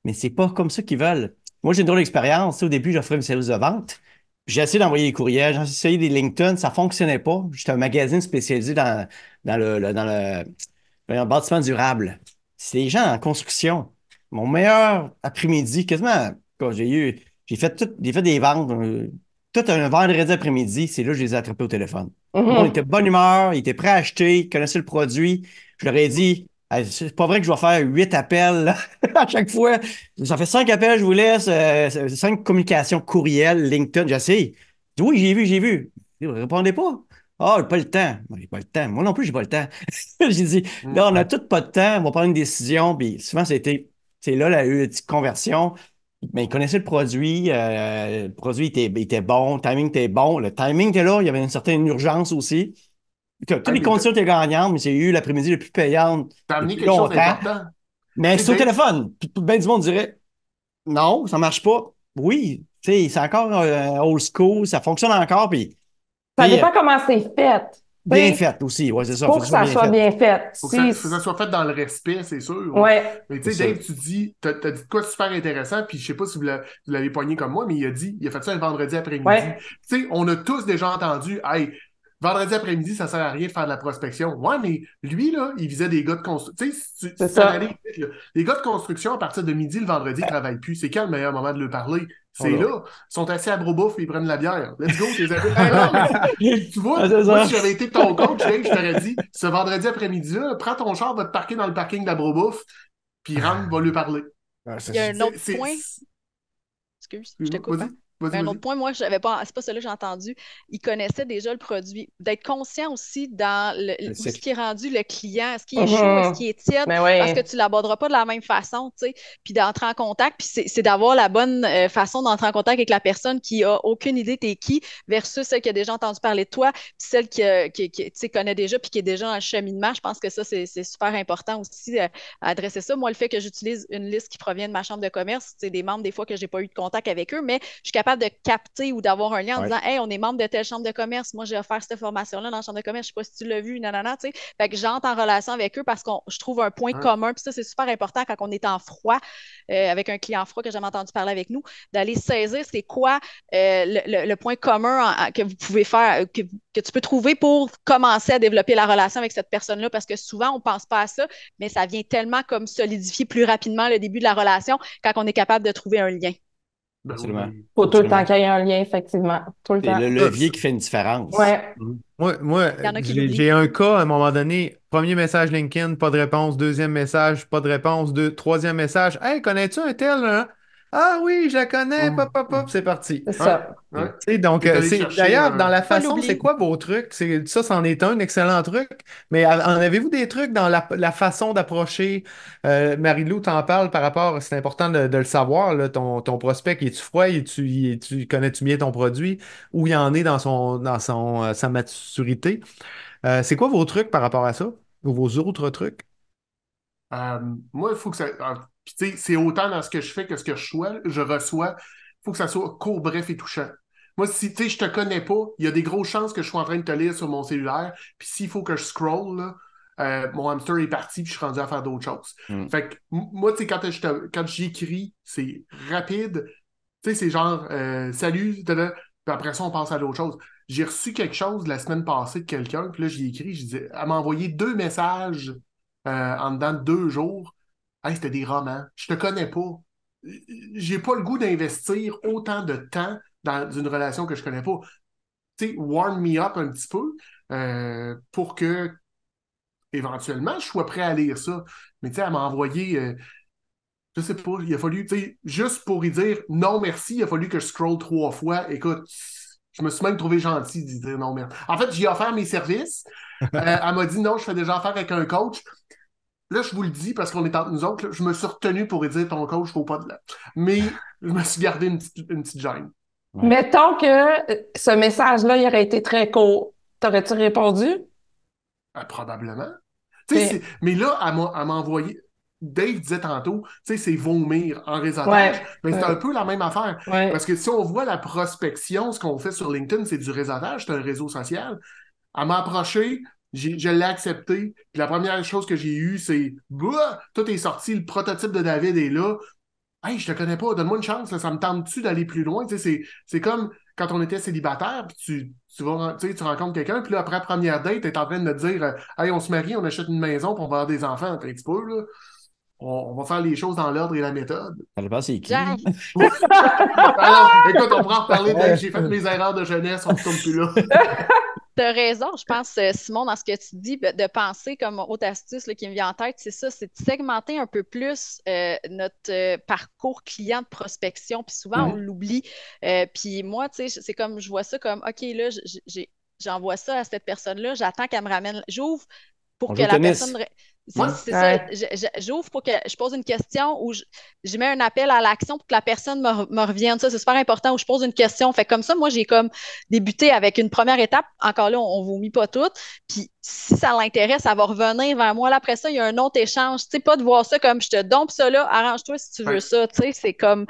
Mais c'est pas comme ça qu'ils veulent. Moi, j'ai une drôle d'expérience. Tu sais, au début, j'offrais un service de vente. J'ai essayé d'envoyer des courriels, j'ai essayé des LinkedIn, ça fonctionnait pas. J'étais un magazine spécialisé dans un bâtiment durable. C'est des gens en construction. Mon meilleur après-midi, quasiment, quand j'ai fait des ventes, tout un vendredi après-midi, c'est là que je les ai attrapés au téléphone. Le monde était Mhm. de bonne humeur, il était prêt à acheter, il connaissait le produit. Je leur ai dit, hey, c'est pas vrai que je vais faire 8 appels là, à chaque fois. Ça fait 5 appels, je vous laisse, 5 communications courriel, LinkedIn, j'essaie. Je dis, oui, j'ai vu. Vous répondez pas. Ah, j'ai pas le temps. Moi, j'ai pas le temps. Moi non plus, j'ai pas le temps. J'ai dit, là, on n'a tout pas de temps, on va prendre une décision. Puis souvent, c'est là, la eu une petite conversion. Mais ils connaissaient le produit était bon, le timing était bon. Le timing était là, il y avait une certaine urgence aussi. Toutes Hey, les mais conditions étaient gagnantes, mais c'est eu l'après-midi le plus payant t'as amené depuis quelque chose longtemps. d'important. Mais Tu sais, c'est au Dave, téléphone. Puis ben du monde dirait, non, ça marche pas. Oui, tu sais, c'est encore old school, ça fonctionne encore. Puis, tu Ça sais, dépend comment c'est fait. Tu bien sais, fait aussi. Ouais, c'est ça, faut faut que que ce soit ça bien soit fait. bien fait. faut que ça soit fait dans le respect, c'est sûr. Ouais. Mais tu C'est sais, Dave, ça. t'as dit de quoi de super intéressant, puis je sais pas si vous l'avez poigné comme moi, mais il a fait ça un vendredi après-midi. Ouais. Tu sais, on a tous déjà entendu, hey, vendredi après-midi, ça sert à rien de faire de la prospection. Ouais, mais lui, là, il visait des gars de construction. Tu sais, C'est si tu ça. analyses vite, là, les gars de construction, à partir de midi, le vendredi, ils travaillent plus. C'est quand le meilleur moment de leur parler? C'est Voilà. là. Ils sont assis à Brobouf et ils prennent de la bière. Let's go, t'es appelés. Hey, non, mais tu vois, Ah, c'est moi, ça. si j'avais été ton coach, Dave, je t'aurais dit, ce vendredi après-midi-là, prends ton char, va te parquer dans le parking de la Brobouf, puis rentre, va lui parler. Ah, Il y a un autre C'est... point. Excuse, je te Excuse-moi, coupe, hein? vas-y, vas-y, Mais un autre vas-y. point, moi, je n'avais pas, c'est pas celui que j'ai entendu. Il connaissait déjà le produit. D'être conscient aussi dans Le où ce cycle. qui est rendu le client. Est-ce qu'il est chaud? Est-ce Mhm. qu'il est tiède? Mais Parce que oui. tu ne l'aborderas pas de la même façon, tu sais. Puis d'entrer en contact. Puis c'est d'avoir la bonne façon d'entrer en contact avec la personne qui a aucune idée t'es qui versus celle qui a déjà entendu parler de toi, puis celle tu sais, connaît déjà puis qui est déjà dans le cheminement. Je pense que ça, c'est super important aussi à adresser ça. Moi, le fait que j'utilise une liste qui provient de ma chambre de commerce, c'est des membres des fois que j'ai pas eu de contact avec eux, mais je suis capable de capter ou d'avoir un lien en Ouais. disant, hey, on est membre de telle chambre de commerce. Moi, j'ai offert cette formation-là dans la chambre de commerce. Je sais pas si tu l'as vu, nanana, tu sais. Fait que j'entre en relation avec eux parce que je trouve un point Hein? commun. Puis ça, c'est super important quand on est en froid, avec un client froid que j'ai jamais entendu parler avec nous, d'aller saisir c'est quoi le point commun que vous pouvez faire, que tu peux trouver pour commencer à développer la relation avec cette personne-là. Parce que souvent, on pense pas à ça, mais ça vient tellement comme solidifier plus rapidement le début de la relation quand on est capable de trouver un lien. Ben Absolument. oui. Faut tout le temps Absolument. qu'il y ait un lien, effectivement. Tout le C'est temps. le levier qui fait une différence. Ouais. Moi, Il y en a qui j'ai l'oublient. j'ai un cas à un moment donné. Premier message LinkedIn, pas de réponse. Deuxième message, pas de réponse. Troisième message, hey, connais-tu un tel, hein? Ah oui, je la connais, Hum, pop, pop, pop, hum. c'est parti. C'est Ouais, ça. Tu ouais. sais, donc, T'es allé c'est chercher d'ailleurs, dans un. la Pas façon, c'est l'oublier. quoi vos trucs? Ça, c'en est un excellent truc. Mais en avez-vous des trucs dans la façon d'approcher? Marie-Lou t'en parle par rapport, c'est important de le savoir, là, ton prospect, es-tu froid, connais-tu bien ton produit? Où il en est sa maturité? C'est quoi vos trucs par rapport à ça? Ou vos autres trucs? Euh, Moi, il faut que ça. Puis, tu sais, c'est autant dans ce que je fais que ce que je reçois. Il faut que ça soit court, bref et touchant. Moi, si tu sais, je te connais pas, il y a des grosses chances que je sois en train de te lire sur mon cellulaire. Puis s'il faut que je scroll, là, mon hamster est parti, puis je suis rendu à faire d'autres choses. Mm. Fait que moi, tu sais, quand j'écris, c'est rapide. Tu sais, c'est genre salut, tada. Puis après ça, on passe à d'autres choses. J'ai reçu quelque chose la semaine passée de quelqu'un, puis là, j'y ai écrit, je disais, elle m'a envoyé 2 messages en dedans de 2 jours. Hey, c'était des romans. Je te connais pas. J'ai pas le goût d'investir autant de temps dans une relation que je connais pas. Tu sais, warm me up un petit peu pour que éventuellement je sois prêt à lire ça. Mais tu sais, elle m'a envoyé, je sais pas, il a fallu, tu sais, juste pour y dire non merci, il a fallu que je scroll 3 fois. Écoute, je me suis même trouvé gentil d'y dire non merci. En fait, j'ai offert mes services. Elle m'a dit non, je fais déjà affaire avec un coach. Là, je vous le dis parce qu'on est entre nous autres, là, je me suis retenu pour dire ton coach, faut pas de là. Mais je me suis gardé une petite gêne. Ouais. Mettons que ce message-là, il aurait été très court. T'aurais-tu répondu? Probablement. OK. Mais là, elle m'a envoyé. Dave disait tantôt, tu sais, c'est vomir en réseautage. Ouais, Mais c'est un ouais, peu la même affaire. ouais. Parce que si on voit la prospection, ce qu'on fait sur LinkedIn, c'est du réseautage, c'est un réseau social. Elle m'a approché, je l'ai accepté. Puis la première chose que j'ai eue, c'est bah, tout est sorti, le prototype de David est là. Hey, je te connais pas, donne-moi une chance, là, ça me tente-tu d'aller plus loin? Tu sais, c'est comme quand on était célibataire, puis tu rencontres quelqu'un, puis là, après la première date, tu es en train de me dire hey, on se marie, on achète une maison, puis on va avoir des enfants un petit peu, là. On va faire les choses dans l'ordre et la méthode. Ça dépend c'est qui. Jack, Ouais. Alors, écoute, on pourra en reparler, Dave. Ouais. J'ai fait mes erreurs de jeunesse, on ne retourne plus là. t'as raison, je pense, Simon, dans ce que tu dis, de penser comme autre astuce là, qui me vient en tête, c'est ça, c'est de segmenter un peu plus notre parcours client de prospection. Puis souvent, on Mhm. l'oublie. Puis moi, tu sais, c'est comme, je vois ça comme, OK, là, j'envoie ça à cette personne-là, j'attends qu'elle me ramène, j'ouvre pour On que joue au la personne. tennis. Ouais. C'est ça, Ouais. j'ouvre pour que je pose une question ou je mets un appel à l'action pour que la personne me revienne. Ça, c'est super important. Ou je pose une question. Fait comme ça, moi, j'ai comme débuté avec une première étape. Encore là, on ne vomit pas tout. Puis si ça l'intéresse, ça va revenir vers moi. Là, après ça, il y a un autre échange. Tu sais, pas de voir ça comme je te dompe ça là, arrange-toi si tu veux Ouais. ça. Tu sais, c'est comme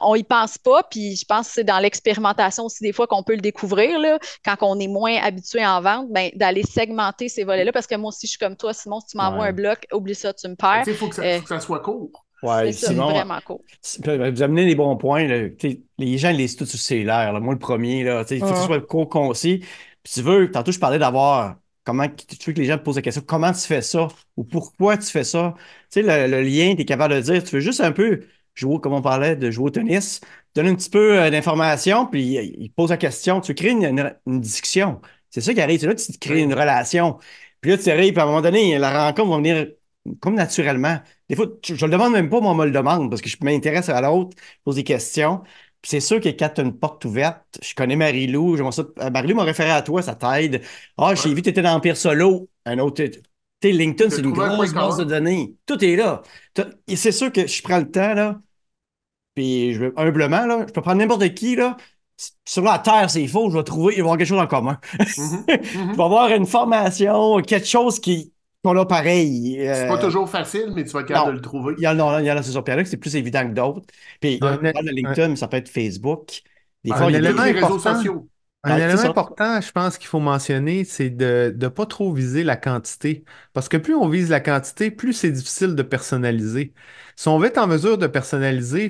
on y pense pas. Puis je pense que c'est dans l'expérimentation aussi des fois qu'on peut le découvrir là, quand on est moins habitué en vente, ben, d'aller segmenter ces volets-là. Parce que moi aussi, je suis comme toi, Simon, si tu m'envoies un Ouais. bloc, oublie ça, tu me Tu perds. sais, il faut que ça soit court. C'est Ouais, ça, Simon, vraiment cool. vous amenez des bons points. Là. Les gens lisent tout sur le cellulaire. Là. Moi, le premier, là, il faut que ce soit Hum. court, concis. Puis tu veux, tantôt, je parlais d'avoir comment tu veux que les gens te posent la question, comment tu fais ça ou pourquoi tu fais ça. Tu sais, le lien, tu es capable de dire, tu veux juste un peu jouer, comme on parlait, de jouer au tennis, donner un petit peu d'informations, puis il te pose la question. Tu crées une discussion. C'est ça qui arrive. C'est là que tu te crées Ouais. une relation. Puis là, tu arrives, puis à un moment donné, la rencontre va venir comme naturellement. Des fois, je le demande même pas, moi, on me le demande parce que je m'intéresse à l'autre, je pose des questions. Puis c'est sûr que quand tu as une porte ouverte, je connais Marie-Lou, Marie-Lou m'a référé à toi, ça t'aide. Ah, j'ai Ouais. vu que tu étais dans Empire Solo, un autre. Tu sais, LinkedIn, De c'est une trouver un point grosse base de commun. données. Tout est là. Et c'est sûr que je prends le temps, là, puis humblement, là, je peux prendre n'importe qui, là. Sur la Terre, c'est faux, je vais trouver, il va y avoir quelque chose en commun. Mhm. Je vais Mhm. avoir une formation, quelque chose qu'on a pareil. C'est pas toujours facile, mais tu vas être capable de Non. le trouver. Non, il y en a, c'est sur Pierre, c'est plus évident que d'autres. Puis, Ouais. Un, on parle de un- LinkedIn, mais ça peut être Facebook. Des fois, un il y a élément Tous les réseaux important. sociaux. Un Ouais, c'est élément ça. important, je pense qu'il faut mentionner, c'est de ne pas trop viser la quantité. Parce que plus on vise la quantité, plus c'est difficile de personnaliser. Si on veut être en mesure de personnaliser,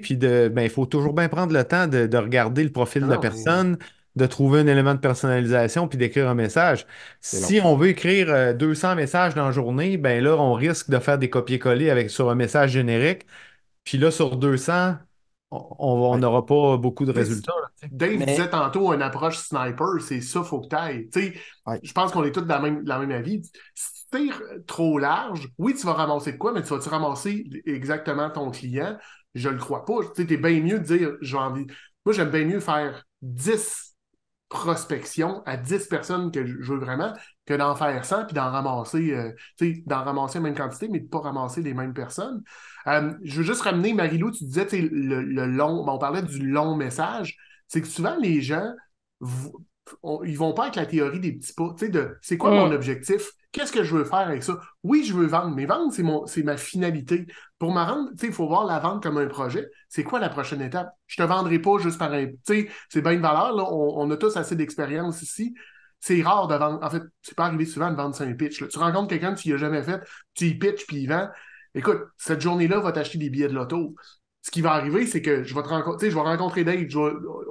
ben, il faut toujours bien prendre le temps de regarder le profil Non, de la non, mais personne, de trouver un élément de personnalisation, puis d'écrire un message. C'est long. Si on veut écrire 200 messages dans la journée, ben là, on risque de faire des copier-coller sur un message générique. Puis là, sur 200, on Ouais. n'aura pas beaucoup de tu sais, résultats, là, tu sais. Dave disait Mais, tantôt une approche sniper, c'est ça, faut que tu ailles. Tu sais, ouais, je pense qu'on est tous dans la même avis. Si tu tires trop large, oui, tu vas ramasser de quoi, mais tu vas-tu ramasser exactement ton client je le crois pas. Tu sais, t'es bien mieux de dire, moi, j'aime bien mieux faire 10 prospections à 10 personnes que je veux vraiment que d'en faire 100 puis tu sais, d'en ramasser la même quantité, mais de ne pas ramasser les mêmes personnes. Je veux juste ramener, Marie-Lou, tu disais, tu sais, le long, on parlait du long message, c'est que souvent, les gens, ils vont pas avec la théorie des petits pas, tu sais, de c'est quoi mon objectif? Qu'est-ce que je veux faire avec ça? Oui, je veux vendre, mais vendre, c'est ma finalité. Pour me rendre, tu sais, il faut voir la vente comme un projet. C'est quoi la prochaine étape? Je te vendrai pas juste par un. Tu sais, c'est bien une valeur, là. On a tous assez d'expérience ici. C'est rare de vendre. En fait, c'est pas arrivé souvent de vendre sur un pitch, là. Tu rencontres quelqu'un, tu y as jamais fait, tu y pitches, puis il vend. Écoute, cette journée-là, va t'acheter des billets de loto. Ce qui va arriver, c'est que je vais te rencontrer, tu sais, je vais rencontrer Dave,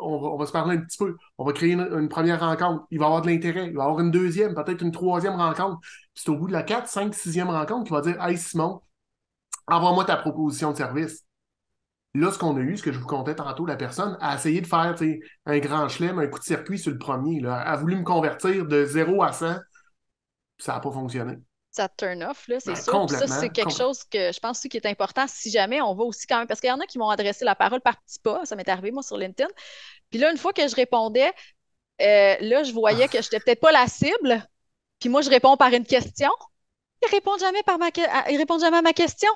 on va se parler un petit peu, on va créer une première rencontre, il va avoir de l'intérêt, il va avoir une deuxième, peut-être une troisième rencontre. Puis c'est au bout de la 4, 5, sixième rencontre qu'il va dire Hey Simon, envoie-moi ta proposition de service. Là, ce qu'on a eu, ce que je vous contais tantôt, la personne a essayé de faire un grand chelem, un coup de circuit sur le premier. Là. Elle a voulu me convertir de 0 à 100, puis ça n'a pas fonctionné. Ça te turn off, là, c'est Ben, sûr. Puis ça, c'est quelque chose que je pense aussi qui est important si jamais on va aussi quand même, parce qu'il y en a qui m'ont adressé la parole par petits pas, ça m'est arrivé, moi, sur LinkedIn. Puis là, une fois que je répondais, là, je voyais que je n'étais peut-être pas la cible. Puis moi, je réponds par une question. Ils répondent jamais à ma question.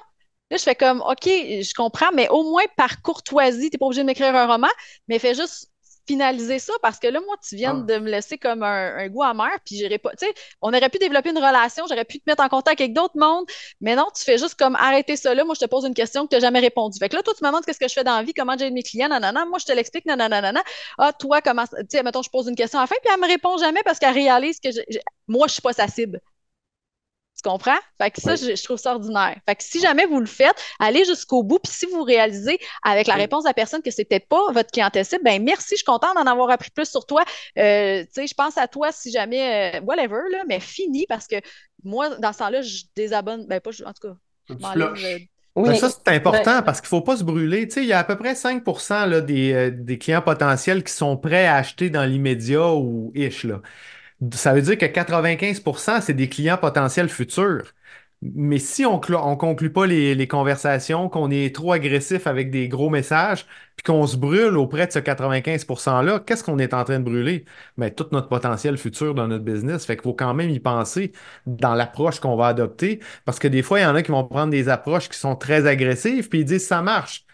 Là, je fais comme, OK, je comprends, mais au moins par courtoisie, tu n'es pas obligé de m'écrire un roman, mais fais juste finaliser ça parce que là, moi, tu viens de me laisser comme un goût amer, puis j'irai pas, tu sais, on aurait pu développer une relation, j'aurais pu te mettre en contact avec d'autres mondes, mais non, tu fais juste comme arrêter ça là. Moi, je te pose une question que tu n'as jamais répondu. Fait que là, toi, tu me demandes qu'est-ce que je fais dans la vie, comment j'aide mes clients, nanana. Moi, je te l'explique, nanana. Ah, toi, comment, tu sais, mettons, je pose une question à la fin, puis elle me répond jamais parce qu'elle réalise que moi, je suis pas sa cible. Tu comprends? Fait que ça, Oui. je trouve ça ordinaire. Fait que si jamais vous le faites, allez jusqu'au bout. Puis si vous réalisez avec la réponse de la personne que c'est peut-être pas votre clientèle cible, ben merci, je suis contente d'en avoir appris plus sur toi. Tu sais, je pense à toi si jamais, whatever, là, mais fini parce que moi, dans ce temps-là, je désabonne. Ben pas, en tout cas, je Tu m'enlève. flushes. Ben Oui. ça, c'est important Ben, parce qu'il ne faut pas se brûler. Tu sais, il y a à peu près 5% là, des clients potentiels qui sont prêts à acheter dans l'immédiat ou ish, là. Ça veut dire que 95%, c'est des clients potentiels futurs. Mais si on conclut pas les conversations, qu'on est trop agressif avec des gros messages, puis qu'on se brûle auprès de ce 95%-là, qu'est-ce qu'on est en train de brûler? Mais tout notre potentiel futur dans notre business. Fait qu'il faut quand même y penser dans l'approche qu'on va adopter, parce que des fois, il y en a qui vont prendre des approches qui sont très agressives, puis ils disent ça marche.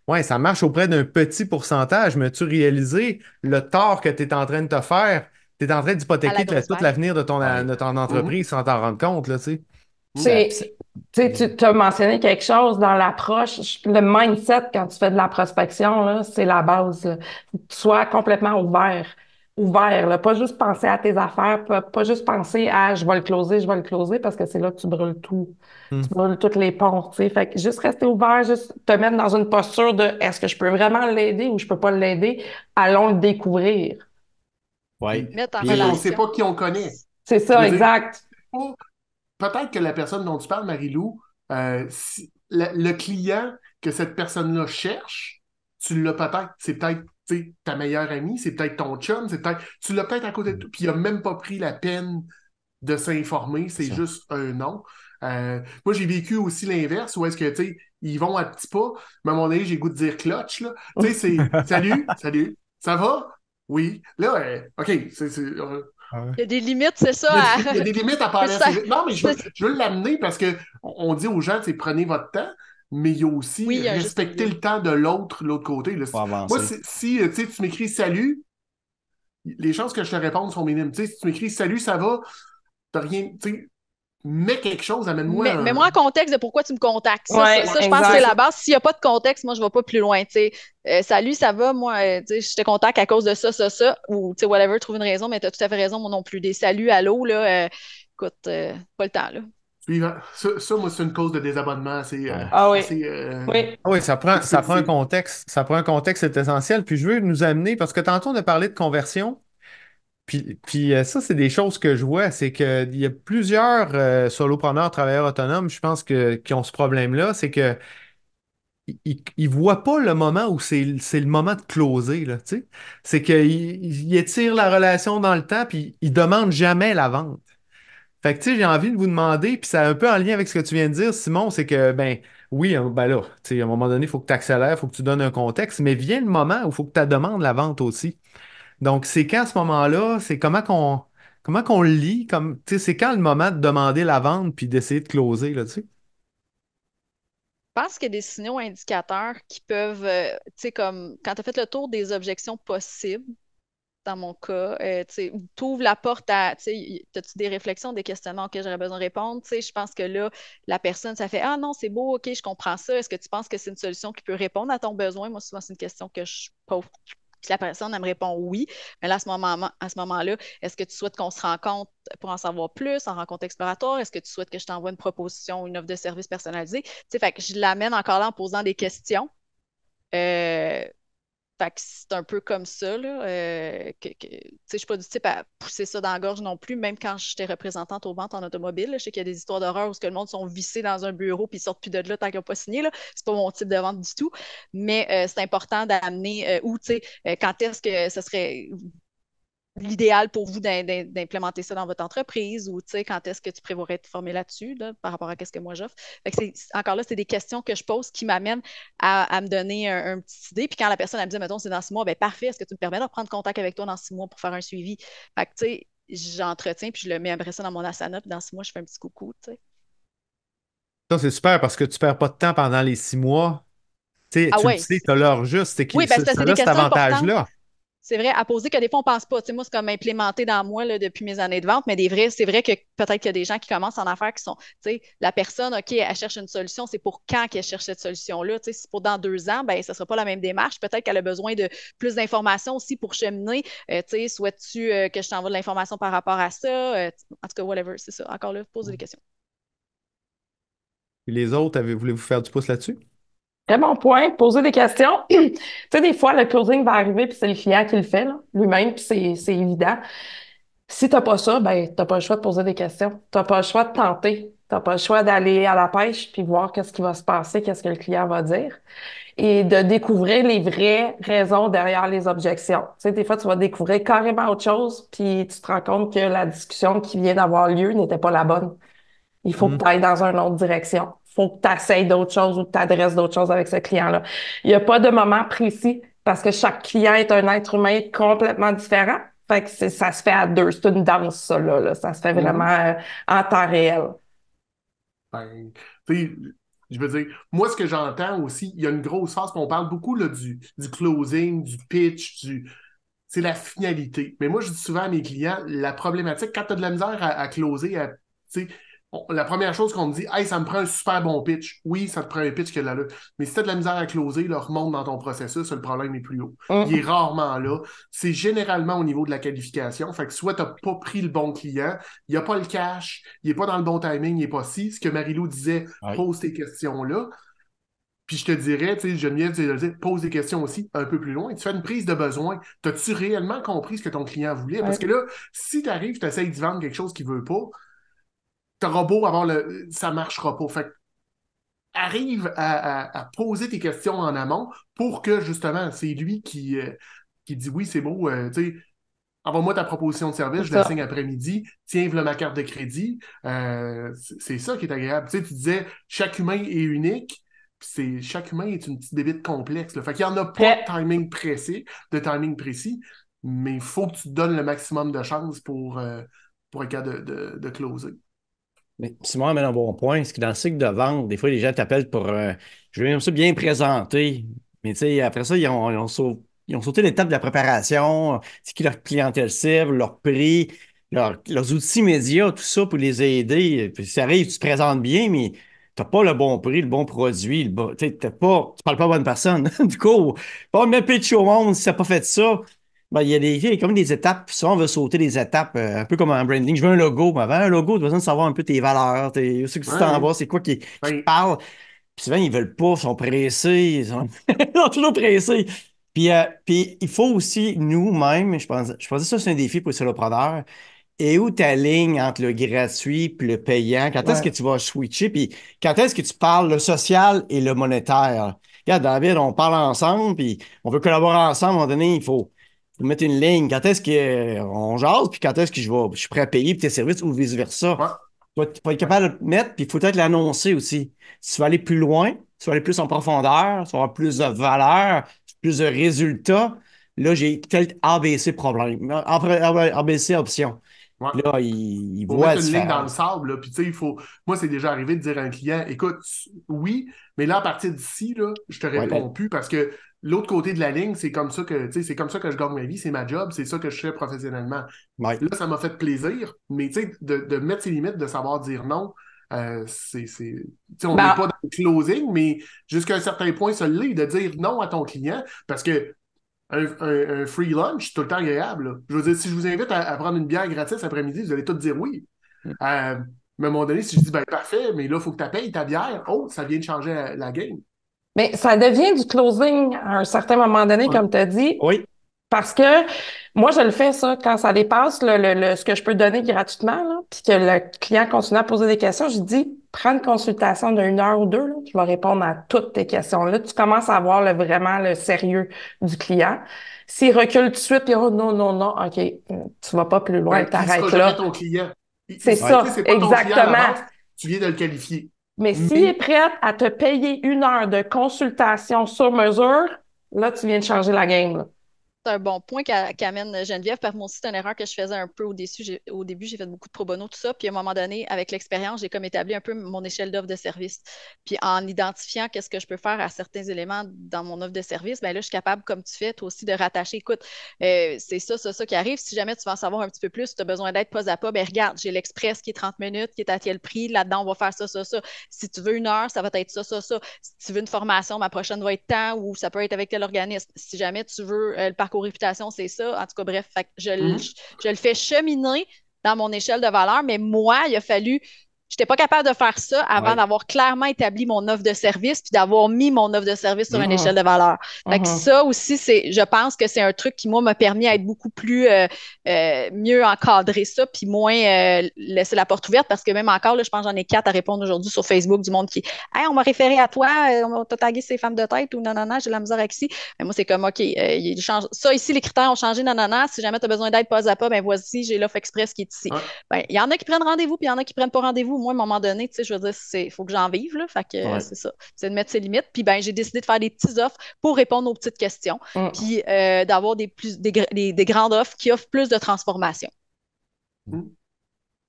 Ouais, ça marche auprès d'un petit pourcentage, mais as-tu réalisé le tort que tu es en train de te faire? Tu es en train À la d'hypothéquer grosse tout vague. l'avenir Ouais. de ton Mhm. entreprise sans t'en rendre compte, là, tu sais. Ça- tu sais, tu as mentionné quelque chose dans l'approche. Le mindset, quand tu fais de la prospection, là, c'est la base, là. Faut que tu sois complètement ouvert. Ouvert, là. Pas juste penser à tes affaires, pas juste penser à je vais le closer, parce que c'est là que tu brûles tout. Hmm. Tu brûles tous les ponts, tu sais. Fait que juste rester ouvert, juste te mettre dans une posture de est-ce que je peux vraiment l'aider ou je peux pas l'aider? Allons le découvrir. Ouais. Mettre en Parce qu'on ne Puis, sait relation. pas qui on connaît. C'est Je ça, veux dire, exact. pas- peut-être que la personne dont tu parles, Marie-Lou, le client que cette personne-là cherche, tu l'as peut-être. C'est peut-être tu sais, ta meilleure amie, c'est peut-être ton chum, tu l'as peut-être à côté de toi, puis il n'a même pas pris la peine de s'informer, c'est ça. juste un nom. Moi, j'ai vécu aussi l'inverse, où est-ce que, tu sais, ils vont à petits pas, mais à un moment donné, j'ai le goût de dire clutch, là. Tu sais, c'est salut, salut, ça va? Oui. Là, OK, Ouais. Il y a des limites, c'est ça. il y a des limites à Peux parler ça- assez vite. Non, mais c'est- je veux l'amener parce que on dit aux gens, c'est prenez votre temps, mais il y a Oui, aussi il y a un juste respecter milieu. le temps de l'autre côté. Là. Pour Moi, avancer. si tu sais, tu m'écris salut, les chances que je te réponde sont minimes. Tu sais, si tu m'écris salut, ça va, t'as rien. Tu sais, mets quelque chose, amène-moi Mais un. mets-moi en contexte de pourquoi tu me contactes. Ouais, Je pense que c'est exact. la base. S'il n'y a pas de contexte, moi, je ne vais pas plus loin. Tu sais. Salut, ça va? Moi, tu sais, je te contacte à cause de ça. Ou, tu sais, whatever, trouve une raison, mais tu as tout à fait raison, moi non plus. Des saluts, allô, là, écoute, pas le temps, là. Suivant. Moi, c'est une cause de désabonnement assez, Ouais. Ah oui. assez Oui. Ah oui, ça prend un expéditif. contexte. Ça prend un contexte, c'est essentiel. Puis je veux nous amener, parce que tantôt on a parlé de conversion, puis ça, c'est des choses que je vois, c'est qu'il y a plusieurs solopreneurs, travailleurs autonomes, je pense qui ont ce problème-là, c'est que ils voient pas le moment où c'est le moment de closer, là, tu sais. C'est qu'ils étirent la relation dans le temps, puis ils demandent jamais la vente. Fait que, tu sais, j'ai envie de vous demander, puis c'est un peu en lien avec ce que tu viens de dire, Simon, c'est que, ben, oui, ben là, tu sais, à un moment donné, il faut que tu accélères, il faut que tu donnes un contexte, mais vient le moment où il faut que tu demandes la vente aussi. Donc, c'est quand ce moment-là, c'est comment qu'on le lit, comme, tu sais, c'est quand le moment de demander la vente puis d'essayer de closer, là, tu sais. Je pense qu'il y a des signaux indicateurs qui peuvent, tu sais, comme quand tu as fait le tour des objections possibles, dans mon cas, tu ouvres la porte à, tu sais, as-tu des réflexions, des questionnements auxquels j'aurais besoin de répondre? Tu sais, je pense que là, la personne, ça fait, ah non, c'est beau, ok, je comprends ça. Est-ce que tu penses que c'est une solution qui peut répondre à ton besoin? Moi, souvent, c'est une question que je pose. Puis la personne, elle me répond oui. Mais là, à ce moment-là, est-ce que tu souhaites qu'on se rencontre pour en savoir plus, en rencontre exploratoire? Est-ce que tu souhaites que je t'envoie une proposition, une offre de service personnalisée? Tu sais, fait que je l'amène encore là en posant des questions. Euh, Fait que c'est un peu comme ça, là, tu sais, je suis pas du type à pousser ça dans la gorge non plus, même quand j'étais représentante aux ventes en automobile. Là, je sais qu'il y a des histoires d'horreur où ce que le monde sont vissés dans un bureau puis ils sortent plus de là tant qu'ils n'ont pas signé, là. C'est pas mon type de vente du tout. Mais c'est important d'amener où, tu sais, quand est-ce que ce serait l'idéal pour vous d'implémenter ça dans votre entreprise ou quand est-ce que tu prévoirais te former là-dessus là, par rapport à ce que moi j'offre. Fait que encore là, c'est des questions que je pose qui m'amènent à me donner un petit idée. Puis quand la personne elle me dit, mettons, c'est dans 6 mois, ben parfait, est-ce que tu me permets de reprendre contact avec toi dans 6 mois pour faire un suivi? Fait que tu sais, j'entretiens puis je le mets après ça dans mon asana, puis dans 6 mois, je fais un petit coucou, tu sais. Ça, c'est super parce que tu perds pas de temps pendant les 6 mois. Tu sais, Ah tu le ouais. sais, tu as l'heure juste, Oui, ben c'est ça des a cet questions importantes. avantage-là. C'est vrai, à poser que des fois, on pense pas. Tu sais, moi, c'est comme implémenté dans moi là, depuis mes années de vente, mais c'est vrai que peut-être qu'il y a des gens qui commencent en affaires qui sont, tu sais, la personne, OK, elle cherche une solution, c'est pour quand qu'elle cherche cette solution-là. Tu sais, si c'est pour dans 2 ans, ben, ça ne sera pas la même démarche. Peut-être qu'elle a besoin de plus d'informations aussi pour cheminer. Tu sais, souhaites-tu que je t'envoie de l'information par rapport à ça? En tout cas, whatever, c'est ça. Encore là, poser des questions. Puis les autres, voulez-vous faire du pouce là-dessus? Très bon point, poser des questions. Tu sais, des fois, le closing va arriver, puis c'est le client qui le fait, là, lui-même, puis c'est évident. Si t'as pas ça, ben, t'as pas le choix de poser des questions. T'as pas le choix de tenter. T'as pas le choix d'aller à la pêche, puis voir qu'est-ce qui va se passer, qu'est-ce que le client va dire. Et de découvrir les vraies raisons derrière les objections. Tu sais, des fois, tu vas découvrir carrément autre chose, puis tu te rends compte que la discussion qui vient d'avoir lieu n'était pas la bonne. Il faut que tu Hmm. ailles dans une autre direction. Il faut que tu essayes d'autres choses ou que tu adresses d'autres choses avec ce client-là. Il n'y a pas de moment précis parce que chaque client est un être humain complètement différent. Fait que ça se fait à deux. C'est une danse, ça, là. Ça se fait vraiment Mhm. en temps réel. Ben, tu sais, je veux dire, moi, ce que j'entends aussi, il y a une grosse phase, puis on parle beaucoup là, du closing, du pitch, c'est la finalité. Mais moi, je dis souvent à mes clients, la problématique, quand tu as de la misère à closer, tu sais, la première chose qu'on me dit, hey, ça me prend un super bon pitch. Oui, ça te prend un pitch qui a de l'allure. Mais si tu as de la misère à closer, là, remonte dans ton processus, le problème est plus haut. Il est Mm. rarement là. C'est généralement au niveau de la qualification. Fait que soit tu n'as pas pris le bon client, il n'y a pas le cash, il n'est pas dans le bon timing, il n'est pas si. Ce que Marie-Lou disait, Ouais. pose tes questions-là. Puis je te dirais, tu sais, Geneviève, tu le dis, pose des questions aussi un peu plus loin. Tu fais une prise de besoin. T'as-tu réellement compris ce que ton client voulait? Parce que Ouais. là, si tu arrives, tu essaies de vendre quelque chose qu'il veut pas, t'auras beau avoir ça marchera pas. Fait que arrive à poser tes questions en amont pour que justement, c'est lui qui dit oui, c'est beau, tu sais, envoie-moi ta proposition de service, C'est je la ça. signe après-midi, tiens, voilà ma carte de crédit. C'est ça qui est agréable. Tu sais, tu disais, chaque humain est unique. Puis chaque humain est une petite bébite complexe. Là. Fait qu'il n'y en a pas Très, de timing précis, mais il faut que tu te donnes le maximum de chances pour être capable de closer. Mais Simon amène un bon point. C'est que dans le cycle de vente, des fois, les gens t'appellent pour je veux ça bien présenter. Mais tu sais, après ça, ils ont sauté l'étape de la préparation. C'est qui leur clientèle cible, leur prix, leurs outils médias, tout ça pour les aider. Puis ça arrive, tu te présentes bien, mais t'as pas le bon prix, le bon produit, tu sais, tu parles pas à la bonne personne. Du coup, pas même pitch au monde si t'as pas fait ça. Ben, il y a comme des étapes. Souvent, on veut sauter des étapes, un peu comme un branding. Je veux un logo. Mais avant un logo, tu as besoin de savoir un peu tes valeurs, ce que tu t'en Ouais. vas, c'est quoi qui te Ben, parle. Puis souvent, ils veulent pas, ils sont pressés. Ils sont toujours pressés. Puis il faut aussi, nous-mêmes, je pense que ça, c'est un défi pour les solopreneurs. Et où ta ligne entre le gratuit puis le payant? Quand est-ce que ouais. tu vas switcher? Puis quand est-ce que tu parles le social et le monétaire? Regarde, David, on parle ensemble, puis on veut collaborer ensemble. À un moment donné, il faut mettre une ligne. Quand est-ce qu'on jase, puis quand est-ce que je suis prêt à payer pour tes services ou vice-versa? ouais. faut être capable de le mettre, puis il faut peut-être l'annoncer aussi. Si tu veux aller plus loin, si tu veux aller plus en profondeur, si tu veux avoir plus de valeur, plus de résultats, là, j'ai tel ABC problème. ABC option. Ouais. Puis là, il Faut voit la mettre une ligne dans le différence. sable, là. Puis, tu sais, moi, c'est déjà arrivé de dire à un client, écoute, oui, mais là, à partir d'ici, là, je te Ouais, réponds plus parce que l'autre côté de la ligne, c'est comme ça que, tu sais, c'est comme ça que je gagne ma vie, c'est ma job, c'est ça que je fais professionnellement. ouais. Là, ça m'a fait plaisir, mais tu sais, de mettre ses limites, de savoir dire non, tu sais, on n'est Ben, pas dans le closing, mais jusqu'à un certain point, ça l'est, de dire non à ton client parce que un free lunch, c'est tout le temps agréable, là. Je veux dire, si je vous invite à prendre une bière gratis après-midi, vous allez tous dire oui. À un moment donné, si je dis, ben parfait, mais là, il faut que tu payes ta bière, oh, ça vient de changer la game. mais ça devient du closing à un certain moment donné, Ouais. comme tu as dit, Oui, parce que moi, je le fais ça quand ça dépasse ce que je peux donner gratuitement, là, puis que le client continue à poser des questions. Je dis, prends une consultation d'une heure ou deux, là, je vais répondre à toutes tes questions. Là, tu commences à voir vraiment le sérieux du client. S'il recule tout de suite, puis oh non, non, non, OK, tu vas pas plus loin, Ben, puis il sera t'arrêtes jamais là. ton client. C'est ouais. Tu sais, ça, c'est pas ton client à la exactement. base, tu viens de le qualifier. Mais s'il est Mais prêt à te payer une heure de consultation sur mesure, là, tu viens de changer la game, là. C'est un bon point qu'amène Geneviève, parce que moi aussi, c'est une erreur que je faisais un peu au début, j'ai fait beaucoup de pro bono, tout ça. Puis à un moment donné, avec l'expérience, j'ai comme établi un peu mon échelle d'offre de service. Puis en identifiant qu'est-ce que je peux faire à certains éléments dans mon offre de service, ben là, je suis capable, comme tu fais, toi aussi, de rattacher. Écoute, c'est ça qui arrive. Si jamais tu veux en savoir un petit peu plus, tu as besoin d'aide pas à pas, ben regarde, j'ai l'Express qui est 30 minutes, qui est à tel prix. Là-dedans, on va faire ça, ça, ça. Si tu veux une heure, ça va être ça, ça, ça. Si tu veux une formation, ma prochaine va être tant, ou ça peut être avec tel organisme. Si jamais tu veux le parcours réputation, c'est ça. En tout cas, bref, fait que je le fais cheminer dans mon échelle de valeur, mais moi, il a fallu. Je n'étais pas capable de faire ça avant Ouais. d'avoir clairement établi mon offre de service puis d'avoir mis mon offre de service sur une Mhm. échelle de valeur. Fait que Mhm. ça aussi, je pense que c'est un truc qui, moi, m'a permis d'être beaucoup plus mieux encadrer ça puis moins laisser la porte ouverte parce que même encore, là, je pense que j'en ai 4 à répondre aujourd'hui sur Facebook du monde qui Hey, on m'a référé à toi, on t'a tagué ces femmes de tête ou non, non, non, j'ai de la misère avec ci. Mais moi, c'est comme OK, ça ici, les critères ont changé, non, non, non. Si jamais tu as besoin d'aide pas à pas, ben voici, j'ai l'offre express qui est ici. ouais. Ben, il y en a qui prennent rendez-vous, puis il y en a qui prennent pas rendez-vous. Moi, à un moment donné, tu sais, je veux dire, il faut que j'en vive, là. Fait que Ouais. c'est ça. C'est de mettre ses limites. Puis ben, j'ai décidé de faire des petites offres pour répondre aux petites questions, Mm. puis d'avoir des grandes offres qui offrent plus de transformation.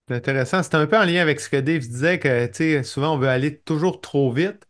C'est intéressant. C'est un peu en lien avec ce que Dave disait, que tu sais, souvent on veut aller toujours trop vite.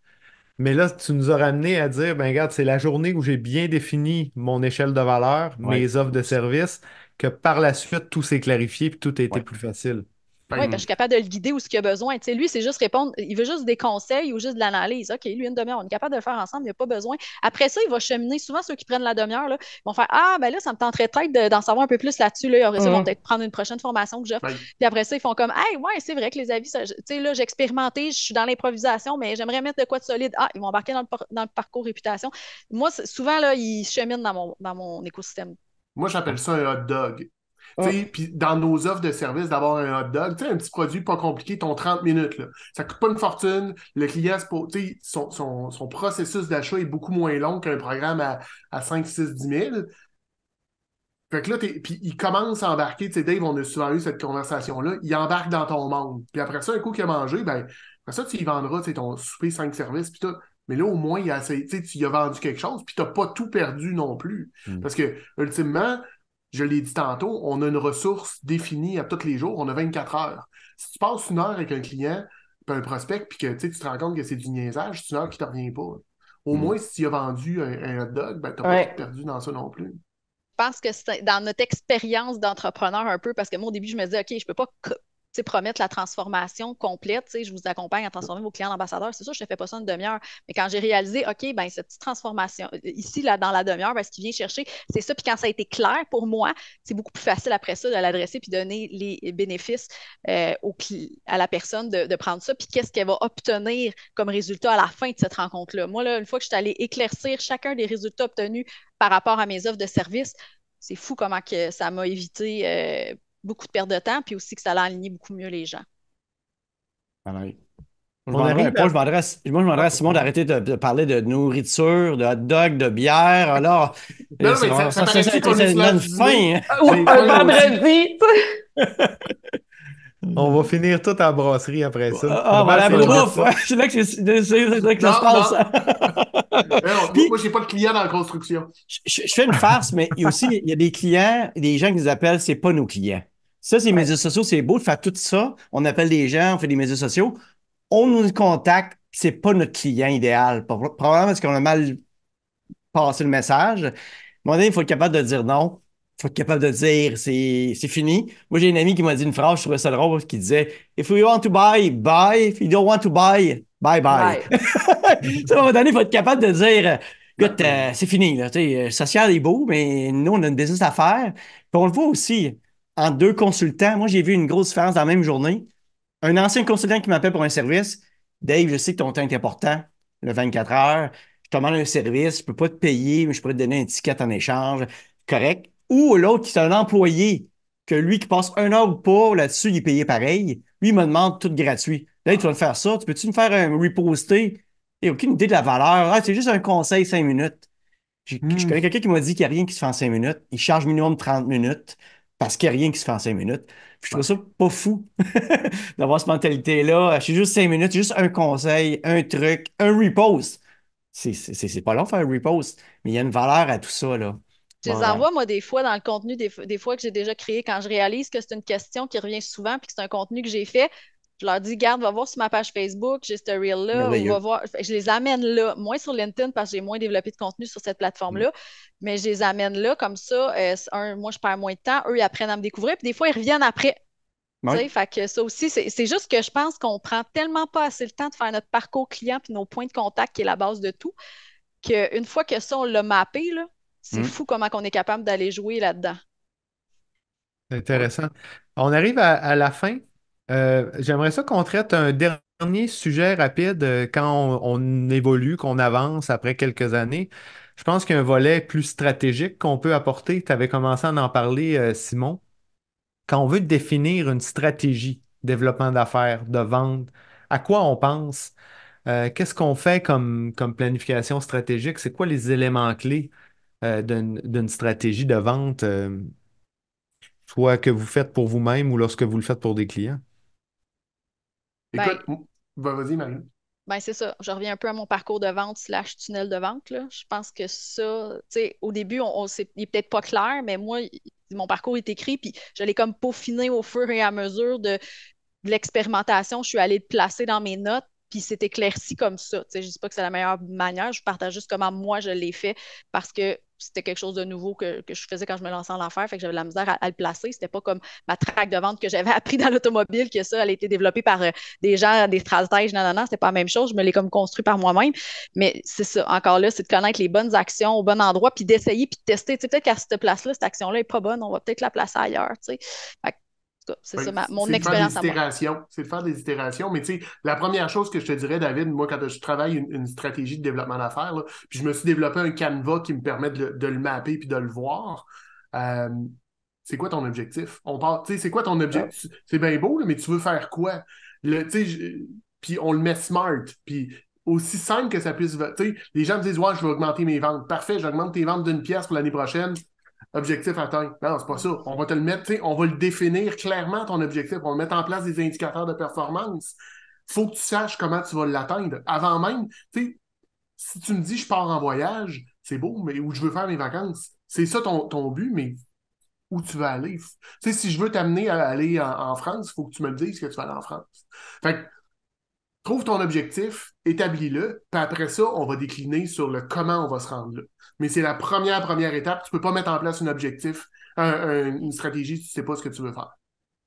Mais là, tu nous as ramené à dire, ben regarde, c'est la journée où j'ai bien défini mon échelle de valeur, Ouais. mes offres de service, que par la suite, tout s'est clarifié puis tout a été Ouais. plus facile. Oui, parce que je suis capable de le guider où ce qu'il a besoin. Tu sais, lui, c'est juste répondre. Il veut juste des conseils ou juste de l'analyse. OK, lui, une demi-heure, on est capable de le faire ensemble, il n'y a pas besoin. Après ça, il va cheminer. Souvent, ceux qui prennent la demi-heure, là, ils vont faire Ah, ben là, ça me tenterait peut-être d'en savoir un peu plus là-dessus. Là. Après ça, ils vont Mhm. peut-être prendre une prochaine formation que j'offre. Ouais. Puis après ça, ils font comme Hey, ouais, c'est vrai que les avis, tu sais, là, j'ai expérimenté, je suis dans l'improvisation, mais j'aimerais mettre de quoi de solide. Ah, ils vont embarquer dans le parcours réputation. Moi, souvent, là, ils cheminent dans mon écosystème. Moi, j'appelle ça un hot dog. Tu Mm. sais, puis dans nos offres de service, d'avoir un hot dog, tu sais, un petit produit pas compliqué, ton 30 minutes, là. Ça coûte pas une fortune. Le client, tu sais, son processus d'achat est beaucoup moins long qu'un programme à 5, 6, 10 000. Fait que là, puis il commence à embarquer, tu sais, Dave, on a souvent eu cette conversation-là, il embarque dans ton monde. Puis après ça, un coup qu'il a mangé, ben, après ça, tu y vendras, tu sais, ton souper 5 services, puis tout. Mais là, au moins, tu sais, tu y as vendu quelque chose, puis t'as pas tout perdu non plus. Parce que, ultimement, je l'ai dit tantôt, on a une ressource définie à tous les jours, on a 24 heures. Si tu passes une heure avec un client, puis un prospect, puis que tu te rends compte que c'est du niaisage, c'est une heure qui te revient pas. Au moins, si tu as vendu un hot dog, ben, t'as pas Ouais. tout perdu dans ça non plus. Je pense que c'est dans notre expérience d'entrepreneur un peu, parce que moi, au début, je me disais, OK, je peux pas promettre la transformation complète. Je vous accompagne à transformer vos clients en ambassadeurs. C'est sûr, je ne fais pas ça une demi-heure. Mais quand j'ai réalisé, OK, ben, cette petite transformation, ici, là, dans la demi-heure, ben, ce qui vient chercher, c'est ça. Puis quand ça a été clair pour moi, c'est beaucoup plus facile après ça de l'adresser puis donner les bénéfices à la personne de prendre ça. Puis qu'est-ce qu'elle va obtenir comme résultat à la fin de cette rencontre-là. Moi, là, une fois que je suis allée éclaircir chacun des résultats obtenus par rapport à mes offres de service, c'est fou comment que ça m'a évité beaucoup de perte de temps, puis aussi que ça allait aligner beaucoup mieux les gens. Pareil. On arrive Moi, je demanderais à Simon d'arrêter de parler de nourriture, de hot dog, de bière. Alors, Non, mais ça paraît-tu qu'on est sur l'heure une du fin. dîner? Hein. Ou J'ai un faim aussi. vendredi, tu sais. On va finir tout à la brasserie après ça. Ah, Pas mal, voilà, c'est bouffe! ça. C'est là que c'est là que ça se Non, passe. non. Puis, Moi, j'ai pas de client dans la construction. je fais une farce, mais il y a des clients, des gens qui nous appellent, c'est pas nos clients. Ça, c'est les Ouais. médias sociaux, c'est beau de faire tout ça. On appelle des gens, on fait des médias sociaux. On nous contacte, c'est pas notre client idéal. Probablement parce qu'on a mal passé le message. À un moment donné, il faut être capable de dire non. Il faut être capable de dire c'est fini. Moi, j'ai une amie qui m'a dit une phrase, je trouvais ça drôle, qui disait If you want to buy, buy. If you don't want to buy, bye bye. Ouais. Tu sais, à un moment donné, il faut être capable de dire écoute, Ben, c'est fini. Là, tu sais, social est beau, mais nous, on a une business à faire. Puis on le voit aussi en deux consultants. Moi, j'ai vu une grosse différence dans la même journée. Un ancien consultant qui m'appelle pour un service. Dave, je sais que ton temps est important, le 24 heures. Je te demande un service, je ne peux pas te payer, mais je pourrais te donner un ticket en échange. Correct. Ou l'autre qui est un employé, que lui qui passe 1 heure ou pas, là-dessus, il est payé pareil. Lui, il me demande tout gratuit. Dave, tu vas me faire ça. Tu peux-tu me faire un reposter? Il n'a aucune idée de la valeur. Ah, c'est juste un conseil 5 minutes. Je connais quelqu'un qui m'a dit qu'il n'y a rien qui se fait en 5 minutes. Il charge minimum 30 minutes parce qu'il n'y a rien qui se fait en 5 minutes. Puis je trouve ça pas fou d'avoir cette mentalité-là. C'est juste 5 minutes, c'est juste un conseil, un truc, un repost. C'est pas long de faire un repost, mais il y a une valeur à tout ça, là. Je les Bon, envoie, moi, des fois, dans le contenu, des fois que j'ai déjà créé, quand je réalise que c'est une question qui revient souvent puis que c'est un contenu que j'ai fait, je leur dis, garde, va voir sur ma page Facebook, j'ai ce reel-là, ou va merveilleux. voir. Je les amène là, moins sur LinkedIn parce que j'ai moins développé de contenu sur cette plateforme-là, mais je les amène là, comme ça, moi, je perds moins de temps, eux, ils apprennent à me découvrir, puis des fois, ils reviennent après. Tu Oui. sais, fait que ça aussi, c'est juste que je pense qu'on prend tellement pas assez le temps de faire notre parcours client puis nos points de contact qui est la base de tout, qu'une fois que ça, on l'a mappé, là, c'est Hmm. fou comment on est capable d'aller jouer là-dedans. C'est Oui. intéressant. On arrive à la fin. J'aimerais ça qu'on traite un dernier sujet rapide quand on évolue, qu'on avance après quelques années. Je pense qu'il y a un volet plus stratégique qu'on peut apporter. Tu avais commencé à en parler, Simon. Quand on veut définir une stratégie, développement d'affaires, de vente, à quoi on pense? Qu'est-ce qu'on fait comme planification stratégique? C'est quoi les éléments clés d'une stratégie de vente, soit que vous faites pour vous-même ou lorsque vous le faites pour des clients? Ben, écoute, vas-y, Marie. ben c'est ça. Je reviens un peu à mon parcours de vente slash tunnel de vente, là. Je pense que ça, tu sais, au début, il est peut-être pas clair, mais moi, mon parcours est écrit, puis je l'ai comme peaufiné au fur et à mesure de l'expérimentation, je suis allée le placer dans mes notes, puis c'est éclairci comme ça. Tu sais, je ne dis pas que c'est la meilleure manière, je partage juste comment moi je l'ai fait parce que c'était quelque chose de nouveau que je faisais quand je me lançais en affaires, fait que j'avais de la misère à le placer. C'était pas comme ma traque de vente que j'avais appris dans l'automobile, que ça, elle a été développée par des gens, des stratèges, non, non, non, c'était pas la même chose. Je me l'ai comme construit par moi-même. Mais c'est ça, encore là, c'est de connaître les bonnes actions au bon endroit, puis d'essayer, puis de tester. Tu sais, peut-être qu'à cette place-là, cette action-là n'est pas bonne, on va peut-être la placer ailleurs. Tu sais. Fait que, en tout cas, c'est Oui, ça, mon c'est de faire des expérience à moi. itérations. C'est de faire des itérations. Mais tu sais, la première chose que je te dirais, David, moi, quand je travaille une stratégie de développement d'affaires, là, puis je me suis développé un canevas qui me permet de le mapper puis de le voir. euh, c'est quoi ton objectif? Tu sais, c'est quoi ton Ah. objectif? C'est bien beau, là, mais tu veux faire quoi? Tu sais, puis on le met smart. Puis aussi simple que ça puisse. Tu sais, les gens me disent, ouais, je vais augmenter mes ventes. Parfait, j'augmente tes ventes d'une pièce pour l'année prochaine. Objectif atteint. Non, c'est pas ça. On va te le mettre, tu sais, on va le définir clairement, ton objectif. On va mettre en place des indicateurs de performance. Faut que tu saches comment tu vas l'atteindre. Avant même, tu sais, si tu me dis je pars en voyage, c'est beau, mais où je veux faire mes vacances. C'est ça ton but, mais où tu vas aller. Tu sais, si je veux t'amener à aller en France, il faut que tu me le dises que tu vas aller en France. Fait que trouve ton objectif, établis-le, puis après ça, on va décliner sur le comment on va se rendre là. Mais c'est la première étape. Tu ne peux pas mettre en place un objectif, une stratégie si tu ne sais pas ce que tu veux faire.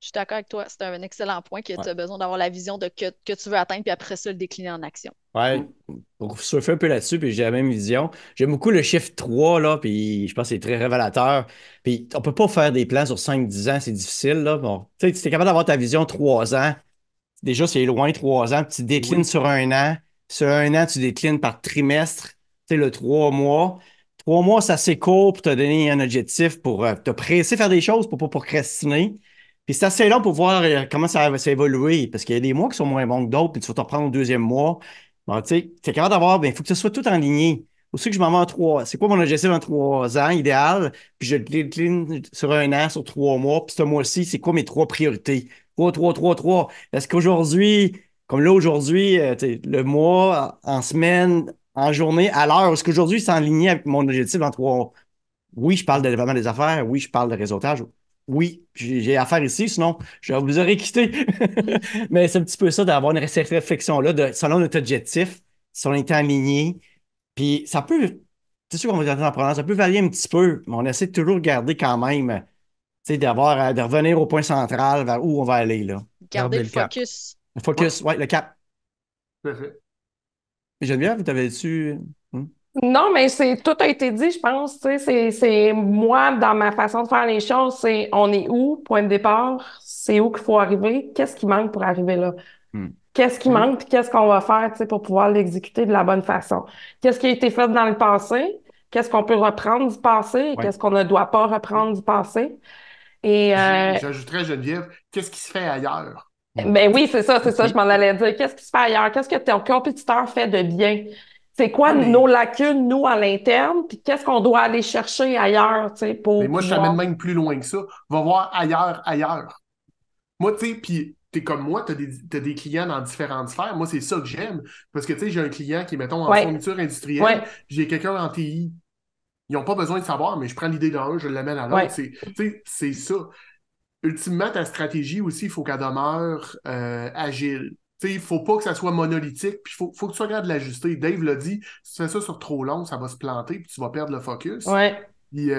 Je suis d'accord avec toi. C'est un excellent point que Ouais. tu as besoin d'avoir la vision que tu veux atteindre, puis après ça, le décliner en action. Ouais, Mm. pour surfer un peu là-dessus, puis j'ai la même vision. J'aime beaucoup le chiffre 3 là, puis je pense que c'est très révélateur. Puis on peut pas faire des plans sur 5 10 ans, c'est difficile, là. Bon, tu sais, tu es capable d'avoir ta vision 3 ans. Déjà, c'est loin, 3 ans. Puis tu déclines Oui. sur un an. Sur un an, tu déclines par trimestre. Tu sais, le 3 mois. 3 mois, c'est assez court pour te donner un objectif, pour te presser à faire des choses, pour pas procrastiner. Puis c'est assez long pour voir comment ça va s'évoluer. Parce qu'il y a des mois qui sont moins bons que d'autres, puis tu vas te reprendre au deuxième mois. Bon, tu sais, tu es capable d'avoir, ben, il faut que ce soit tout en ligne. Aussi que je m'en vais en 3. C'est quoi mon objectif en 3 ans idéal? Puis je le décline sur un an, sur 3 mois. Puis ce mois-ci, c'est quoi mes 3 priorités? 3, 3, 3, 3. Est-ce qu'aujourd'hui, comme là, aujourd'hui, tu sais, le mois, en semaine, en journée, à l'heure, est-ce qu'aujourd'hui, c'est en ligne avec mon objectif en 3? Oui, je parle de développement des affaires. Oui, je parle de réseautage. Oui, j'ai affaire ici, sinon je vous aurais quitté. Mais c'est un petit peu ça d'avoir cette réflexion-là de selon notre objectif, si on est aligné. Puis ça peut, c'est sûr qu'on va être entrepreneur, ça peut varier un petit peu, mais on essaie de toujours garder quand même, tu sais, de revenir au point central vers où on va aller, là. Garder Garder le le cap. focus. Le Ouais, focus, ouais, le cap. tout à fait. Et Geneviève, tu avais dessus. Non, mais tout a été dit, je pense. Tu sais, c'est moi, dans ma façon de faire les choses, c'est on est où, point de départ, c'est où qu'il faut arriver, qu'est-ce qui manque pour arriver là? Hmm. Qu'est-ce qui Mhm. manque, puis qu'est-ce qu'on va faire, tu sais, pour pouvoir l'exécuter de la bonne façon? Qu'est-ce qui a été fait dans le passé? Qu'est-ce qu'on peut reprendre du passé et Ouais. qu'est-ce qu'on ne doit pas reprendre du passé? Et J'ajouterais, Geneviève, qu'est-ce qui se fait ailleurs? Hmm. ben oui, c'est ça, je Aussi. m'en allais dire. Qu'est-ce qui se fait ailleurs? Qu'est-ce que ton compétiteur fait de bien? C'est quoi Ah, nos lacunes, nous, à l'interne? Puis qu'est-ce qu'on doit aller chercher ailleurs, tu sais, mais pour moi, je t'amène pouvoir. même plus loin que ça. Va voir ailleurs, ailleurs. Moi, tu sais, puis t'es comme moi, t'as des clients dans différentes sphères. Moi, c'est ça que j'aime. Parce que, tu sais, j'ai un client qui est, mettons, en Ouais, fourniture industrielle, ouais, j'ai quelqu'un en TI. Ils n'ont pas besoin de savoir, mais je prends l'idée d'un, je l'amène à l'autre. ouais, Tu sais, c'est ça. Ultimement, ta stratégie aussi, il faut qu'elle demeure agile. Il ne faut pas que ça soit monolithique, puis faut que tu sois capable de l'ajuster. Dave l'a dit, si tu fais ça sur trop long, ça va se planter, puis tu vas perdre le focus. ouais, Puis,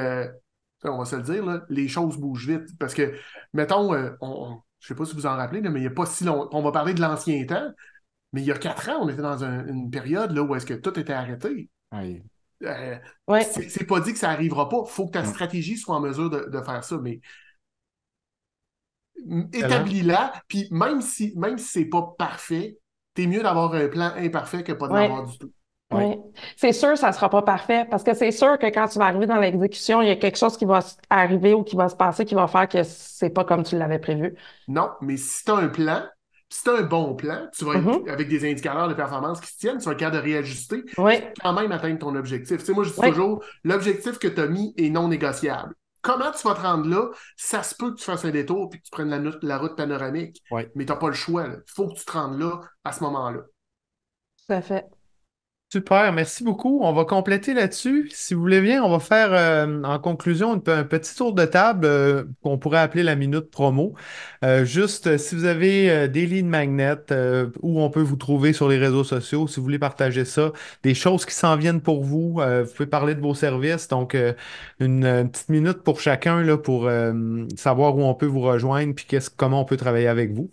on va se le dire, là, les choses bougent vite. Parce que, mettons, je ne sais pas si vous en rappelez, là, mais il n'y a pas si longtemps, on va parler de l'ancien temps, mais il y a 4 ans, on était dans une période là, où est-ce que tout était arrêté. Ouais. Euh, ouais, c'est pas dit que ça n'arrivera pas. Il faut que ta Hmm. stratégie soit en mesure de faire ça. Mais Excellent. établis-la, puis même si c'est pas parfait, t'es mieux d'avoir un plan imparfait que pas de ouais, l'avoir du tout. Ouais. ouais. C'est sûr, ça sera pas parfait parce que c'est sûr que quand tu vas arriver dans l'exécution, il y a quelque chose qui va arriver ou qui va se passer qui va faire que c'est pas comme tu l'avais prévu. Non, mais si tu as un plan, si tu as un bon plan, tu vas être Mhm. avec des indicateurs de performance qui se tiennent, tu vas être capable de réajuster, puis Ouais, quand même atteindre ton objectif. Tu sais, moi, je dis ouais, toujours, l'objectif que tu as mis est non négociable. Comment tu vas te rendre là? Ça se peut que tu fasses un détour puis que tu prennes la route panoramique, Ouais. mais tu n'as pas le choix. Il faut que tu te rendes là à ce moment-là. tout à fait. Super, merci beaucoup. On va compléter là-dessus. Si vous voulez bien, on va faire en conclusion un petit tour de table qu'on pourrait appeler la minute promo. Juste si vous avez des leads magnets où on peut vous trouver sur les réseaux sociaux, si vous voulez partager ça, des choses qui s'en viennent pour vous, vous pouvez parler de vos services. Donc, une petite minute pour chacun là, pour savoir où on peut vous rejoindre puis comment on peut travailler avec vous.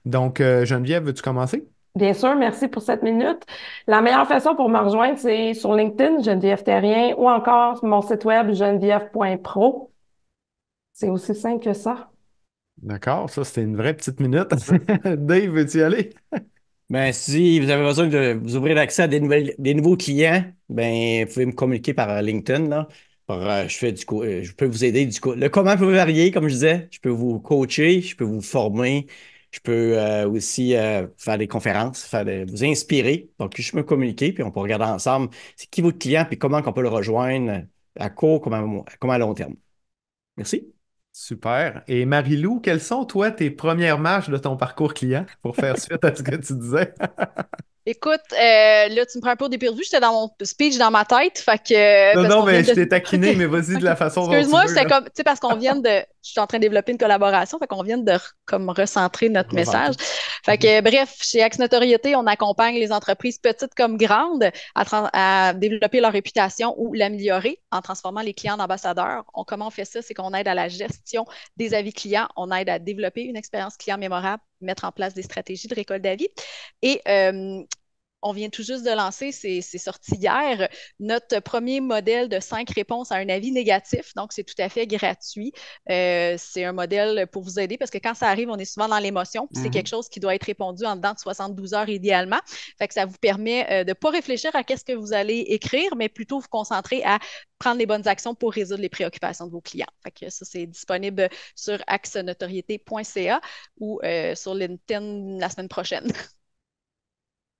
Donc, Geneviève, veux-tu commencer? Bien sûr, merci pour cette minute. La meilleure façon pour me rejoindre, c'est sur LinkedIn, Geneviève Terrien, ou encore sur mon site web, geneviève.pro. C'est aussi simple que ça. D'accord, ça c'était une vraie petite minute. Dave, veux-tu y aller? Ben, si vous avez besoin de vous ouvrir l'accès à des nouveaux clients, ben, vous pouvez me communiquer par LinkedIn, là. Je peux vous aider le comment peut varier, comme je disais. Je peux vous coacher, je peux vous former, je peux aussi faire des conférences, vous inspirer. Donc, je peux me communiquer, puis on peut regarder ensemble c'est qui votre client, puis comment on peut le rejoindre à court, comment à long terme. Merci. Super. Et Marie-Lou, quelles sont, toi, tes premières marches de ton parcours client pour faire suite à ce que tu disais? Écoute, là, tu me prends un peu au dépourvu. J'étais dans mon speech dans ma tête. Fait que, Non, parce non, qu'on vient mais je de. t'ai taquiné, OK. mais vas-y de OK. la façon dont tu Excuse-moi, veux, c'était là. comme. Tu sais, parce qu'on vient de. Je suis en train de développer une collaboration. Fait qu'on vient de comme recentrer notre message. Recentrer. Fait que, bref, chez Axe Notoriété, on accompagne les entreprises petites comme grandes à développer leur réputation ou l'améliorer en transformant les clients en ambassadeurs. Comment on fait ça? C'est qu'on aide à la gestion des avis clients. On aide à développer une expérience client mémorable, mettre en place des stratégies de récolte d'avis. Et on vient tout juste de lancer, c'est sorti hier, notre premier modèle de 5 réponses à un avis négatif. Donc, c'est tout à fait gratuit. C'est un modèle pour vous aider parce que quand ça arrive, on est souvent dans l'émotion. Puis c'est quelque Mhm. chose qui doit être répondu en dedans de 72 heures idéalement. Fait que ça vous permet de ne pas réfléchir à qu'est-ce que vous allez écrire, mais plutôt vous concentrer à prendre les bonnes actions pour résoudre les préoccupations de vos clients. Fait que ça, c'est disponible sur axenotoriété.ca ou sur LinkedIn la semaine prochaine.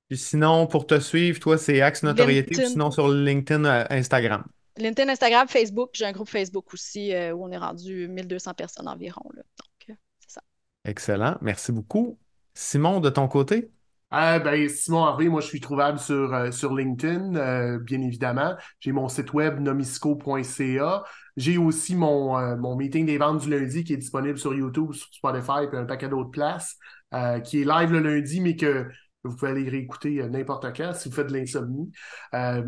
Puis sinon, pour te suivre, toi, c'est Axe Notoriété ou LinkedIn, sinon sur LinkedIn, Instagram. LinkedIn, Instagram, Facebook. J'ai un groupe Facebook aussi où on est rendu 1200 personnes environ, là. Donc, c'est ça. Excellent. Merci beaucoup. Simon, de ton côté? Ben, Simon Harvey, moi je suis trouvable sur LinkedIn, bien évidemment. J'ai mon site web nomisco.ca. J'ai aussi mon meeting des ventes du lundi qui est disponible sur YouTube, sur Spotify et un paquet d'autres places, qui est live le lundi, mais que vous pouvez aller réécouter n'importe quand si vous faites de l'insomnie. Euh,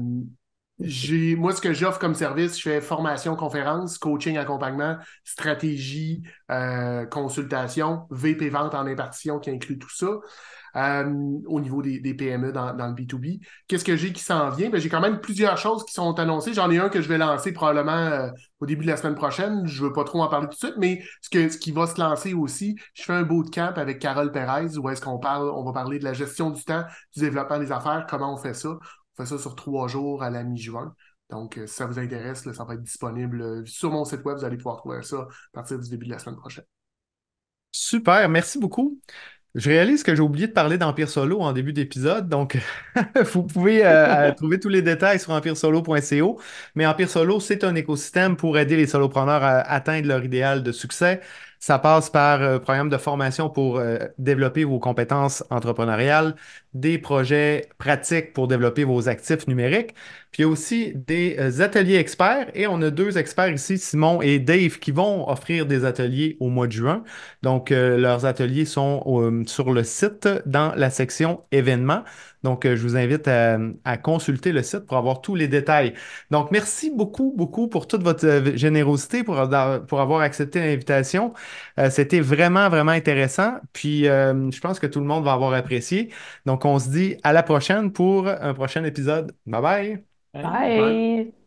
moi, ce que j'offre comme service, je fais formation, conférence, coaching, accompagnement, stratégie, consultation, VP vente en impartition qui inclut tout ça. Au niveau des PME dans le B2B. Qu'est-ce que j'ai qui s'en vient? Ben, j'ai quand même plusieurs choses qui sont annoncées. J'en ai un que je vais lancer probablement au début de la semaine prochaine. Je ne veux pas trop en parler tout de suite, mais ce qui va se lancer aussi, je fais un bootcamp avec Carole Perez où est-ce on va parler de la gestion du temps, du développement des affaires, comment on fait ça. On fait ça sur 3 jours à la mi-juin. Donc, si ça vous intéresse, là, ça va être disponible sur mon site web. Vous allez pouvoir trouver ça à partir du début de la semaine prochaine. Super, merci beaucoup. Je réalise que j'ai oublié de parler d'Empire Solo en début d'épisode, donc vous pouvez trouver tous les détails sur empiresolo.co. Mais Empire Solo, c'est un écosystème pour aider les solopreneurs à atteindre leur idéal de succès. Ça passe par un programme de formation pour développer vos compétences entrepreneuriales, des projets pratiques pour développer vos actifs numériques, puis il y a aussi des ateliers experts et on a 2 experts ici, Simon et Dave, qui vont offrir des ateliers au mois de juin. Donc, leurs ateliers sont sur le site dans la section événements. Donc, je vous invite à consulter le site pour avoir tous les détails. Donc, merci beaucoup, beaucoup pour toute votre générosité, pour avoir accepté l'invitation. C'était vraiment, vraiment intéressant. Puis, je pense que tout le monde va avoir apprécié. Donc, on se dit à la prochaine pour un prochain épisode. Bye bye! Hey. Bye. Bye!